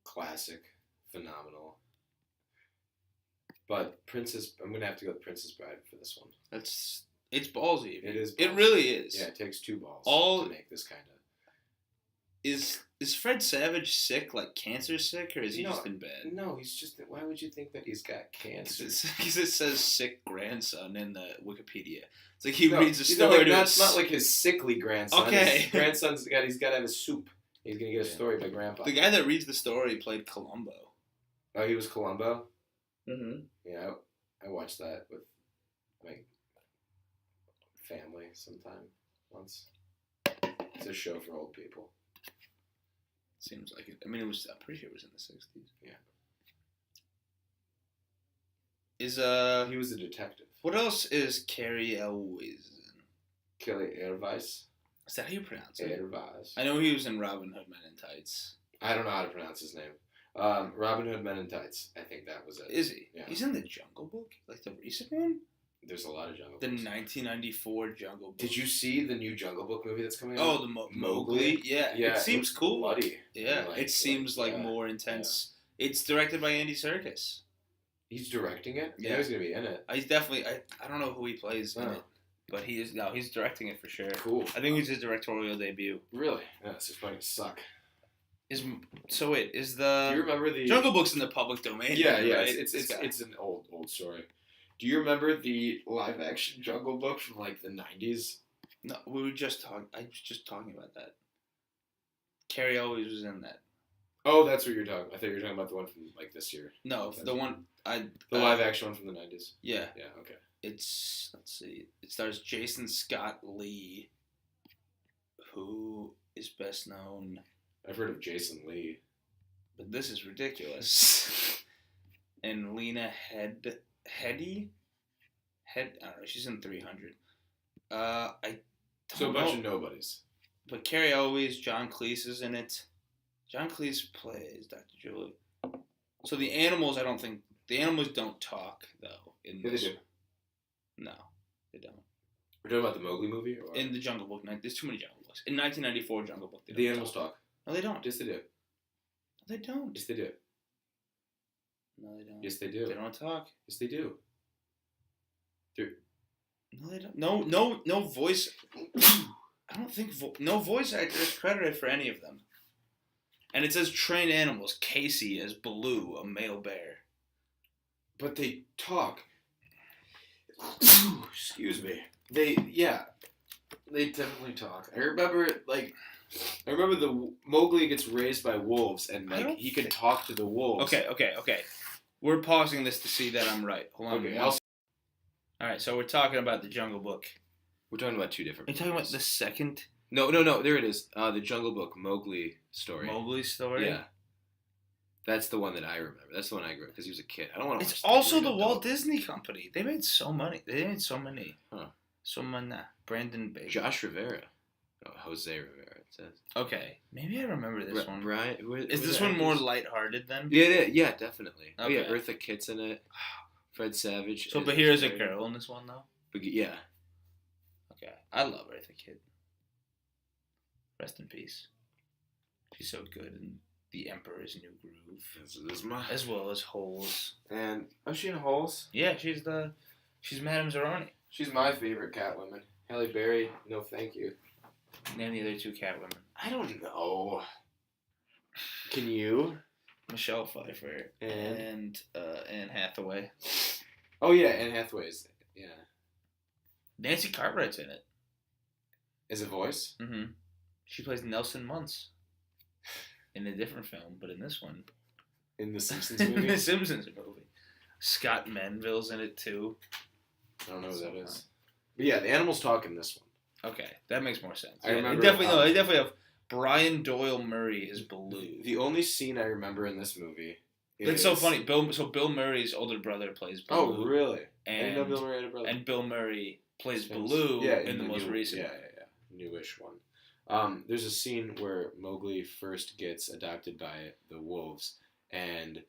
classic, phenomenal. But I'm going to have to go with Princess Bride for this one. It's ballsy. It is. It ballsy. really is. Yeah, it takes two balls to make this kind of. Is Fred Savage sick, like cancer sick, or is he just in bed? No, he's just. Why would you think that he's got cancer? Because it says sick grandson in the Wikipedia. It's like he reads a story. It's not like his sickly grandson. Okay. His grandson's he's got to have his soup. He's gonna get a story by Grandpa. The guy that reads the story played Columbo. Oh, he was Columbo. Mm-hmm. Yeah, I watched that with my family sometime once. It's a show for old people. Seems like it. I mean, I'm pretty sure it was in the 60s. Yeah. He was a detective. What else is Cary Elwes in? Kelly Ehrweis. Is that how you pronounce it? Ehrweis. I know he was in Robin Hood Men in Tights. I don't know how to pronounce his name. Robin Hood Men in Tights. I think that was it. Is he? Yeah. He's in the Jungle Book? Like the recent one? There's a lot of Jungle The Books. 1994 Jungle Book. Did you see the new Jungle Book movie that's coming out? Oh, the Mowgli? Yeah. It seems cool. Bloody. Yeah. It seems like more intense. Yeah. It's directed by Andy Serkis. He's directing it? Yeah. He's going to be in it. He's definitely... I don't know who he plays in it. But he's directing it for sure. Cool. I think it's his directorial debut. Really? Yeah, this is going to suck. Is Do the you remember the Jungle Book's in the public domain? Yeah, right? it's an old story. Do you remember the live action Jungle Book from like the 90s? No, we were just talking. I was just talking about that. Carrie always was in that. Oh, that's what you're talking about. I thought you were talking about the one from like this year. No, the one The live action one from the 90s. Yeah. Yeah, okay. Let's see. It stars Jason Scott Lee, who is best known. I've heard of Jason Lee. But this is ridiculous. And Lena Headey? I don't know. She's in 300. I don't So a know. bunch of nobodies. But Carrie Always, John Cleese is in it. John Cleese plays Dr. Julie. So the animals, the animals don't talk though. In Yeah, this. they do. No, they don't. We're talking about the Mowgli movie? Or? In the Jungle Book, there's too many Jungle Books. In 1994 Jungle Book, they don't The animals talk. No, they don't. Yes, they do. No, they don't. Yes, they do. No, they don't. Yes, they do. They don't talk. Yes, they do. No, they don't. No voice. I don't think no voice actor is credited for any of them. And it says trained animals. Casey as Baloo, a male bear. But they talk. Excuse me. They definitely talk. I remember the Mowgli gets raised by wolves and like he can talk to the wolves. Okay. We're pausing this to see that I'm right. Hold on. Okay. All right, so we're talking about the Jungle Book. We're talking about two different. Are you talking about the second No. There it is. The Jungle Book Mowgli story. Mowgli story? Yeah. That's the one that I remember. That's the one I grew up because he was a kid. I don't want to. It's also the Walt Disney Company. They made so many. So many. Brandon Baker. Josh Rivera. Oh, Jose Rivera. It says. Okay, maybe I remember this one. Brian. Is this one more lighthearted then? Yeah, definitely. Okay. Oh yeah, Eartha Kitt's in it. Fred Savage. So Bahira's a girl in this one though. Yeah. Okay, I love Eartha Kitt. Rest in peace. She's so good in The Emperor's New Groove, as well as Holes. And she in Holes? Yeah, she's Madame Zeroni. She's my favorite Catwoman. Halle Berry, no thank you. Name the other two Catwomen. I don't know. Can you? Michelle Pfeiffer and Anne Hathaway. Oh yeah, Anne Hathaway's. Yeah. Nancy Cartwright's in it. Is it voice? Mm-hmm. She plays Nelson Muntz in a different film, but in this one. In the Simpsons movie? In the Simpsons movie. Scott Menville's in it too. I don't know who that is. But yeah, the animals talk in this one. Okay, that makes more sense. I remember. They definitely have Brian Doyle Murray as Baloo. The only scene I remember in this movie. It's so funny. Bill Murray's older brother plays Baloo. Oh, really? And, I didn't know Bill Murray had a brother. And Bill Murray plays Baloo in the most recent one. Yeah. Newish one. There's a scene where Mowgli first gets adopted by the wolves, and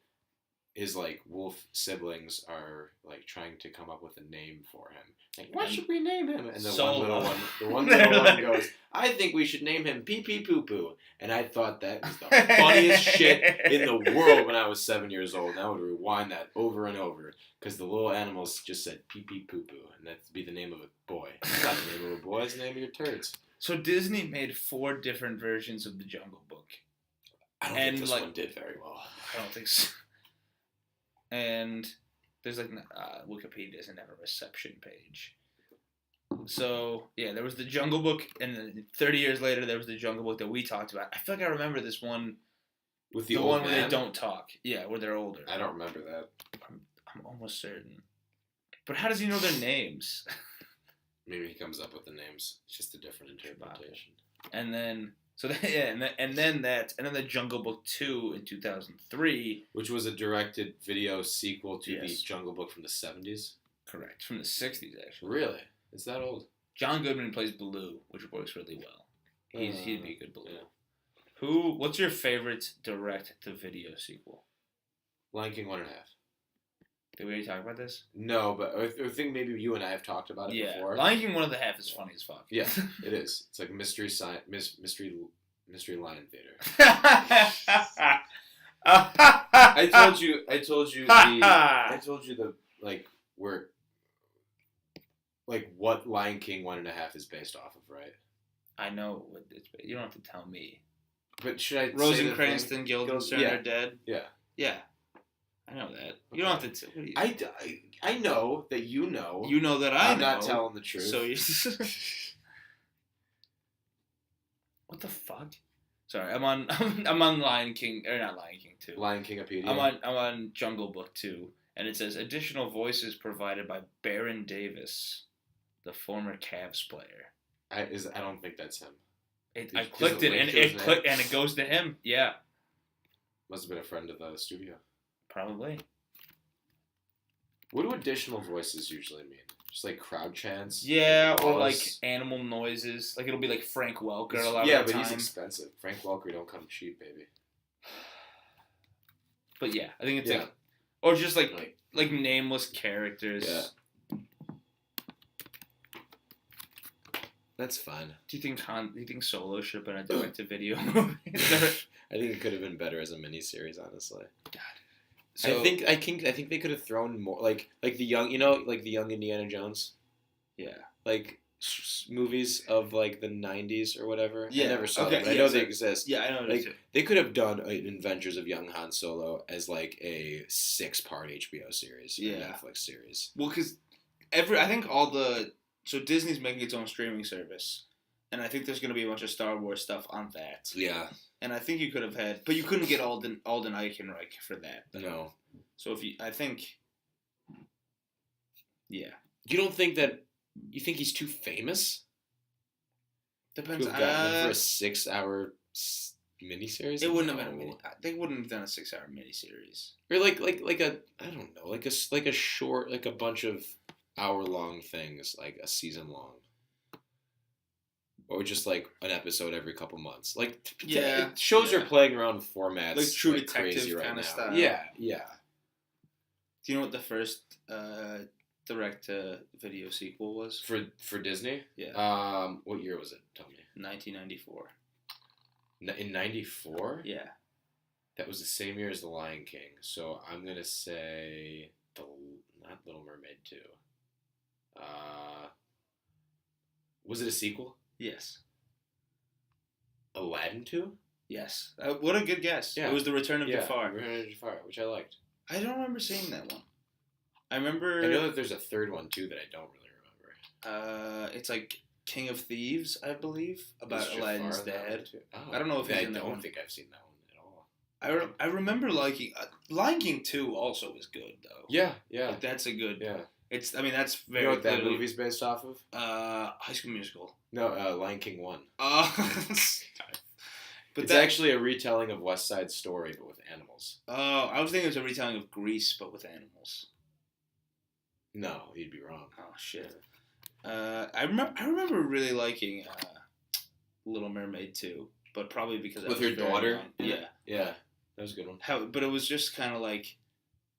his like wolf siblings are like trying to come up with a name for him. Like, what should we name him? And the one little one goes, I think we should name him Pee Pee Poo Poo. And I thought that was the funniest shit in the world when I was 7 years old. And I would rewind that over and over because the little animals just said Pee Pee Poo Poo, and that'd be the name of a boy. It's not the name of a boy. It's the name of your turds. So Disney made 4 different versions of the Jungle Book. I don't think this one did very well. I don't think so. And there's like Wikipedia doesn't have a reception page. So yeah, there was the Jungle Book, and then 30 years later there was the Jungle Book that we talked about. I feel like I remember this one with the one old where man? they don't talk. Yeah, where they're older. I don't remember that. I'm almost certain. But how does he know their names? Maybe he comes up with the names. It's just a different interpretation. And then and then the Jungle Book 2 in 2003, which was a directed video sequel to the Yes. Jungle Book from the 70s. Correct, from the 60s actually. Really? Is that old? John Goodman plays Baloo, which works really well. He'd be a good Baloo. Yeah. What's your favorite direct-to-video sequel? Lion King 1.5. Did we already talk about this? No, but I think maybe you and I have talked about it before. Lion King 1.5 is funny as fuck. Yeah, it is. It's like mystery lion theater. I told you the like where like what Lion King 1.5 is based off of, right? I know what it's. You don't have to tell me. But should I say the Rosencrantz thing? and Guildenstern Yeah. are dead. Yeah. Yeah, I know that. You don't have to. What do you, I know that you know. you know that I I'm know. not telling the truth. So you. What the fuck? Sorry, I'm on. I'm on Lion King or not Lion King 2. Lion Kingopedia. I'm on Jungle Book 2, and it says additional voices provided by Baron Davis, the former Cavs player. I don't think that's him. I clicked it and it goes to him. Yeah, Must have been a friend of the studio. probably. What do additional voices usually mean? Just like crowd chants? Yeah, or like Wallace? animal noises. Like it'll be like Frank Welker a lot Yeah, of the but time. he's expensive. Frank Welker don't come cheap, baby. But yeah, I think it's Yeah. like, or just like nameless characters. Yeah. That's fun. Do you think Solo should have been a direct-to-video movie? I think it could have been better as a miniseries, honestly. So, I think they could have thrown more like the young, like the young Indiana Jones, yeah. like movies of like the 90s or whatever. Yeah, I never saw okay, them, but I yeah, know so- they exist. Yeah, I know Like, that too. They could have done Adventures of Young Han Solo as like a 6-part HBO series, or Yeah. Netflix series. Well, because so Disney's making its own streaming service, and I think there's going to be a bunch of Star Wars stuff on that. Yeah. And I think you could have had, but you couldn't get Alden Ehrenreich for that. No. So I think, yeah, You don't think that? You think he's too famous to depends. have gotten him for a 6-hour miniseries? It wouldn't have No. been a mini. They wouldn't have done a 6-hour miniseries. Or like a I don't know, like a short, like a bunch of hour-long things, like a season long, or just like an episode every couple months. Like Yeah, shows yeah. are playing around with formats Like True crazy Detective right kinda now. style. Yeah. Do you know what the first direct-to-video sequel was? For Disney. Yeah, What year was it? Tell me. 1994. In '94. Yeah. That was the same year as The Lion King. So I'm gonna say not Little Mermaid 2. Was it a sequel? Yes. Aladdin 2? Yes. What a good guess. Yeah. It was The Return of Jafar. Return of Jafar, which I liked. I don't remember seeing that one. I remember. I know that there's a third one too that I don't really remember. It's like King of Thieves, I believe, about Is Jafar Aladdin's in that one dad. too? Oh, I don't know if he's I in that don't one. think I've seen that one at all. I remember liking Lion King 2 also was good though. Yeah. Like, that's a good. Yeah. It's. I mean, that's You very. know what that clearly- movie's based off of? High School Musical. No, Lion King 1. But It's actually a retelling of West Side Story, but with animals. Oh, I was thinking it was a retelling of Grease, but with animals. No, you'd be wrong. Oh shit. I remember really liking Little Mermaid 2, but probably because I With was her very daughter? young. Yeah. Yeah, that was a good one. But it was just kind of like,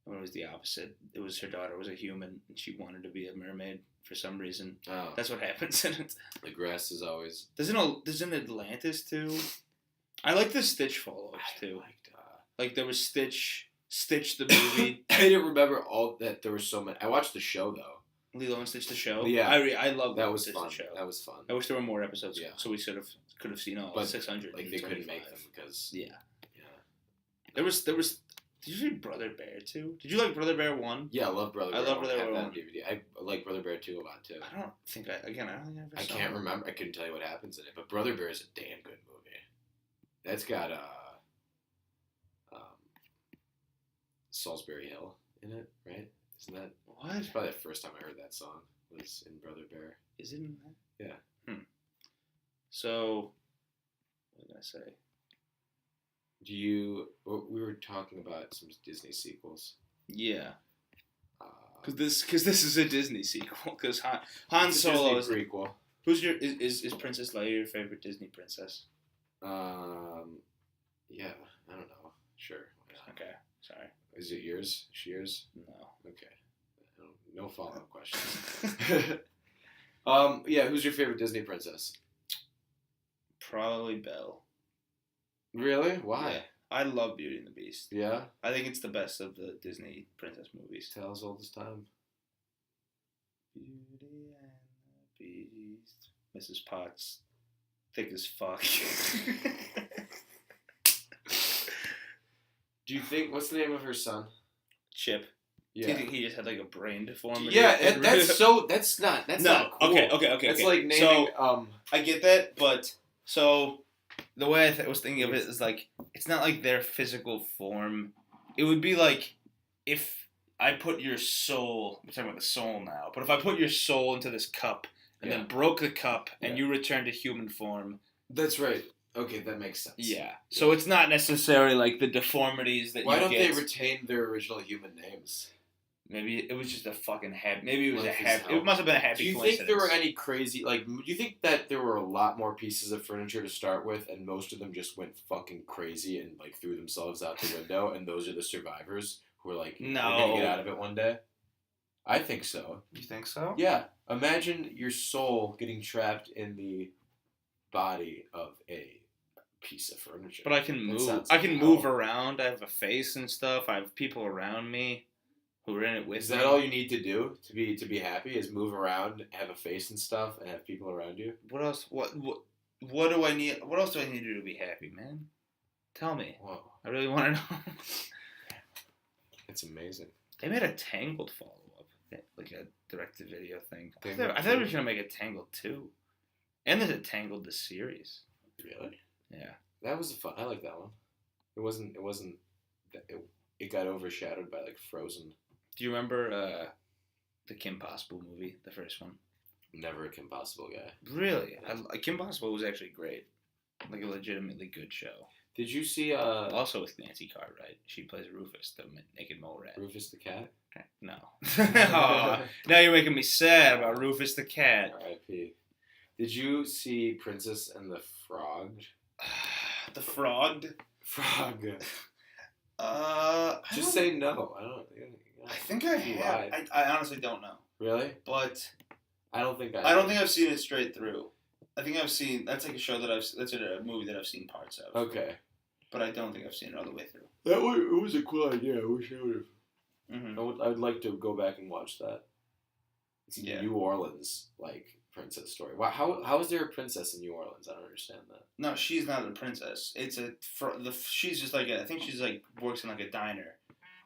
it was the opposite. It was her daughter was a human, and she wanted to be a mermaid for some reason. Oh, That's what happens in it. the grass is always. There's an Atlantis too. I like the Stitch follow-ups too. Like there was Stitch the movie. I didn't remember all that. There were so many. I watched the show though. Lilo and Stitch the show. Yeah. I love That Lilo was and Stitch fun. the show. That was fun. I wish there were more episodes. Yeah. So we could have seen all But, 600. Like they couldn't make them because. Yeah. Yeah. There was. Did you read Brother Bear too? Did you like Brother Bear 1? Yeah, I love Brother Bear. I love one. Brother I have Bear that on 1. DVD. I like Brother Bear 2 a lot too. I don't think I ever I saw can't it. remember. I couldn't tell you what happens in it, but Brother Bear is a damn good movie. That's got Salisbury Hill in it, right? Isn't that? What? It's probably the first time I heard that song was in Brother Bear. Is it in that? Yeah. So, what was I gonna say? We were talking about some Disney sequels. Yeah. Uh, Because this is a Disney sequel. Because Han it's a Solo is. Disney prequel. Who's is Princess Leia your favorite Disney princess? Yeah, I don't know. Sure. Why not? Okay, sorry. Is it yours? Is she yours? No. Okay. No follow-up questions. Yeah, who's your favorite Disney princess? Probably Belle. Really? Why? Yeah. I love Beauty and the Beast. Yeah? I think it's the best of the Disney princess movies. Tales old as time. Beauty and Beast. Mrs. Potts. Thick as fuck. Do you think, what's the name of her son? Chip. Do you think he just had like a brain deformity? Yeah, that's not cool. Okay. That's like naming, I get that, but so the way I was thinking of it is like it's not like their physical form. It would be like if I put your soul. We're talking about the soul now, but if I put your soul into this cup and then broke the cup and you return to human form. That's right. Okay, that makes sense. Yeah. So it's not necessarily like the deformities that. Why don't they retain their original human names? Maybe it was just a fucking happy. Maybe it was It It must have been a happy coincidence. Do you think there were any crazy? Like, do you think that there were a lot more pieces of furniture to start with, and most of them just went fucking crazy and like threw themselves out the window, and those are the survivors who are like, no, we're gonna get out of it one day? I think so. You think so? Yeah. Imagine your soul getting trapped in the body of a piece of furniture. But I can move. I can move around. I have a face and stuff. I have people around me who are in it with me. Is that all you need to do to be happy? Is move around, have a face and stuff, and have people around you? What else? What do I need? What else do I need to do to be happy, man? Tell me. Whoa. I really want to know. It's amazing. They made a Tangled follow-up, like a direct-to-video thing. I thought they were going to make a Tangled 2. And there's a Tangled the series. Really? Yeah. That was fun. I like that one. It wasn't. It got overshadowed by like Frozen. Do you remember the Kim Possible movie, the first one? Never a Kim Possible guy. Really? Kim Possible was actually great. Like a legitimately good show. Did you see also with Nancy Cartwright? She plays Rufus, the naked mole rat. Rufus the cat? No. Oh, now you're making me sad about Rufus the cat. R.I.P. Did you see Princess and the Frog? The Frog? Frog. Just say no. I think I have. I honestly don't know. Really? But I don't think I don't think I've seen it straight through. I think I've seen that's like a show that that's a movie that I've seen parts of. Okay. But I don't think I've seen it all the way through. It was a cool idea. I wish I would have. Mm-hmm. I would like to go back and watch that. It's a New Orleans like princess story. How is there a princess in New Orleans? I don't understand that. No, she's not a princess. She's just like I think she's like works in like a diner,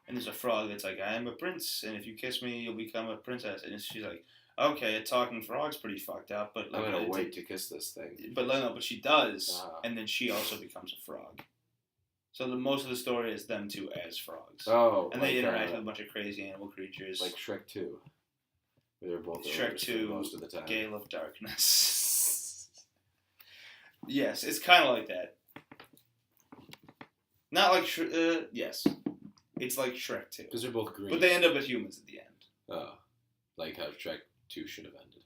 and there's a frog that's like, I am a prince, and if you kiss me, you'll become a princess. And she's like, okay, a talking frog's pretty fucked up, but like, I'm gonna wait to kiss this thing. But she does, and then she also becomes a frog. So most of the story is them two as frogs. Oh, and they interact with a bunch of crazy animal creatures, like Shrek 2. They're both Shrek 2, most of the time. Gale of Darkness. Yes, it's kind of like that. Not like yes, it's like Shrek 2. Because they're both green. But they end up as humans at the end. Oh, like how Shrek 2 should have ended.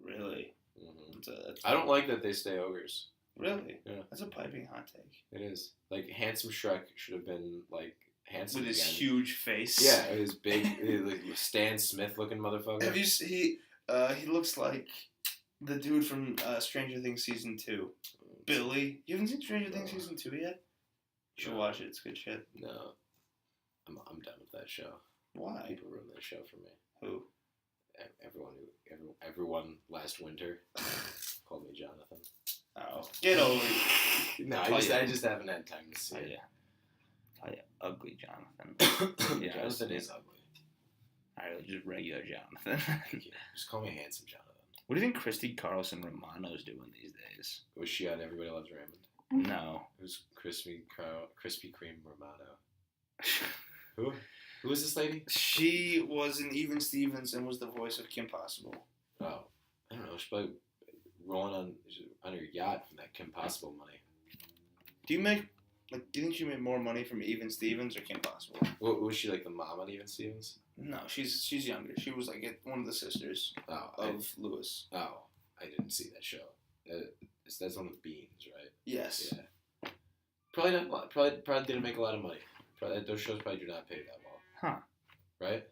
Really? Mm-hmm. I don't like that they stay ogres. Really? Yeah. That's a piping hot take. It is. Like handsome Shrek should have been like handsome with his again. Huge face. Yeah, his big like Stan Smith looking motherfucker. Have you seen? He looks like the dude from Stranger Things season 2. Billy. You haven't seen Stranger Things season 2 yet? You should watch it. It's good shit. No, I'm done with that show. Why? People ruined that show for me. Who? Everyone last winter called me Jonathan. Oh, get over it. No, I just haven't had time to see it. Oh yeah, ugly Jonathan. Yeah, Jonathan is ugly. Alright, just regular Jonathan. Just call me handsome Jonathan. What do you think Christy Carlson Romano's doing these days? Was she on Everybody Loves Raymond? No. It was Krispy Kreme Romano. Who? Who was this lady? She was in Even Stevens and was the voice of Kim Possible. Oh, I don't know. She's probably rolling on her yacht from that Kim Possible money. Do you think she made more money from Even Stevens or Kim Possible? What, was she like the mom on Even Stevens? No, she's younger. She was like one of the sisters of Lewis. Oh, I didn't see that show. That's one with Beans, right? Yes. Yeah. Probably not. Probably didn't make a lot of money. Those shows probably do not pay that well. Huh. Right?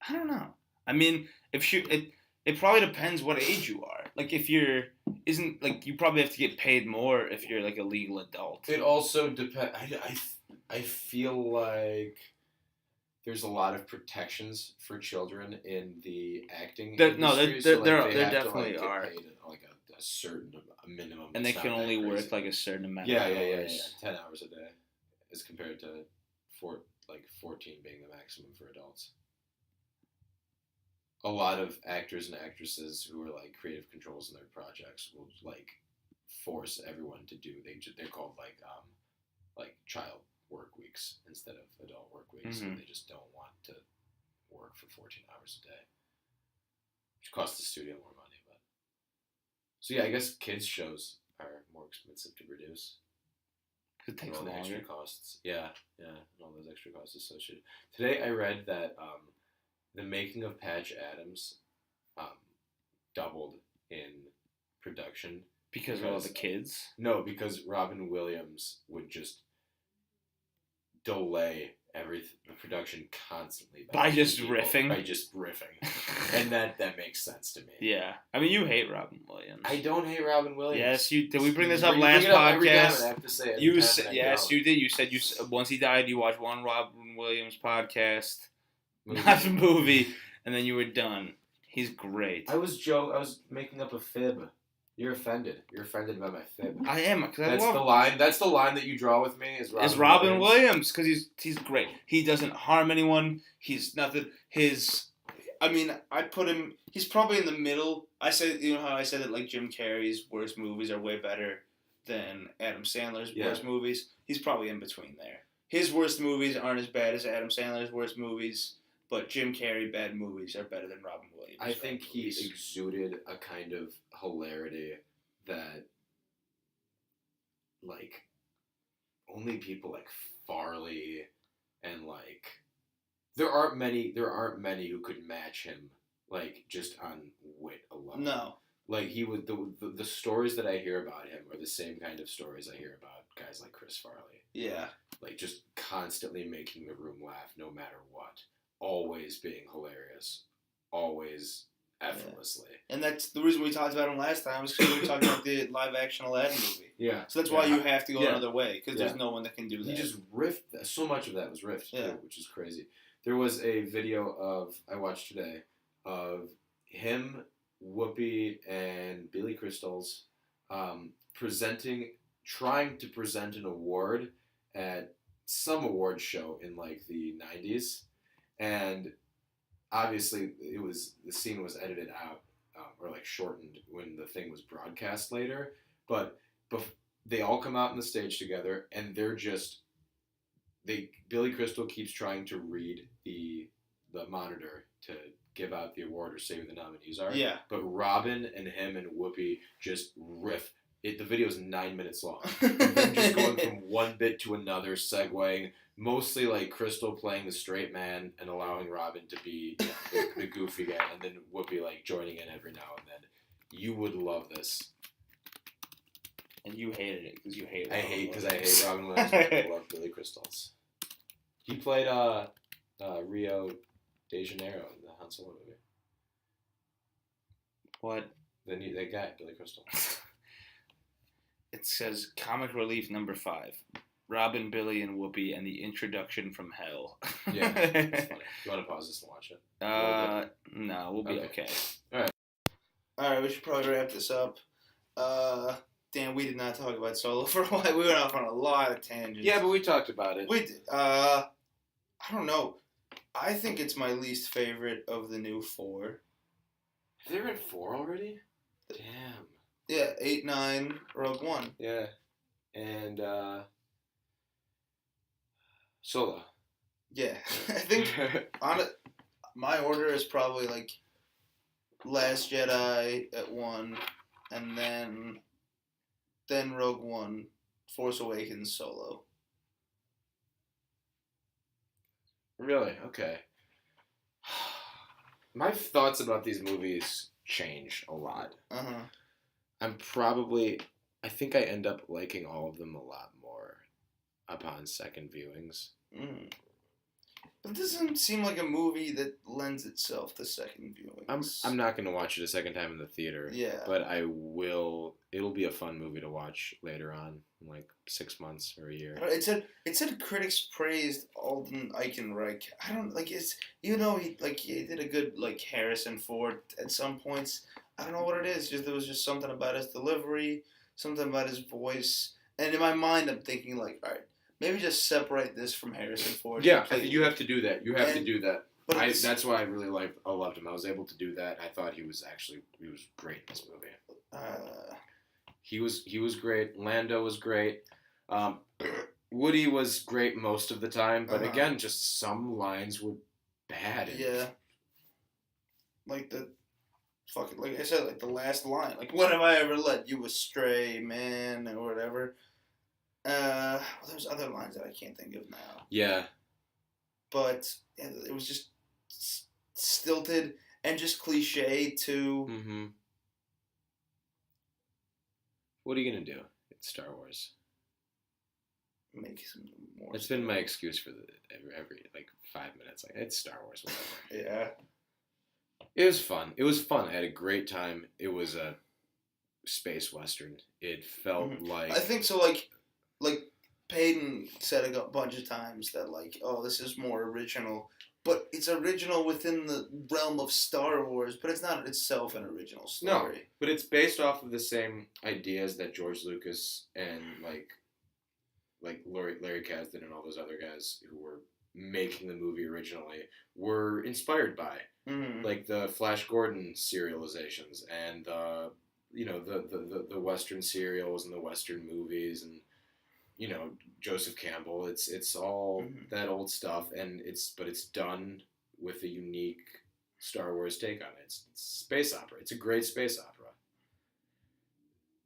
I don't know. I mean, it probably depends what age you are. Like if you probably have to get paid more if you're like a legal adult. It also depends. I feel like there's a lot of protections for children in the acting No, industry. there they have definitely to, are. Get paid, a certain minimum. And they can only work like a certain amount of hours. 10 hours a day, as compared to 14 being the maximum for adults. A lot of actors and actresses who are like creative controls in their projects will like force everyone to do. They're called like child work weeks instead of adult work weeks. Mm-hmm. They just don't want to work for 14 hours a day, which costs the studio more money. But so yeah, I guess kids shows are more expensive to produce. It takes all the longer. extra costs. Yeah, and all those extra costs associated. Today I read that the making of Patch Adams doubled in production Because of all the kids? No, because Robin Williams would just delay the production constantly by just riffing. And that makes sense to me. Yeah. I mean, you hate Robin Williams. I don't hate Robin Williams. Yes, you did. We bring this up last podcast. I have to say it you did. You said once he died, you watched one Robin Williams podcast, not the movie, and then you were done. He's great. I was making up a fib. You're offended. You're offended by my fib. I am. That's the line that you draw with me. Is Robin Williams, because he's great. He doesn't harm anyone. He's nothing. I mean, I put him. He's probably in the middle. I said, you know how I said that like Jim Carrey's worst movies are way better than Adam Sandler's worst movies. He's probably in between there. His worst movies aren't as bad as Adam Sandler's worst movies, but Jim Carrey bad movies are better than Robin Williams. I think he exuded a kind of hilarity that, like, only people like Farley and like there aren't many who could match him, like, just on wit alone. No. Like, he would the stories that I hear about him are the same kind of stories I hear about guys like Chris Farley. Yeah. Like, just constantly making the room laugh no matter what. Always being hilarious. Always effortlessly. Yeah. And that's the reason we talked about him last time, was because we were talking about the live-action Aladdin movie. Yeah. So that's why you have to go another way, because there's no one that can do that. He just riffed. So much of that was riffed, too, which is crazy. There was a video I watched today of him, Whoopi, and Billy Crystal's trying to present an award at some award show in like the 90s, and obviously the scene was edited out or like shortened when the thing was broadcast later, but they all come out on the stage together, and Billy Crystal keeps trying to read the monitor to give out the award or say who the nominees are. Yeah. But Robin and him and Whoopi just riff. The video is 9 minutes long. Them just going from one bit to another, segueing. Mostly like Crystal playing the straight man and allowing Robin to be the goofy guy, and then Whoopi like joining in every now and then. You would love this. And you hated it because you hate. I hate Robin Williams. But I love Billy Crystal's. He played Rio de Janeiro in the Han Solo movie. What? That guy, Billy Crystal. It says comic relief number 5. Robin, Billy, and Whoopi, and the introduction from hell. Yeah, that's funny. You want to pause this and watch it? No, we'll be okay. All right, we should probably wrap this up. Damn, we did not talk about Solo for a while. We went off on a lot of tangents. Yeah, but we talked about it. We did. I don't know. I think it's my least favorite of the new 4. Have there been 4 already? Damn. Yeah, 8, 9, Rogue One. Yeah. And, Solo. Yeah. I think, my order is probably, like, Last Jedi at 1, and then Rogue One, Force Awakens, Solo. Really? Okay. My thoughts about these movies change a lot. Uh-huh. I think I end up liking all of them a lot more upon second viewings. Mm. But it doesn't seem like a movie that lends itself to second viewings. I'm not gonna watch it a second time in the theater. Yeah. But I will. It'll be a fun movie to watch later on, in like 6 months or a year. It said critics praised Alden Ehrenreich. I don't like it's he did a good like Harrison Ford at some points. I don't know what it is. Just there was just something about his delivery, something about his voice, and in my mind I'm thinking like, all right, maybe just separate this from Harrison Ford. Yeah, you have to do that. To do that. But That's why I really loved him. I was able to do that. I thought he was great in this movie. He was great. Lando was great. Woody was great most of the time, but again, just some lines were bad. Yeah. Like like I said, like the last line, like when have I ever let you astray, man, or whatever. There's other lines that I can't think of now. Yeah. But yeah, it was just stilted and just cliche too. Mm-hmm. What are you gonna do? It's Star Wars. Make some more. It's been my excuse for every like 5 minutes. Like it's Star Wars, whatever. Yeah. It was fun. I had a great time. It was a space western. It felt like I think so. Like Peyton said a bunch of times that like, oh, this is more original, but it's original within the realm of Star Wars, but it's not itself an original story. No, but it's based off of the same ideas that George Lucas and like Larry Kasdan and all those other guys who were making the movie originally were inspired by, like the Flash Gordon serializations and the Western serials and the Western movies and Joseph Campbell. It's all that old stuff, and it's done with a unique Star Wars take on it. It's space opera. It's a great space opera.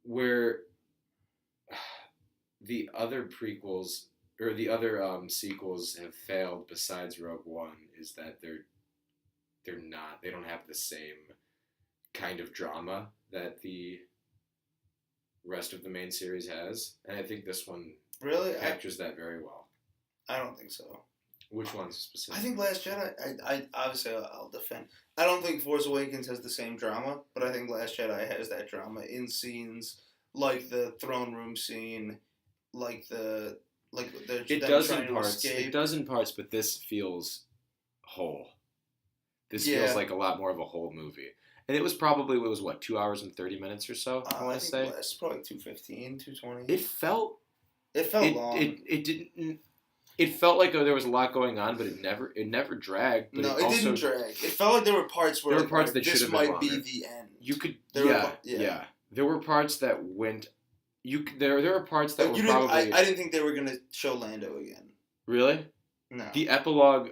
Where the other prequels or the other sequels have failed besides Rogue One is that they don't have the same kind of drama that the rest of the main series has, and I think this one really captures that very well. I don't think so. Which one's specific? I think Last Jedi. I obviously I'll defend. I don't think Force Awakens has the same drama, but I think Last Jedi has that drama in scenes like the throne room scene, it does in parts. It does in parts, but this feels whole. This feels like a lot more of a whole movie. And it was 2 hours and 30 minutes or so, I want to say. It's probably 2:15, 2:20. It felt long. It didn't. It felt like there was a lot going on, but it never dragged. But no, it didn't drag. It felt like there were parts where that should have been longer. This might be the end. You could, yeah. There were parts that went. There were parts that were probably. I didn't think they were gonna show Lando again. Really? No. The epilogue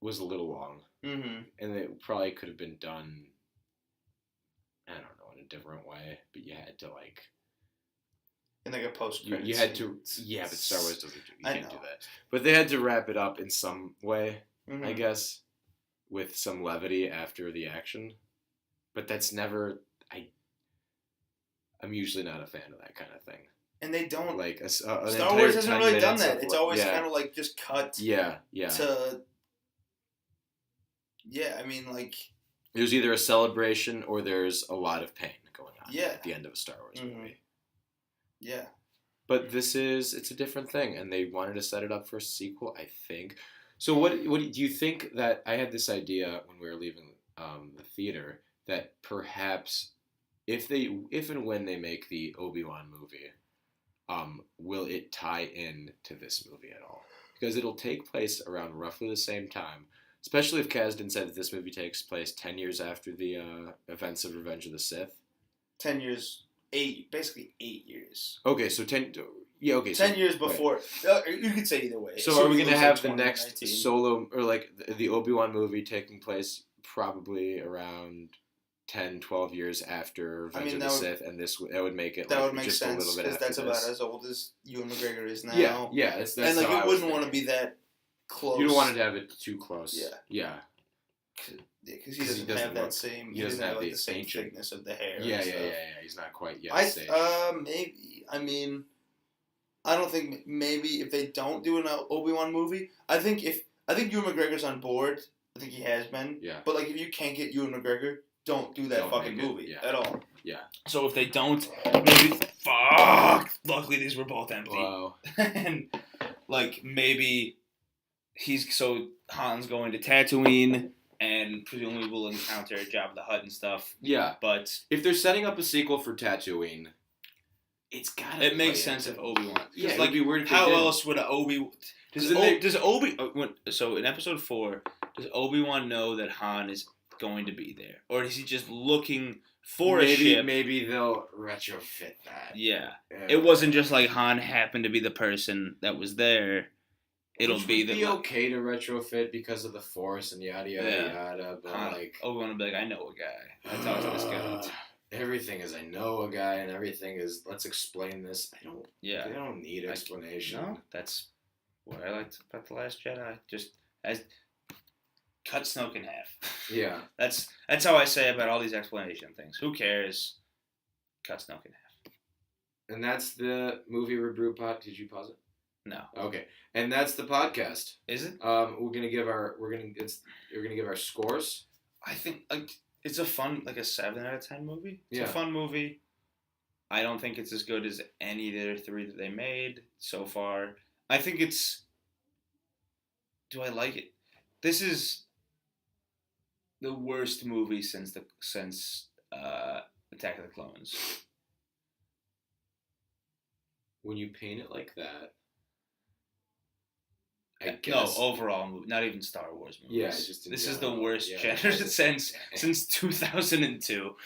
was a little long, and it probably could have been done. I don't know, in a different way, but you had to like. In like a post-credits. You had to, yeah, but Star Wars doesn't. You can't do that. But they had to wrap it up in some way, I guess, with some levity after the action. But that's never. I'm usually not a fan of that kind of thing. And they don't like Star Wars hasn't really done that. It's always kind of like just cut. Yeah. To. Yeah, I mean, like. There's either a celebration or there's a lot of pain going on. Yeah. At the end of a Star Wars movie. Yeah. But it's a different thing, and they wanted to set it up for a sequel, I think. So what do you think that I had this idea when we were leaving the theater that perhaps if and when they make the Obi-Wan movie, will it tie in to this movie at all? Because it'll take place around roughly the same time, especially if Kasdan said that this movie takes place 10 years after the events of Revenge of the Sith. 10 years. Basically 8 years. Okay, so 10. Yeah, okay. 10 years before. You could say either way. So are we going to have the next solo, or like the Obi-Wan movie taking place probably around 10, 12 years after Revenge of the Sith, and that would make it just sense, a little bit after that's about as old as Ewan McGregor is now. Yeah. That's and like it wouldn't want to be that close. You don't want to have it too close. Yeah. Because he doesn't have that same. He doesn't have like the same thickness of the hair. Yeah. He's not quite yet. Maybe. I mean, I don't think maybe if they don't do an Obi-Wan movie, I think if I think Ewan McGregor's on board. I think he has been. Yeah. But like, if you can't get Ewan McGregor, don't do that Don't fucking make it, movie yeah. at all. Yeah. So if they don't, maybe fuck. Luckily, these were both empty. Wow. And like maybe Han's going to Tatooine, and presumably will encounter Jabba the Hutt and stuff. Yeah. But If they're setting up a sequel for Tatooine, it's gotta. it makes sense if Obi-Wan. Yeah, Like, it'd be weird if they how didn't. else would Obi? So in Episode 4, does Obi-Wan know that Han is going to be there, or is he just looking for a ship? Maybe they'll retrofit that. Yeah. It wasn't just like Han happened to be the person that was there. It'll Which be would the be okay to retrofit because of the Force and yada yada yada, but Han, like Obi-Wan will be like, I know a guy. That's how it's gonna go. everything is I know a guy, and everything is let's explain this. I don't. Yeah. They don't need explanation. No, that's what I liked about The Last Jedi. Just as cut Snoke in half. Yeah. That's how I say about all these explanation things. Who cares? Cut Snoke in half. And that's the movie ReBrew pod. Did you pause it? No. Okay. And that's the podcast. Is it? We're gonna give our scores. I think like it's a fun, like a 7 out of 10 movie. It's Yeah. a fun movie. I don't think it's as good as any of the other 3 that they made so far. I think it's. Do I like it? This is the worst movie since Attack of the Clones. When you paint it like that, I No, guess. overall movie, not even Star Wars movies. Yeah, just in this is general. the worst Yeah, since 2002.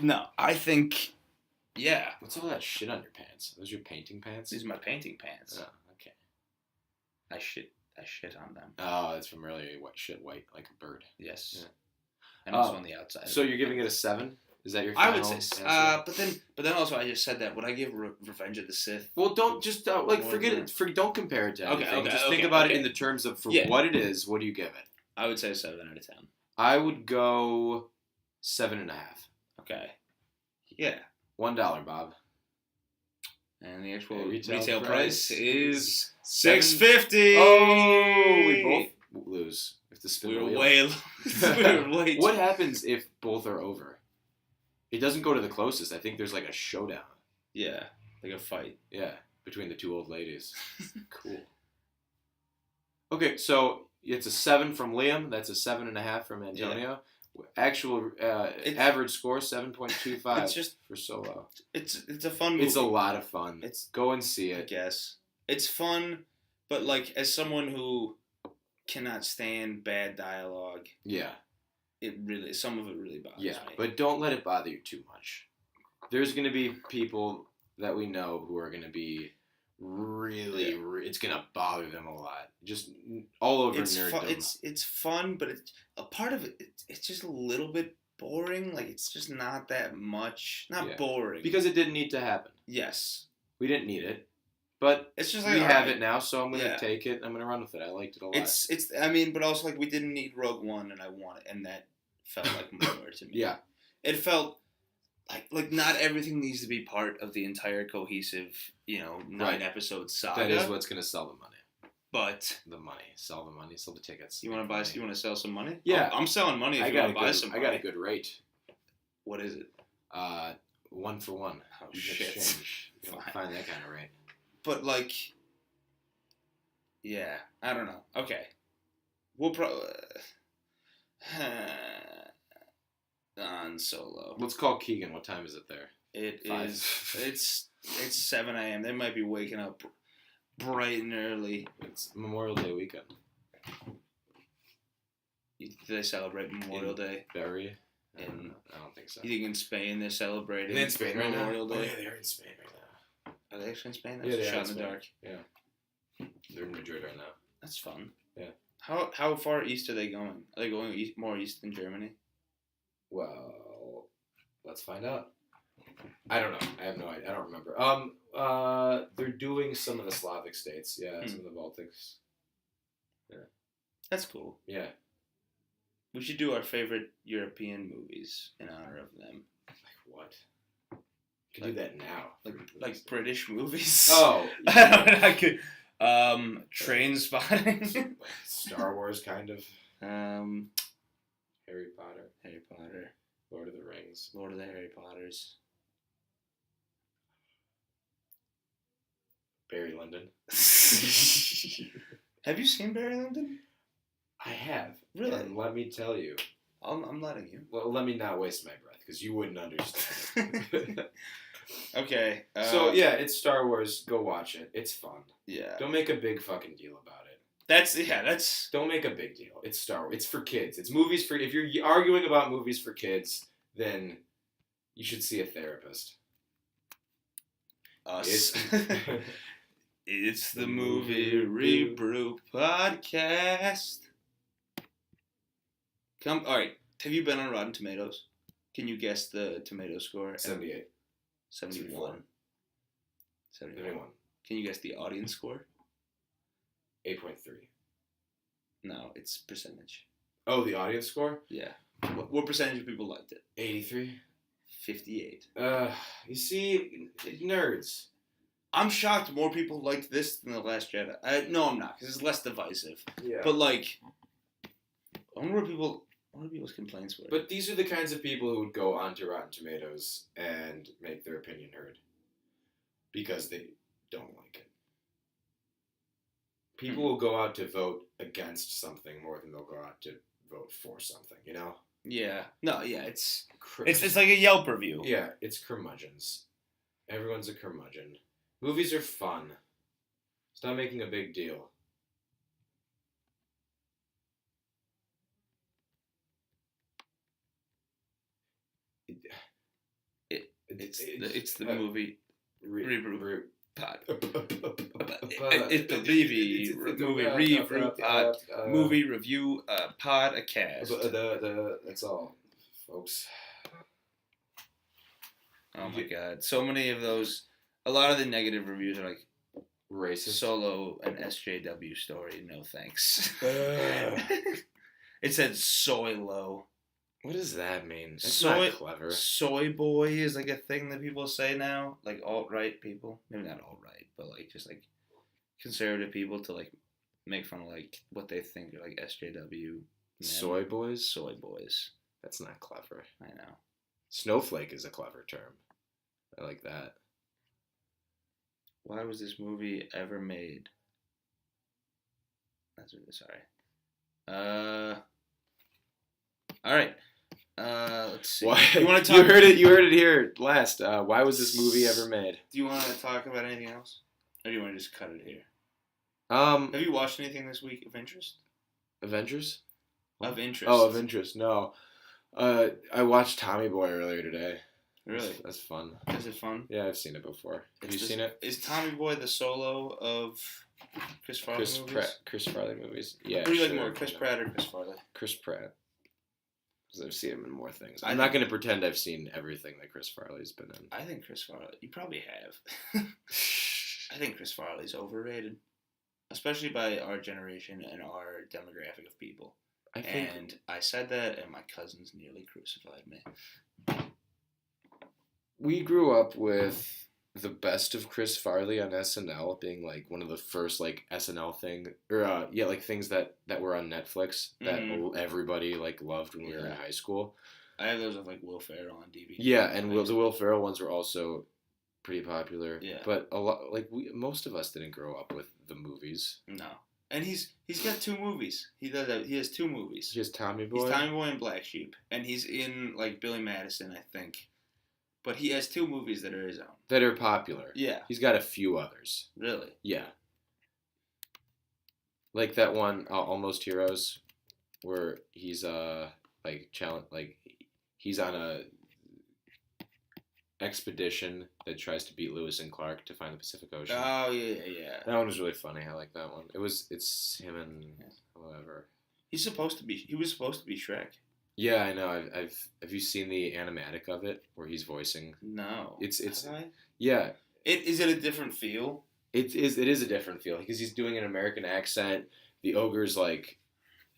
No, I think, yeah. What's all that shit on your pants? Those your painting pants? These are my painting pants. Oh, okay. I shit on them. Oh, that's from earlier. White, like a bird. Yes. Yeah. And also on the outside. So you're giving it a 7? Is that your I final would say, answer? but then also I just said that. Would I give Revenge of the Sith? Well, don't just forget it. Don't compare it to anything. Just think about it in the terms of what it is. What do you give it? I would say 7 out of 10. I would go 7.5. Okay. Yeah. $1, Bob. And the actual retail price price is $6.50. Oh, we both lose if the spin we were wheel. way. What happens if both are over? It doesn't go to the closest. I think there's like a showdown. Yeah, like a fight. Yeah, between the 2 old ladies. Cool. Okay, so it's a 7 from Liam. That's a 7.5 from Antonio. Yeah. Actual average score 7.25. It's just for Solo. It's a fun movie. It's a lot of fun. Go and see it. I guess it's fun, but like as someone who cannot stand bad dialogue. Yeah. Some of it really bothers me. But don't let it bother you too much. There's going to be people that we know who are going to be really, it's going to bother them a lot. Just all over nerddom. It's fun, but a part of it, it's just a little bit boring. Like, it's just not that much. Not boring. Because it didn't need to happen. Yes. We didn't need it. But it's just like, we have it now, so I'm going to take it. I'm going to run with it. I liked it a lot. But also, like, we didn't need Rogue One, and I want it, and that felt like more to me. Yeah. It felt like not everything needs to be part of the entire cohesive, 9-episode saga. That is what's going to sell the money. But the money, sell the tickets. You want to sell some money? Yeah, I'm selling money. If you want to buy some money. I got a good rate. What is it? 1 for 1. Oh shit! You don't find that kind of rate. But yeah, I don't know. Okay, we'll probably on Solo. Let's call Keegan. What time is it there? It's 7 a.m. They might be waking up bright and early. It's Memorial Day weekend. Do they celebrate Memorial Day? Bury? I don't think so. You think in Spain they're celebrating Memorial Day? Oh, yeah, they're in Spain right now. Are they actually in Spain? That's a shot in the dark. Yeah. They're in Madrid right now. That's fun. Yeah. How far east are they going? Are they going more east than Germany? Well, let's find out. I don't know. I have no idea. I don't remember. They're doing some of the Slavic states. Yeah, some of the Baltics. Yeah. That's cool. Yeah. We should do our favorite European movies in honor of them. Like what? We could do that now. Like British movies. Oh. I could. Train Spotting. Star Wars, kind of. Harry Harry Potter. Potter. Lord of the Rings. Lord of the Harry Potters. Barry Lyndon. Have you seen Barry Lyndon? I have. Really? And let me tell you. I'm letting you. Well, let me not waste my breath, because you wouldn't understand. Okay. So, yeah, it's Star Wars. Go watch it. It's fun. Yeah. Don't make a big fucking deal about it. That's. Don't make a big deal. It's Star Wars. It's for kids. It's movies for... If you're arguing about movies for kids, then you should see a therapist. Us. It's the Movie ReBrew podcast. All right. Have you been on Rotten Tomatoes? Can you guess the tomato score? 78. 71. 71. Can you guess the audience score? 8.3. No, it's percentage. Oh, the audience score? Yeah. What percentage of people liked it? 83. 58. You see, nerds. I'm shocked more people liked this than The Last Jedi. No, I'm not, because it's less divisive. Yeah. But, like, I wonder what people's complaints were. But these are the kinds of people who would go onto Rotten Tomatoes and make their opinion heard. Because they don't like it. People will go out to vote against something more than they'll go out to vote for something, you know? Yeah. No, yeah, it's like a Yelp review. Yeah, it's curmudgeons. Everyone's a curmudgeon. Movies are fun. Stop making a big deal. It's the movie ReBrew pod. It's the movie review podcast. That's all, folks. Oh my god, so many of those. A lot of the negative reviews are like Racist. Solo an SJW story. No thanks. It said soy low. What does that mean? That's Soy, not clever. Soy boy is like a thing that people say now. Like alt-right people. Maybe not alt-right, but like just like conservative people to like make fun of like what they think are like SJW. Men. Soy boys? Soy boys. That's not clever. I know. Snowflake is a clever term. I like that. Why was this movie ever made? Sorry. All right. Let's see. Why? You want to talk? You heard it here last. Why was this movie ever made? Do you want to talk about anything else, or do you want to just cut it here? Have you watched anything this week of interest? Avengers? Of interest. Oh, of interest. No. I watched Tommy Boy earlier today. Really? That's fun. Is it fun? Yeah, I've seen it before. Have you seen it? Is Tommy Boy the solo of Chris Farley movies? Chris Farley movies. Yeah. Who do you like more, Chris Pratt or Chris Farley? Chris Pratt. Because I've seen him in more things. I'm not going to pretend I've seen everything that Chris Farley's been in. I think Chris Farley. You probably have. I think Chris Farley's overrated, especially by our generation and our demographic of people. And I said that, and my cousins nearly crucified me. We grew up with the best of Chris Farley on SNL being like one of the first like SNL thing or like things that were on Netflix that everybody like loved when we were in high school. I have those of like Will Ferrell on DVD. Yeah, and the Will Ferrell ones were also pretty popular. Yeah, but a lot like most of us didn't grow up with the movies. No, and he's got 2 movies. He does that. He has 2 movies. He has Tommy Boy. He's Tommy Boy and Black Sheep, and he's in like Billy Madison, I think. But he has 2 movies that are his own. That are popular. Yeah. He's got a few others. Really? Yeah. Like that one, Almost Heroes, where he's he's on a expedition that tries to beat Lewis and Clark to find the Pacific Ocean. Oh yeah. That one was really funny. I like that one. It's him and whatever. He was supposed to be Shrek. Yeah, I know. Have you seen the animatic of it where he's voicing? No. It's Have I? Yeah. Is it a different feel? It is a different feel because he's doing an American accent. The ogre's like,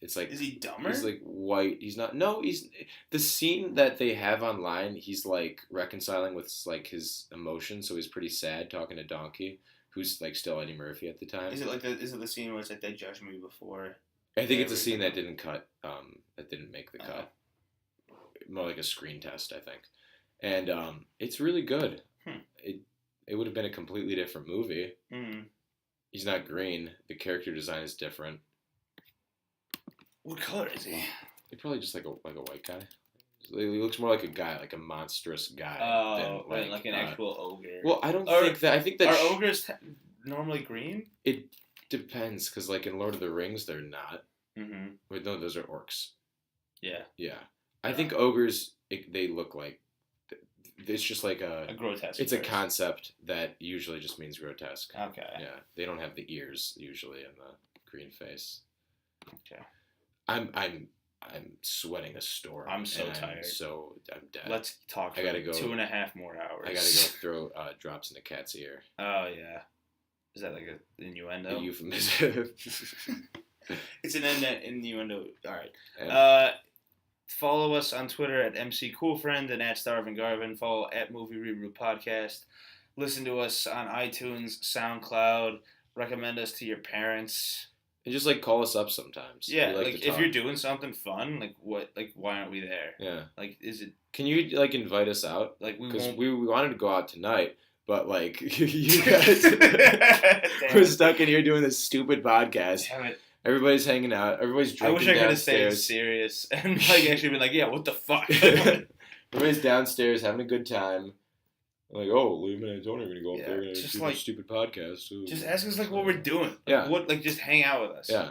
it's like. Is he dumber? He's like white. He's not. No, he's the scene that they have online. He's like reconciling with like his emotions, so he's pretty sad talking to Donkey, who's like still Eddie Murphy at the time. Is it the scene where it's like they judged me before? I think it's a scene that didn't cut, that didn't make the cut. More like a screen test, I think. And it's really good. It would have been a completely different movie. Mm. He's not green. The character design is different. What color is he? He's probably just like a white guy. He looks more like a guy, like a monstrous guy. Oh, than like an actual ogre. Well, I don't think that. I think that are ogres normally green? It depends, because like in Lord of the Rings, they're not. Mm-hmm. Wait, no, those are orcs. Yeah. Yeah, I think ogres. They look like. It's just like a grotesque. It's a concept that usually just means grotesque. Okay. Yeah, they don't have the ears usually in the green face. Okay. I'm sweating a storm. I'm so tired. I'm dead. Let's talk for 2.5 more hours. I gotta go throw drops in a cat's ear. Oh yeah. Is that like an innuendo? A euphemism. It's an innuendo. All right. Follow us on Twitter at MCCoolFriend and at Starvin Garvin. Follow at Movie ReBrew Podcast. Listen to us on iTunes, SoundCloud. Recommend us to your parents. And just like call us up sometimes. Yeah, like if you're doing something fun, why aren't we there? Yeah. Like, is it? Can you like invite us out? Like we wanted to go out tonight, but like you guys, we're stuck in here doing this stupid podcast. Damn it. Everybody's hanging out. Everybody's drinking. I wish I could have stayed downstairs. serious and like actually been like, yeah, what the fuck? Everybody's downstairs having a good time. Like, oh, Liam and Antonio are gonna go up there and do this stupid podcast. So. Just ask us like what we're doing. Yeah. Just hang out with us. Yeah.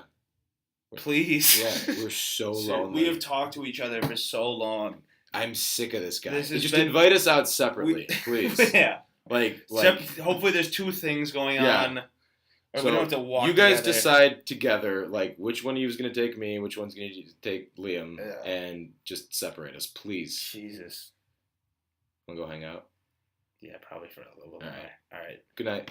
Please. Yeah, we're so lonely. We have talked to each other for so long. I'm sick of this guy. Just invite us out separately, please. Yeah. Like hopefully there's two things going on. Or we don't have to walk. You guys together. decide together, like which one of you is gonna take me, which one's gonna take Liam, and just separate us, please. Jesus. Wanna go hang out? Yeah, probably for a little bit more. All right. Good night.